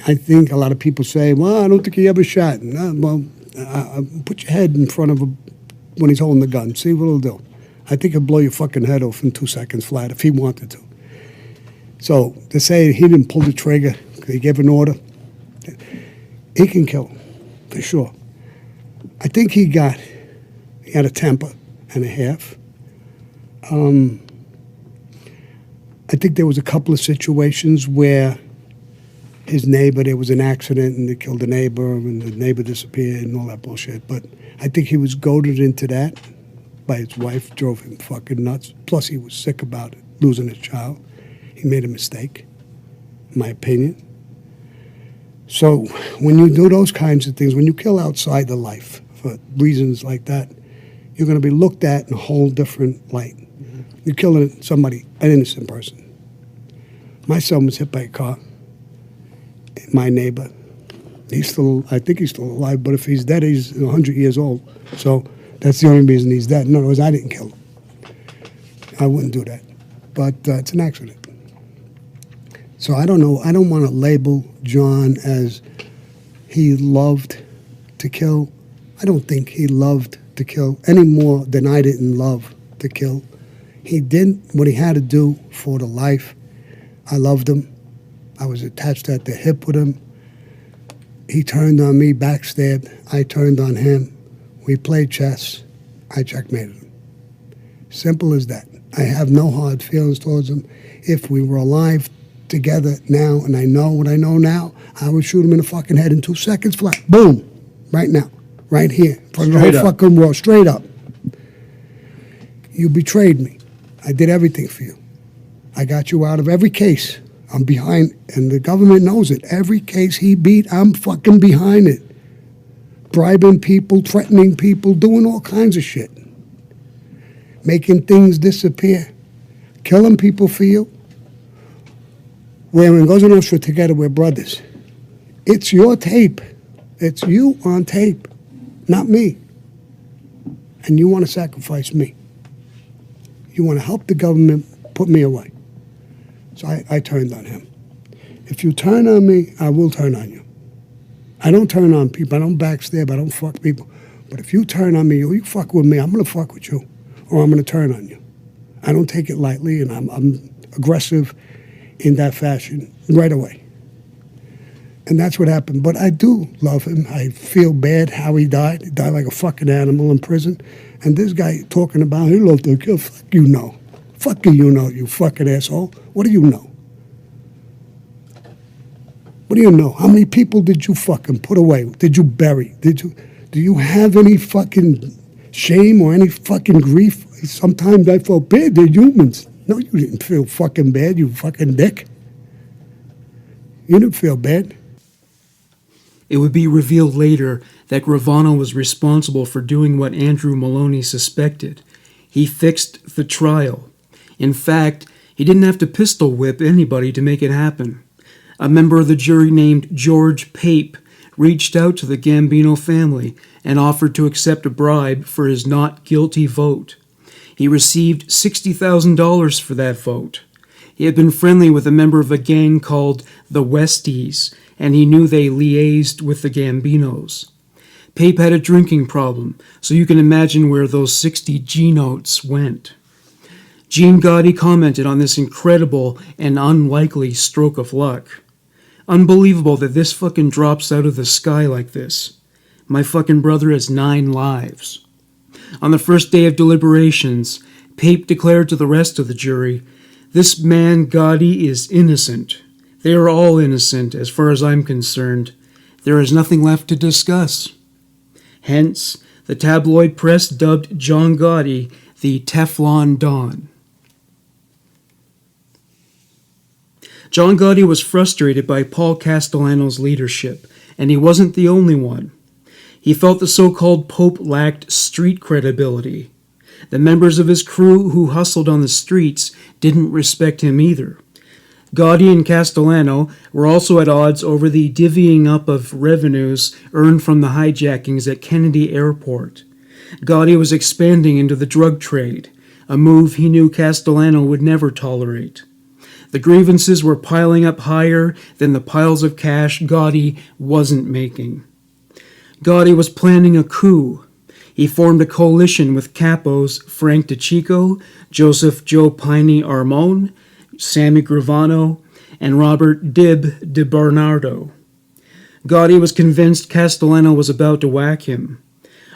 I think a lot of people say, well, I don't think he ever shot. No, well, put your head in front of him when he's holding the gun. See what he'll do. I think he'll blow your fucking head off in 2 seconds flat if he wanted to. So to say he didn't pull the trigger, he gave an order, he can kill him, for sure. I think he had a temper and a half. I think there was a couple of situations where his neighbor, there was an accident and they killed the neighbor and the neighbor disappeared and all that bullshit. But I think he was goaded into that by his wife, drove him fucking nuts. Plus he was sick about it, losing his child. He made a mistake, in my opinion. So when you do those kinds of things, when you kill outside the life for reasons like that, you're going to be looked at in a whole different light. Mm-hmm. You're killing somebody, an innocent person. My son was hit by a car. My neighbor, I think he's still alive, but if he's dead, he's 100 years old. So that's the only reason he's dead. In other words, I didn't kill him. I wouldn't do that. But it's an accident. So I don't know. I don't want to label John as he loved to kill. I don't think he loved to kill any more than I didn't love to kill. He did what he had to do for the life. I loved him. I was attached at the hip with him. He turned on me, backstabbed. I turned on him. We played chess. I checkmated him. Simple as that. I have no hard feelings towards him. If we were alive together now, and I know what I know now, I would shoot him in the fucking head in 2 seconds flat. Boom. Right now. Right here. From the whole fucking world. Straight up. You betrayed me. I did everything for you. I got you out of every case. I'm behind, and the government knows it. Every case he beat, I'm fucking behind it. Bribing people, threatening people, doing all kinds of shit. Making things disappear. Killing people for you. We're in Cosa Nostra together, we're brothers. It's your tape. It's you on tape, not me. And you want to sacrifice me. You want to help the government put me away. So I turned on him. If you turn on me, I will turn on you. I don't turn on people. I don't backstab. I don't fuck people. But if you turn on me or you fuck with me, I'm going to fuck with you. Or I'm going to turn on you. I don't take it lightly, and I'm aggressive in that fashion right away. And that's what happened. But I do love him. I feel bad how he died. He died like a fucking animal in prison. And this guy talking about he loved to kill. Fuck you know. Fuck you know, you fucking asshole. What do you know? What do you know? How many people did you fucking put away? Did you bury? Do you have any fucking shame or any fucking grief? Sometimes I felt bad. They're humans. No, you didn't feel fucking bad, you fucking dick. You didn't feel bad. It would be revealed later that Gravano was responsible for doing what Andrew Maloney suspected. He fixed the trial. In fact, he didn't have to pistol whip anybody to make it happen. A member of the jury named George Pape reached out to the Gambino family and offered to accept a bribe for his not guilty vote. He received $60,000 for that vote. He had been friendly with a member of a gang called the Westies, and he knew they liaised with the Gambinos. Pape had a drinking problem, so you can imagine where those 60 G-notes went. Gene Gotti commented on this incredible and unlikely stroke of luck. Unbelievable that this fucking drops out of the sky like this. My fucking brother has 9 lives. On the first day of deliberations, Pape declared to the rest of the jury, "This man Gotti is innocent. They are all innocent, as far as I'm concerned. There is nothing left to discuss." Hence, the tabloid press dubbed John Gotti the Teflon Don. John Gotti was frustrated by Paul Castellano's leadership, and he wasn't the only one. He felt the so-called Pope lacked street credibility. The members of his crew who hustled on the streets didn't respect him either. Gotti and Castellano were also at odds over the divvying up of revenues earned from the hijackings at Kennedy Airport. Gotti was expanding into the drug trade, a move he knew Castellano would never tolerate. The grievances were piling up higher than the piles of cash Gotti wasn't making. Gotti was planning a coup. He formed a coalition with capos Frank DeCicco, Joseph Joe Piney Armone, Sammy Gravano, and Robert Dib de Bernardo. Gotti was convinced Castellano was about to whack him.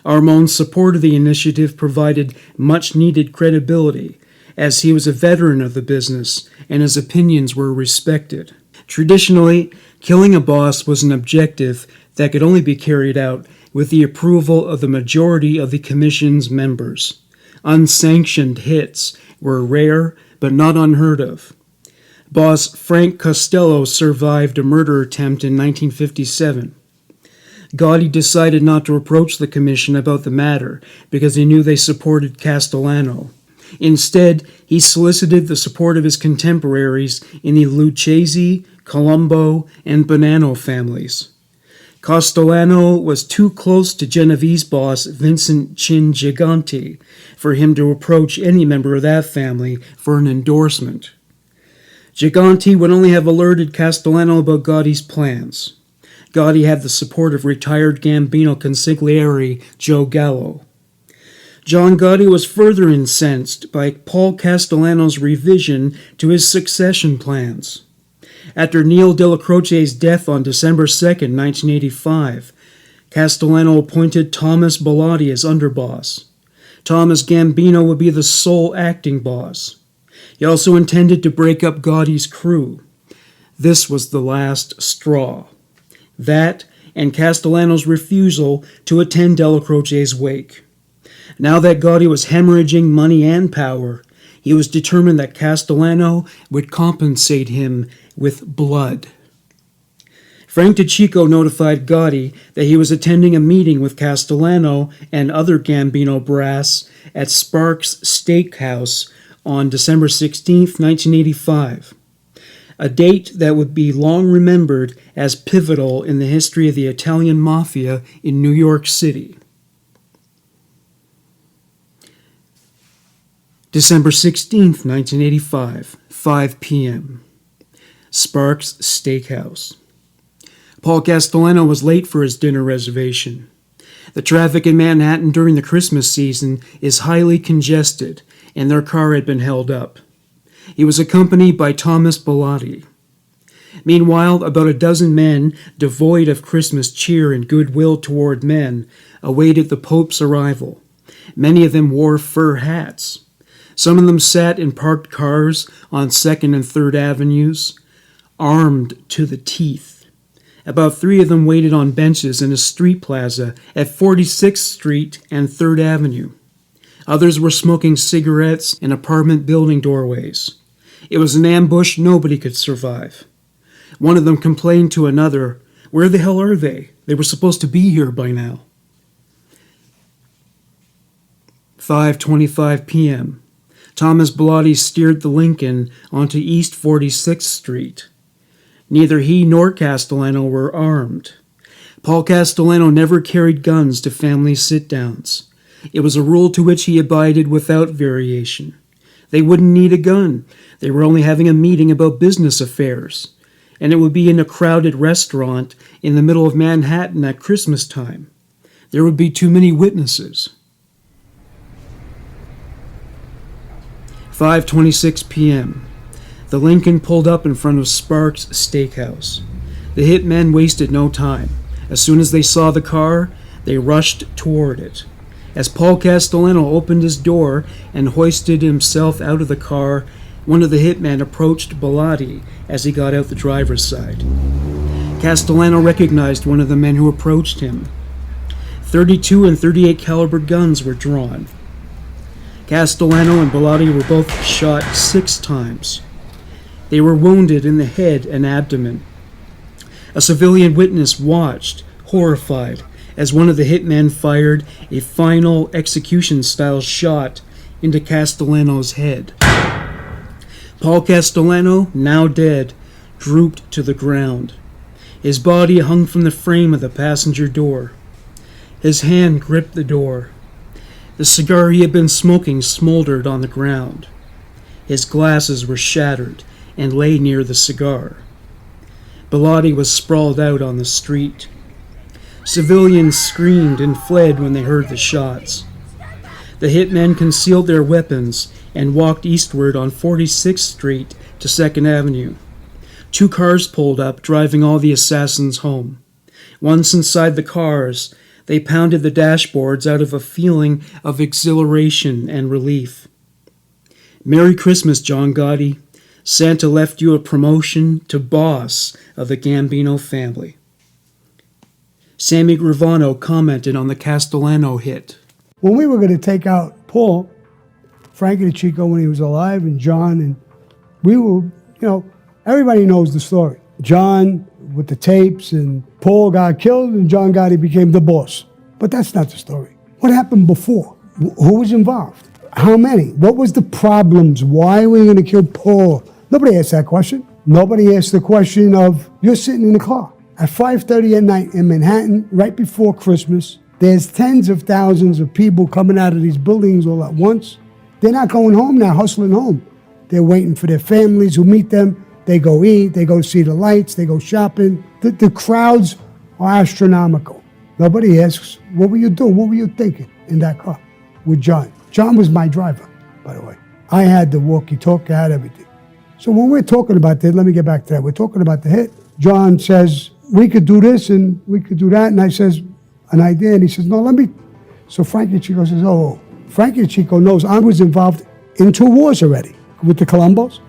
Armone's support of the initiative provided much-needed credibility, as he was a veteran of the business and his opinions were respected. Traditionally, killing a boss was an objective that could only be carried out with the approval of the majority of the commission's members. Unsanctioned hits were rare but not unheard of. Boss Frank Costello survived a murder attempt in 1957. Gotti decided not to approach the commission about the matter because he knew they supported Castellano. Instead, he solicited the support of his contemporaries in the Lucchese, Colombo, and Bonanno families. Castellano was too close to Genovese boss Vincent Chin Gigante for him to approach any member of that family for an endorsement. Gigante would only have alerted Castellano about Gotti's plans. Gotti had the support of retired Gambino consigliere Joe Gallo. John Gotti was further incensed by Paul Castellano's revision to his succession plans. After Neil Della Croce's death on December 2, 1985, Castellano appointed Thomas Bellotti as underboss. Thomas Gambino would be the sole acting boss. He also intended to break up Gotti's crew. This was the last straw. That and Castellano's refusal to attend Della Croce's wake. Now that Gotti was hemorrhaging money and power, he was determined that Castellano would compensate him with blood. Frank DeCicco notified Gotti that he was attending a meeting with Castellano and other Gambino brass at Sparks Steakhouse on December 16, 1985, a date that would be long remembered as pivotal in the history of the Italian Mafia in New York City. December 16, 1985, 5 p.m. Sparks Steakhouse. Paul Castellano was late for his dinner reservation. The traffic in Manhattan during the Christmas season is highly congested, and their car had been held up. He was accompanied by Thomas Bellotti. Meanwhile, about a dozen men, devoid of Christmas cheer and goodwill toward men, awaited the Pope's arrival. Many of them wore fur hats. Some of them sat in parked cars on 2nd and 3rd Avenues, armed to the teeth. About 3 of them waited on benches in a street plaza at 46th Street and 3rd Avenue. Others were smoking cigarettes in apartment building doorways. It was an ambush nobody could survive. One of them complained to another, "Where the hell are they? They were supposed to be here by now." 5:25 p.m. Thomas Bellotti steered the Lincoln onto East 46th Street. Neither he nor Castellano were armed. Paul Castellano never carried guns to family sit-downs. It was a rule to which he abided without variation. They wouldn't need a gun. They were only having a meeting about business affairs. And it would be in a crowded restaurant in the middle of Manhattan at Christmas time. There would be too many witnesses. 5:26 p.m. The Lincoln pulled up in front of Sparks Steakhouse. The hitmen wasted no time. As soon as they saw the car, they rushed toward it. As Paul Castellano opened his door and hoisted himself out of the car, one of the hitmen approached Bellotti as he got out the driver's side. Castellano recognized one of the men who approached him. 32 and 38 caliber guns were drawn. Castellano and Bellotti were both shot 6 times. They were wounded in the head and abdomen. A civilian witness watched, horrified, as one of the hitmen fired a final execution-style shot into Castellano's head. Paul Castellano, now dead, drooped to the ground. His body hung from the frame of the passenger door. His hand gripped the door. The cigar he had been smoking smoldered on the ground. His glasses were shattered and lay near the cigar. Bellotti was sprawled out on the street. Civilians screamed and fled when they heard the shots. The hitmen concealed their weapons and walked eastward on 46th Street to 2nd Avenue. 2 cars pulled up, driving all the assassins home. Once inside the cars, they pounded the dashboards out of a feeling of exhilaration and relief. Merry Christmas, John Gotti. Santa left you a promotion to boss of the Gambino family. Sammy Gravano commented on the Castellano hit. When we were going to take out Paul, Frankie the Chico when he was alive, and John, and we were, everybody knows the story. John with the tapes, and Paul got killed, and John Gotti became the boss. But that's not the story. What happened before? Who was involved? How many? What was the problems? Why were you going to kill Paul? Nobody asked that question. Nobody asked the question of, you're sitting in the car at 5:30 at night in Manhattan, right before Christmas. There's tens of thousands of people coming out of these buildings all at once. They're not going home now, hustling home. They're waiting for their families who meet them. They go eat, they go see the lights, they go shopping. The crowds are astronomical. Nobody asks, what were you doing? What were you thinking in that car with John? John was my driver, by the way. I had the walkie-talkie, I had everything. So when we're talking about that, let me get back to that. We're talking about the hit. John says, we could do this and we could do that. And I says, an idea. And he says, no, let me. So Frankie Chico says, oh, Frankie Chico knows I was involved in 2 wars already with the Columbos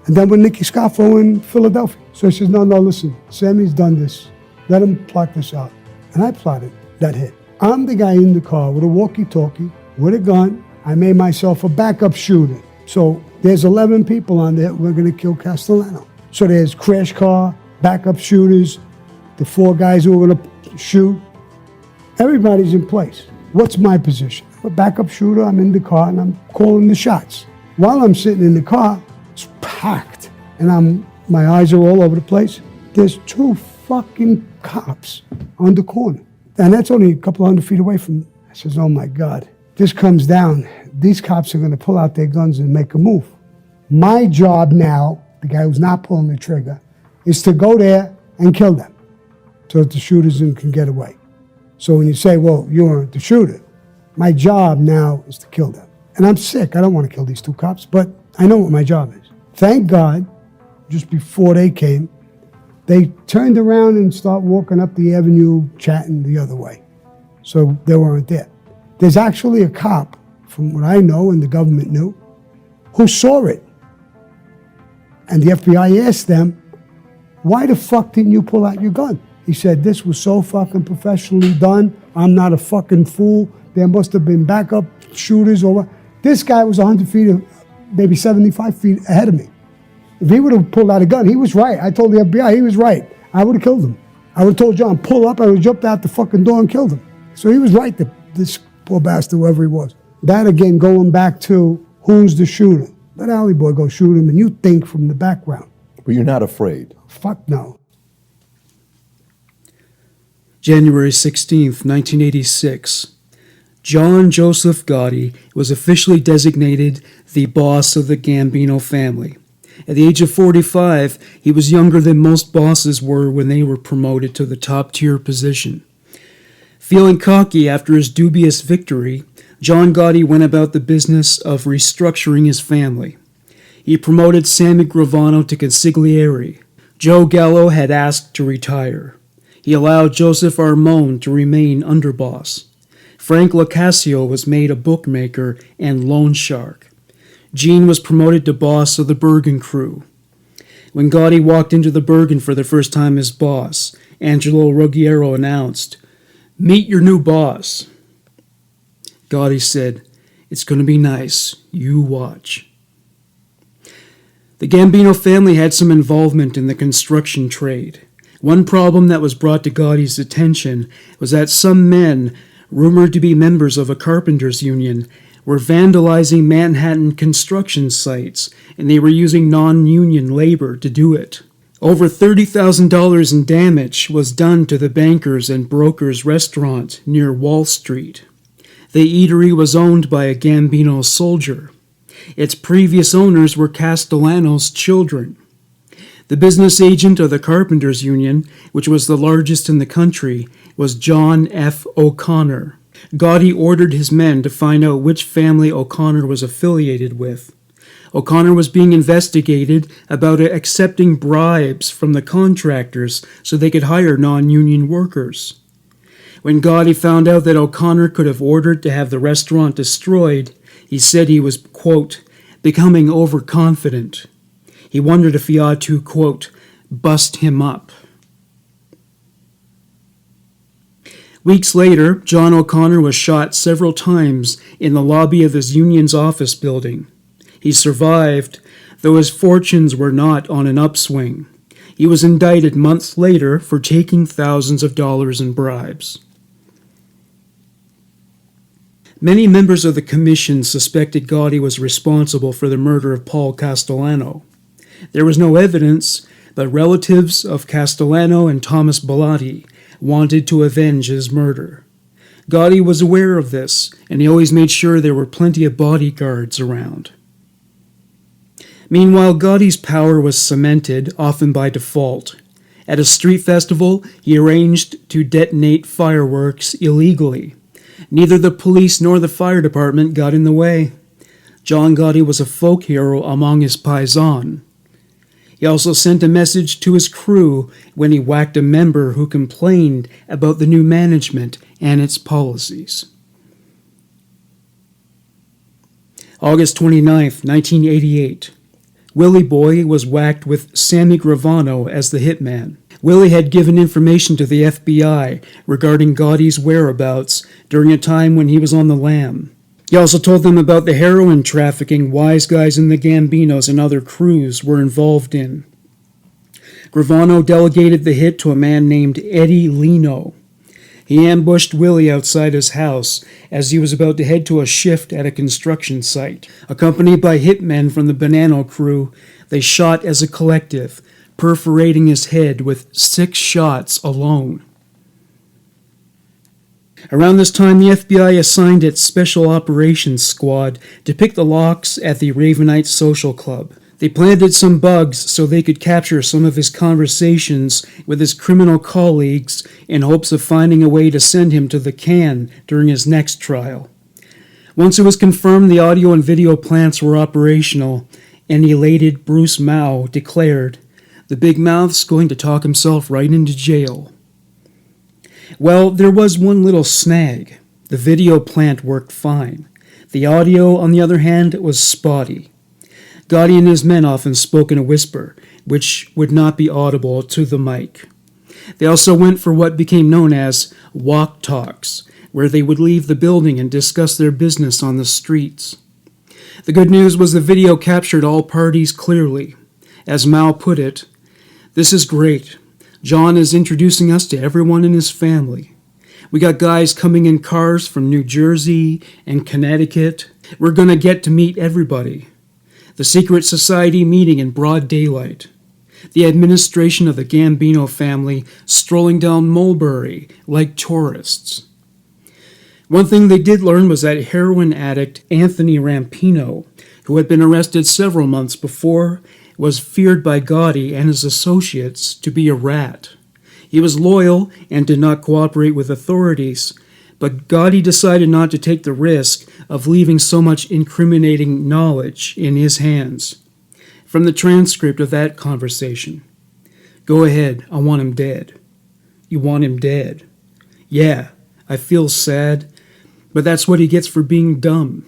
and then with Nicky Scarfo in Philadelphia. So he says, no, listen, Sammy's done this. Let him plot this out. And I plotted that hit. I'm the guy in the car with a walkie-talkie, with a gun. I made myself a backup shooter. So there's 11 people on there. We're going to kill Castellano. So there's crash car, backup shooters, the 4 guys who are going to shoot. Everybody's in place. What's my position? I'm a backup shooter. I'm in the car and I'm calling the shots. While I'm sitting in the car, it's packed. And my eyes are all over the place. There's 2 fucking cops on the corner. And that's only a couple hundred feet away from me. I says, oh my God. This comes down. These cops are going to pull out their guns and make a move. My job now, the guy who's not pulling the trigger, is to go there and kill them so that the shooters can get away. So when you say, well, you weren't the shooter, my job now is to kill them. And I'm sick. I don't want to kill these 2 cops, but I know what my job is. Thank God, just before they came, they turned around and started walking up the avenue, chatting the other way. So they weren't there. There's actually a cop, from what I know and the government knew, who saw it. And the FBI asked them, why the fuck didn't you pull out your gun? He said, this was so fucking professionally done. I'm not a fucking fool. There must have been backup shooters over. This guy was 100 feet, maybe 75 feet ahead of me. If he would have pulled out a gun, he was right. I told the FBI, he was right. I would have killed him. I would have told John, pull up. I would have jumped out the fucking door and killed him. So he was right, this poor bastard, whoever he was. That again, going back to who's the shooter. Let Alley Boy go shoot him and you think from the background. But you're not afraid. Fuck no. January 16th, 1986. John Joseph Gotti was officially designated the boss of the Gambino family. At the age of 45, he was younger than most bosses were when they were promoted to the top-tier position. Feeling cocky after his dubious victory, John Gotti went about the business of restructuring his family. He promoted Sammy Gravano to consigliere. Joe Gallo had asked to retire. He allowed Joseph Armone to remain underboss. Frank Locascio was made a bookmaker and loan shark. Gene was promoted to boss of the Bergen crew. When Gotti walked into the Bergen for the first time as boss, Angelo Ruggiero announced, "Meet your new boss." Gotti said, "It's going to be nice. You watch." The Gambino family had some involvement in the construction trade. One problem that was brought to Gotti's attention was that some men, rumored to be members of a carpenters' union, were vandalizing Manhattan construction sites, and they were using non-union labor to do it. Over $30,000 in damage was done to the Bankers and Brokers restaurant near Wall Street. The eatery was owned by a Gambino soldier. Its previous owners were Castellano's children. The business agent of the Carpenters Union, which was the largest in the country, was John F. O'Connor. Gotti ordered his men to find out which family O'Connor was affiliated with. O'Connor was being investigated about accepting bribes from the contractors so they could hire non-union workers. When Gotti found out that O'Connor could have ordered to have the restaurant destroyed, he said he was, quote, becoming overconfident. He wondered if he ought to, quote, bust him up. Weeks later, John O'Connor was shot several times in the lobby of his union's office building. He survived, though his fortunes were not on an upswing. He was indicted months later for taking thousands of dollars in bribes. Many members of the commission suspected Gotti was responsible for the murder of Paul Castellano. There was no evidence, but relatives of Castellano and Thomas Bellotti wanted to avenge his murder. Gotti was aware of this, and he always made sure there were plenty of bodyguards around. Meanwhile, Gotti's power was cemented, often by default. At a street festival, he arranged to detonate fireworks illegally. Neither the police nor the fire department got in the way. John Gotti was a folk hero among his paisan. He also sent a message to his crew when he whacked a member who complained about the new management and its policies. August 29, 1988. Willie Boy was whacked with Sammy Gravano as the hitman. Willie had given information to the FBI regarding Gotti's whereabouts during a time when he was on the lam. He also told them about the heroin trafficking wise guys in the Gambinos and other crews were involved in. Gravano delegated the hit to a man named Eddie Lino. He ambushed Willie outside his house as he was about to head to a shift at a construction site. Accompanied by hitmen from the Bonanno crew, they shot as a collective, perforating his head with 6 shots alone. Around this time, the FBI assigned its Special Operations Squad to pick the locks at the Ravenite Social Club. They planted some bugs so they could capture some of his conversations with his criminal colleagues in hopes of finding a way to send him to the can during his next trial. Once it was confirmed the audio and video plants were operational, an elated Bruce Mao declared, "The big mouth's going to talk himself right into jail." Well, there was one little snag. The video plant worked fine. The audio, on the other hand, was spotty. Gotti and his men often spoke in a whisper, which would not be audible to the mic. They also went for what became known as walk talks, where they would leave the building and discuss their business on the streets. The good news was the video captured all parties clearly. As Mao put it, "This is great. John is introducing us to everyone in his family. We got guys coming in cars from New Jersey and Connecticut. We're going to get to meet everybody. The secret society meeting in broad daylight. The administration of the Gambino family strolling down Mulberry like tourists." One thing they did learn was that heroin addict Anthony Rampino, who had been arrested several months before, was feared by Gotti and his associates to be a rat. He was loyal and did not cooperate with authorities, But Gotti decided not to take the risk of leaving so much incriminating knowledge in his hands. From the transcript of that conversation: "Go ahead, I want him dead." "You want him dead?" "Yeah, I feel sad, but that's what he gets for being dumb.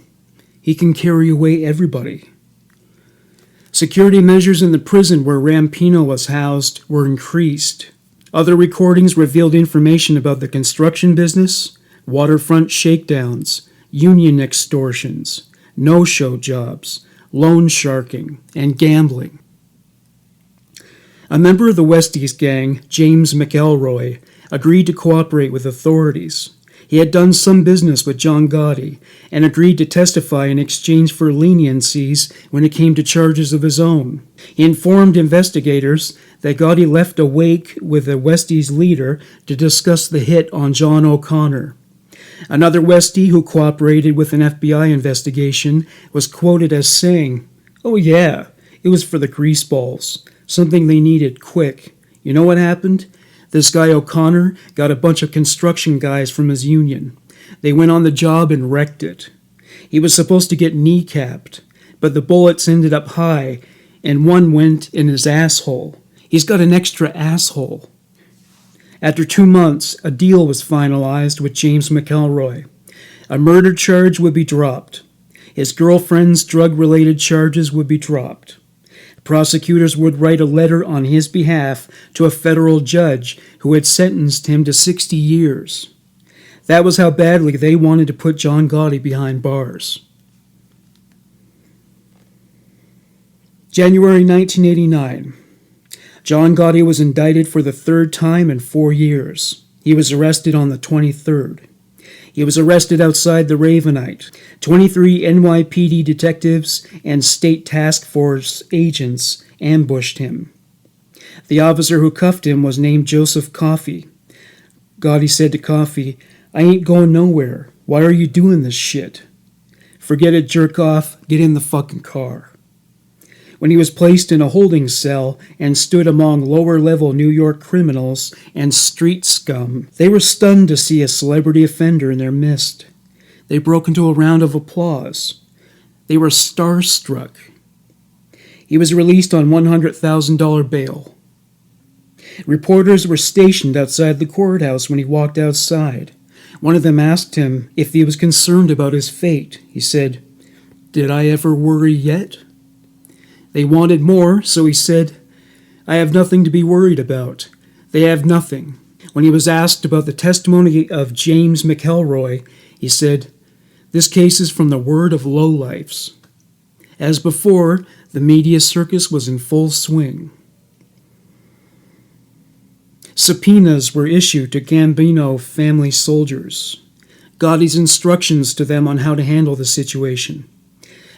He can carry away everybody." Security measures in the prison where Rampino was housed were increased. Other recordings revealed information about the construction business, waterfront shakedowns, union extortions, no-show jobs, loan sharking, and gambling. A member of the Westies gang, James McElroy, agreed to cooperate with authorities. He had done some business with John Gotti and agreed to testify in exchange for leniencies when it came to charges of his own. He informed investigators that Gotti left a wake with the Westies leader to discuss the hit on John O'Connor. Another Westie who cooperated with an FBI investigation was quoted as saying, "Oh yeah, it was for the greaseballs, something they needed quick. You know what happened? This guy O'Connor got a bunch of construction guys from his union. They went on the job and wrecked it. He was supposed to get kneecapped, but the bullets ended up high, and one went in his asshole. He's got an extra asshole." After 2 months, a deal was finalized with James McElroy. A murder charge would be dropped. His girlfriend's drug-related charges would be dropped. Prosecutors would write a letter on his behalf to a federal judge who had sentenced him to 60 years. That was how badly they wanted to put John Gotti behind bars. January 1989. John Gotti was indicted for the third time in 4 years. He was arrested on the 23rd. He was arrested outside the Ravenite. 23 NYPD detectives and state task force agents ambushed him. The officer who cuffed him was named Joseph Coffey. Gotti said to Coffey, "I ain't going nowhere. Why are you doing this shit?" "Forget it, jerk off. Get in the fucking car." When he was placed in a holding cell and stood among lower-level New York criminals and street scum, they were stunned to see a celebrity offender in their midst. They broke into a round of applause. They were starstruck. He was released on $100,000 bail. Reporters were stationed outside the courthouse when he walked outside. One of them asked him if he was concerned about his fate. He said, "Did I ever worry yet?" They wanted more, so he said, "I have nothing to be worried about. They have nothing." When he was asked about the testimony of James McElroy, he said, "This case is from the word of lowlifes." As before, the media circus was in full swing. Subpoenas were issued to Gambino family soldiers. Gotti's instructions to them on how to handle the situation: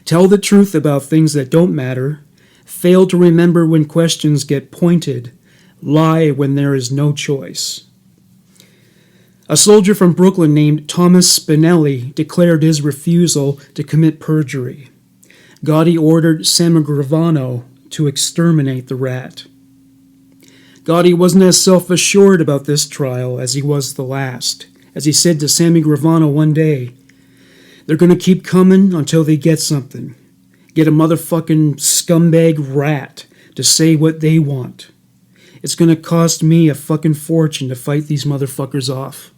tell the truth about things that don't matter, fail to remember when questions get pointed, lie when there is no choice. A soldier from Brooklyn named Thomas Spinelli declared his refusal to commit perjury. Gotti ordered Sammy Gravano to exterminate the rat. Gotti wasn't as self-assured about this trial as he was the last. As he said to Sammy Gravano one day, "They're going to keep coming until they get something. Get a motherfucking scumbag rat to say what they want. It's going to cost me a fucking fortune to fight these motherfuckers off."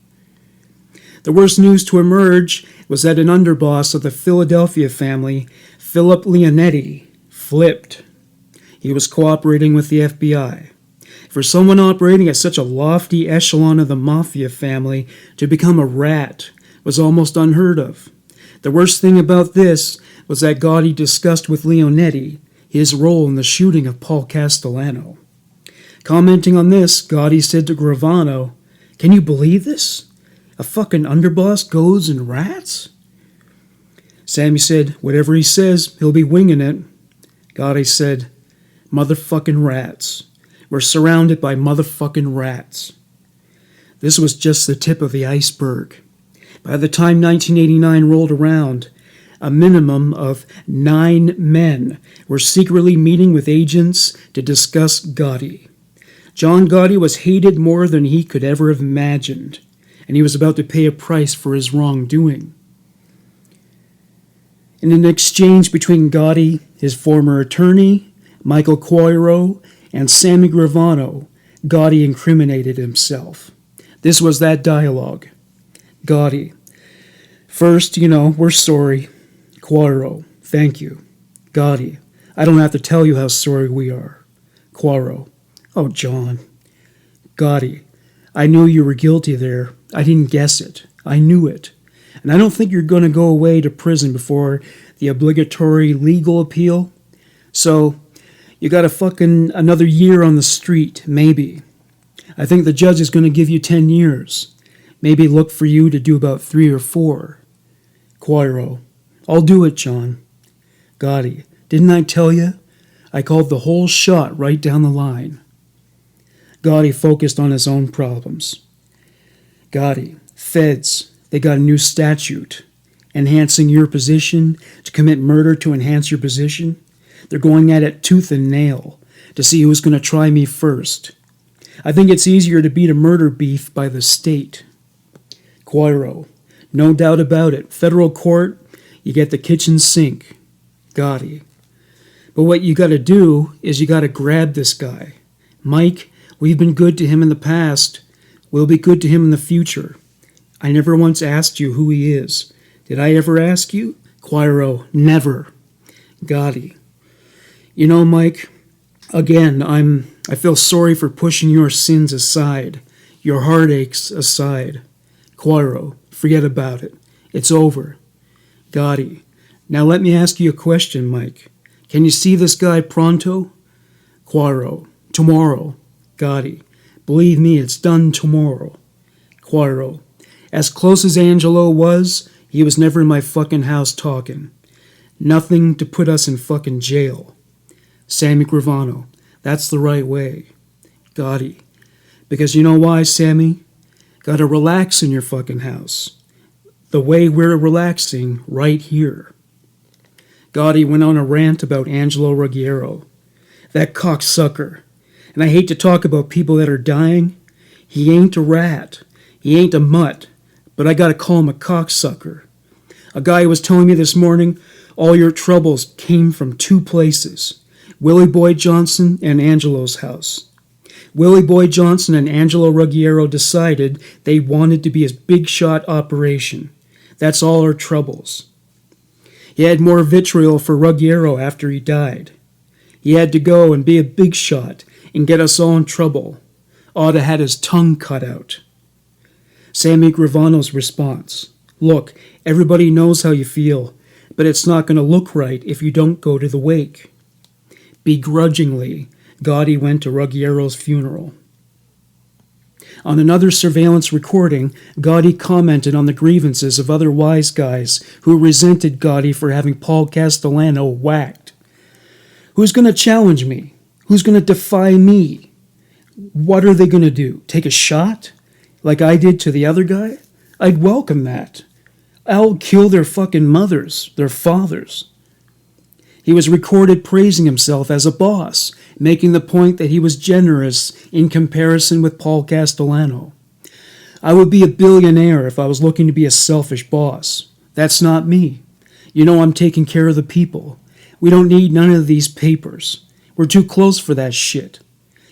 The worst news to emerge was that an underboss of the Philadelphia family, Philip Leonetti, flipped. He was cooperating with the FBI. For someone operating at such a lofty echelon of the Mafia family to become a rat was almost unheard of. The worst thing about this was that Gotti discussed with Leonetti his role in the shooting of Paul Castellano. Commenting on this, Gotti said to Gravano, "Can you believe this? A fucking underboss goes and rats?" Sammy said, "Whatever he says, he'll be winging it." Gotti said, "Motherfucking rats. We're surrounded by motherfucking rats." This was just the tip of the iceberg. By the time 1989 rolled around, a minimum of 9 men were secretly meeting with agents to discuss Gotti. John Gotti was hated more than he could ever have imagined, and he was about to pay a price for his wrongdoing. In an exchange between Gotti, his former attorney, Michael Coiro, and Sammy Gravano, Gotti incriminated himself. This was that dialogue. Gotti: "First, we're sorry." Coiro: "Thank you." Gotti: "I don't have to tell you how sorry we are." Coiro: "Oh, John." Gotti: "I knew you were guilty there. I didn't guess it. I knew it. And I don't think you're going to go away to prison before the obligatory legal appeal. So, you got another year on the street, maybe. I think the judge is going to give you 10 years. Maybe look for you to do about 3 or 4. Coiro: "I'll do it, John." Gotti: "Didn't I tell you? I called the whole shot right down the line." Gotti focused on his own problems. Gotti: "Feds, they got a new statute. Enhancing your position, to commit murder to enhance your position. They're going at it tooth and nail to see who's going to try me first. I think it's easier to beat a murder beef by the state." Coiro: "No doubt about it. Federal court, you get the kitchen sink." Gotti: "But what you got to do is you got to grab this guy. Mike, we've been good to him in the past. We'll be good to him in the future. I never once asked you who he is. Did I ever ask you?" Coiro: "Never." Gotti: Mike, again, I feel sorry for pushing your sins aside, your heartaches aside." Coiro: "Forget about it. It's over." Gotti: "Now let me ask you a question, Mike. Can you see this guy pronto?" Coiro: "Tomorrow." Gotti: "Believe me, it's done tomorrow." Coiro: "As close as Angelo was, he was never in my fucking house talking. Nothing to put us in fucking jail." Sammy Gravano: "That's the right way." Gotti: "Because you know why, Sammy? Gotta relax in your fucking house. The way we're relaxing right here." Gotti went on a rant about Angelo Ruggiero. "That cocksucker. And I hate to talk about people that are dying. He ain't a rat. He ain't a mutt. But I gotta call him a cocksucker. A guy was telling me this morning, all your troubles came from 2 places. Willie Boy Johnson and Angelo's house. Willie Boy Johnson and Angelo Ruggiero decided they wanted to be a big shot operation. That's all our troubles. He had more vitriol for Ruggiero after he died. He had to go and be a big shot and get us all in trouble. Ought to had his tongue cut out." Sammy Gravano's response: "Look, everybody knows how you feel, but it's not going to look right if you don't go to the wake." Begrudgingly, Gotti went to Ruggiero's funeral. On another surveillance recording, Gotti commented on the grievances of other wise guys who resented Gotti for having Paul Castellano whacked. "Who's going to challenge me? Who's going to defy me? What are they going to do? Take a shot? Like I did to the other guy? I'd welcome that. I'll kill their fucking mothers, their fathers." He was recorded praising himself as a boss, making the point that he was generous in comparison with Paul Castellano. "I would be a billionaire if I was looking to be a selfish boss. That's not me. I'm taking care of the people. We don't need none of these papers. We're too close for that shit.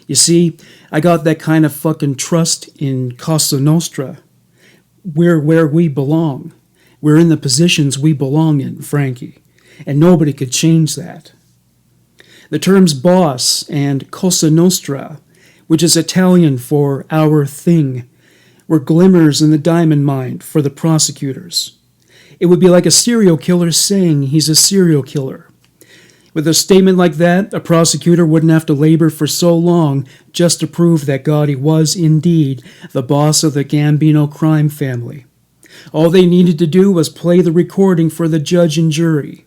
You see, I got that kind of fucking trust in Cosa Nostra. We're where we belong. We're in the positions we belong in, Frankie. And nobody could change that." The terms boss and Cosa Nostra, which is Italian for our thing, were glimmers in the diamond mine for the prosecutors. It would be like a serial killer saying he's a serial killer. With a statement like that, a prosecutor wouldn't have to labor for so long just to prove that Gotti was indeed the boss of the Gambino crime family. All they needed to do was play the recording for the judge and jury.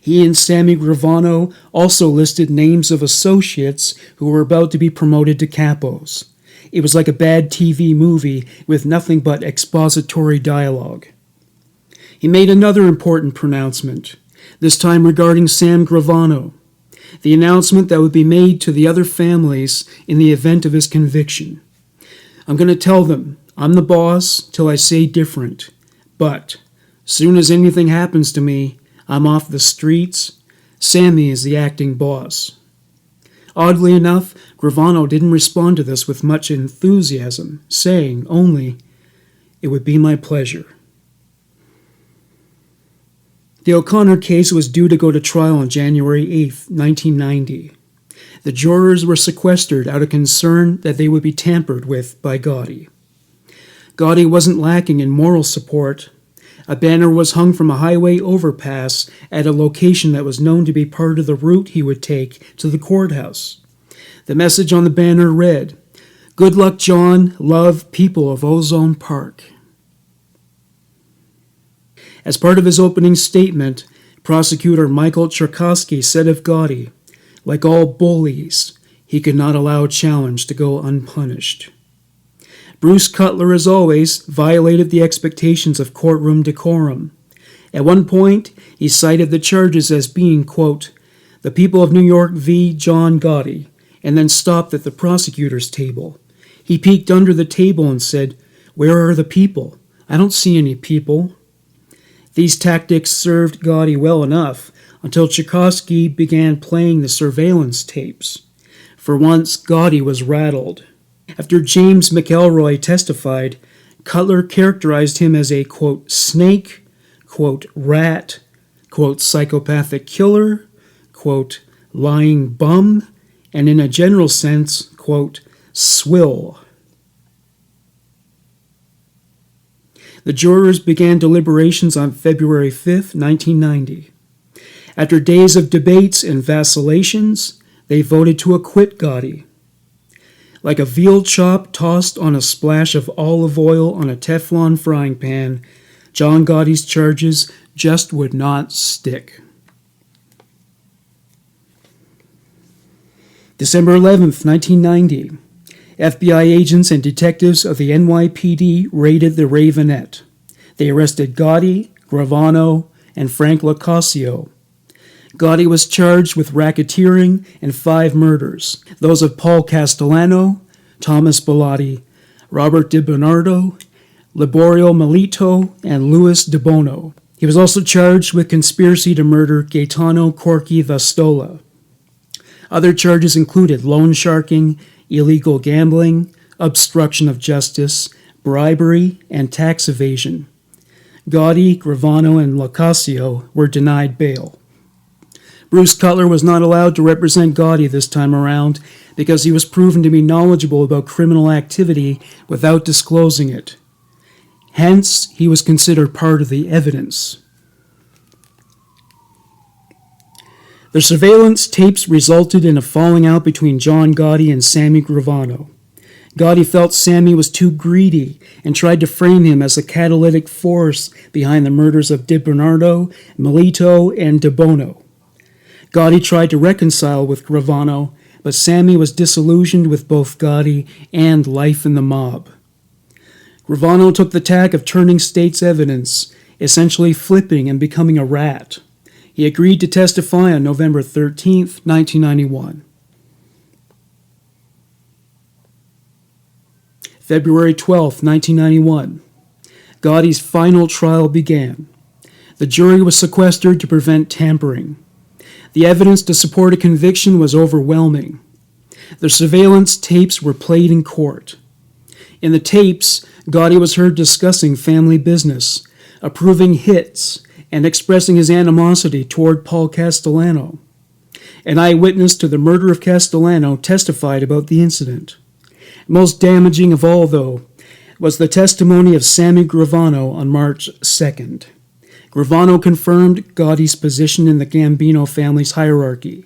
He and Sammy Gravano also listed names of associates who were about to be promoted to capos. It was like a bad TV movie with nothing but expository dialogue. He made another important pronouncement, this time regarding Sam Gravano, the announcement that would be made to the other families in the event of his conviction. "I'm going to tell them I'm the boss till I say different, but soon as anything happens to me, I'm off the streets. Sammy is the acting boss." Oddly enough, Gravano didn't respond to this with much enthusiasm, saying only, "It would be my pleasure." The O'Connor case was due to go to trial on January 8, 1990. The jurors were sequestered out of concern that they would be tampered with by Gotti. Gotti wasn't lacking in moral support. A banner was hung from a highway overpass at a location that was known to be part of the route he would take to the courthouse. The message on the banner read, "Good luck, John. Love, people of Ozone Park." As part of his opening statement, prosecutor Michael Cherkasky said of Gotti, "Like all bullies, he could not allow a challenge to go unpunished." Bruce Cutler, as always, violated the expectations of courtroom decorum. At one point, he cited the charges as being, quote, "The people of New York v. John Gotti," and then stopped at the prosecutor's table. He peeked under the table and said, "Where are the people? I don't see any people." These tactics served Gotti well enough until Cherkasky began playing the surveillance tapes. For once, Gotti was rattled. After James McElroy testified, Cutler characterized him as a, quote, "snake," quote, "rat," quote, "psychopathic killer," quote, "lying bum," and in a general sense, quote, "swill." The jurors began deliberations on February 5, 1990. After days of debates and vacillations, they voted to acquit Gotti. Like a veal chop tossed on a splash of olive oil on a Teflon frying pan, John Gotti's charges just would not stick. December 11, 1990. FBI agents and detectives of the NYPD raided the Ravenette. They arrested Gotti, Gravano, and Frank Locascio. Gotti was charged with racketeering and 5 murders, those of Paul Castellano, Thomas Bellotti, Robert DiBernardo, Liborio Melito, and Louis De Bono. He was also charged with conspiracy to murder Gaetano Corky Vastola. Other charges included loan sharking, illegal gambling, obstruction of justice, bribery, and tax evasion. Gotti, Gravano, and Locascio were denied bail. Bruce Cutler was not allowed to represent Gotti this time around because he was proven to be knowledgeable about criminal activity without disclosing it. Hence, he was considered part of the evidence. The surveillance tapes resulted in a falling out between John Gotti and Sammy Gravano. Gotti felt Sammy was too greedy and tried to frame him as a catalytic force behind the murders of DiBernardo, Melito, and De Bono. Gotti tried to reconcile with Gravano, but Sammy was disillusioned with both Gotti and life in the mob. Gravano took the tack of turning state's evidence, essentially flipping and becoming a rat. He agreed to testify on November 13, 1991. February 12, 1991. Gotti's final trial began. The jury was sequestered to prevent tampering. The evidence to support a conviction was overwhelming. The surveillance tapes were played in court. In the tapes, Gotti was heard discussing family business, approving hits, and expressing his animosity toward Paul Castellano. An eyewitness to the murder of Castellano testified about the incident. Most damaging of all, though, was the testimony of Sammy Gravano on March 2nd. Gravano confirmed Gotti's position in the Gambino family's hierarchy.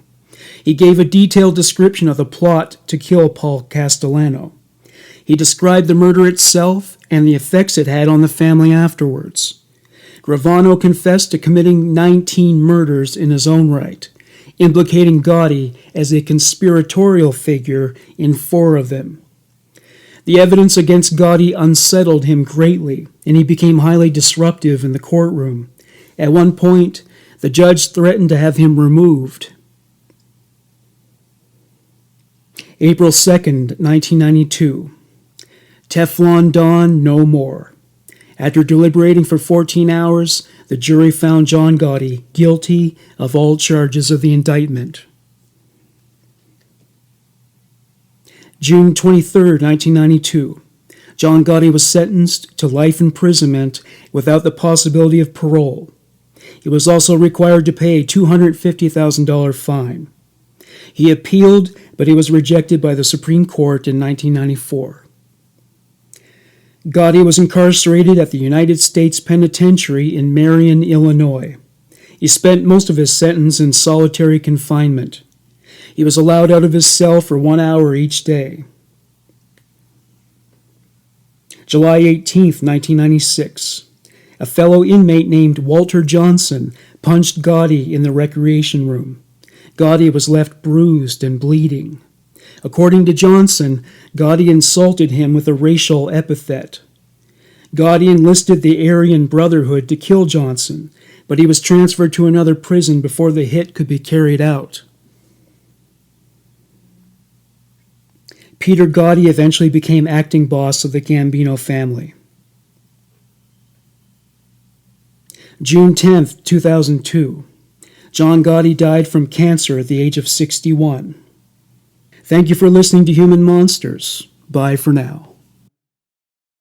He gave a detailed description of the plot to kill Paul Castellano. He described the murder itself and the effects it had on the family afterwards. Gravano confessed to committing 19 murders in his own right, implicating Gotti as a conspiratorial figure in 4 of them. The evidence against Gotti unsettled him greatly, and he became highly disruptive in the courtroom. At one point, the judge threatened to have him removed. April 2nd, 1992. Teflon Don no more. After deliberating for 14 hours, the jury found John Gotti guilty of all charges of the indictment. June 23, 1992. John Gotti was sentenced to life imprisonment without the possibility of parole. He was also required to pay a $250,000 fine. He appealed, but he was rejected by the Supreme Court in 1994. Gotti was incarcerated at the United States Penitentiary in Marion, Illinois. He spent most of his sentence in solitary confinement. He was allowed out of his cell for 1 hour each day. July 18, 1996. A fellow inmate named Walter Johnson punched Gotti in the recreation room. Gotti was left bruised and bleeding. According to Johnson, Gotti insulted him with a racial epithet. Gotti enlisted the Aryan Brotherhood to kill Johnson, but he was transferred to another prison before the hit could be carried out. Peter Gotti eventually became acting boss of the Gambino family. June 10, 2002. John Gotti died from cancer at the age of 61. Thank you for listening to Human Monsters. Bye for now.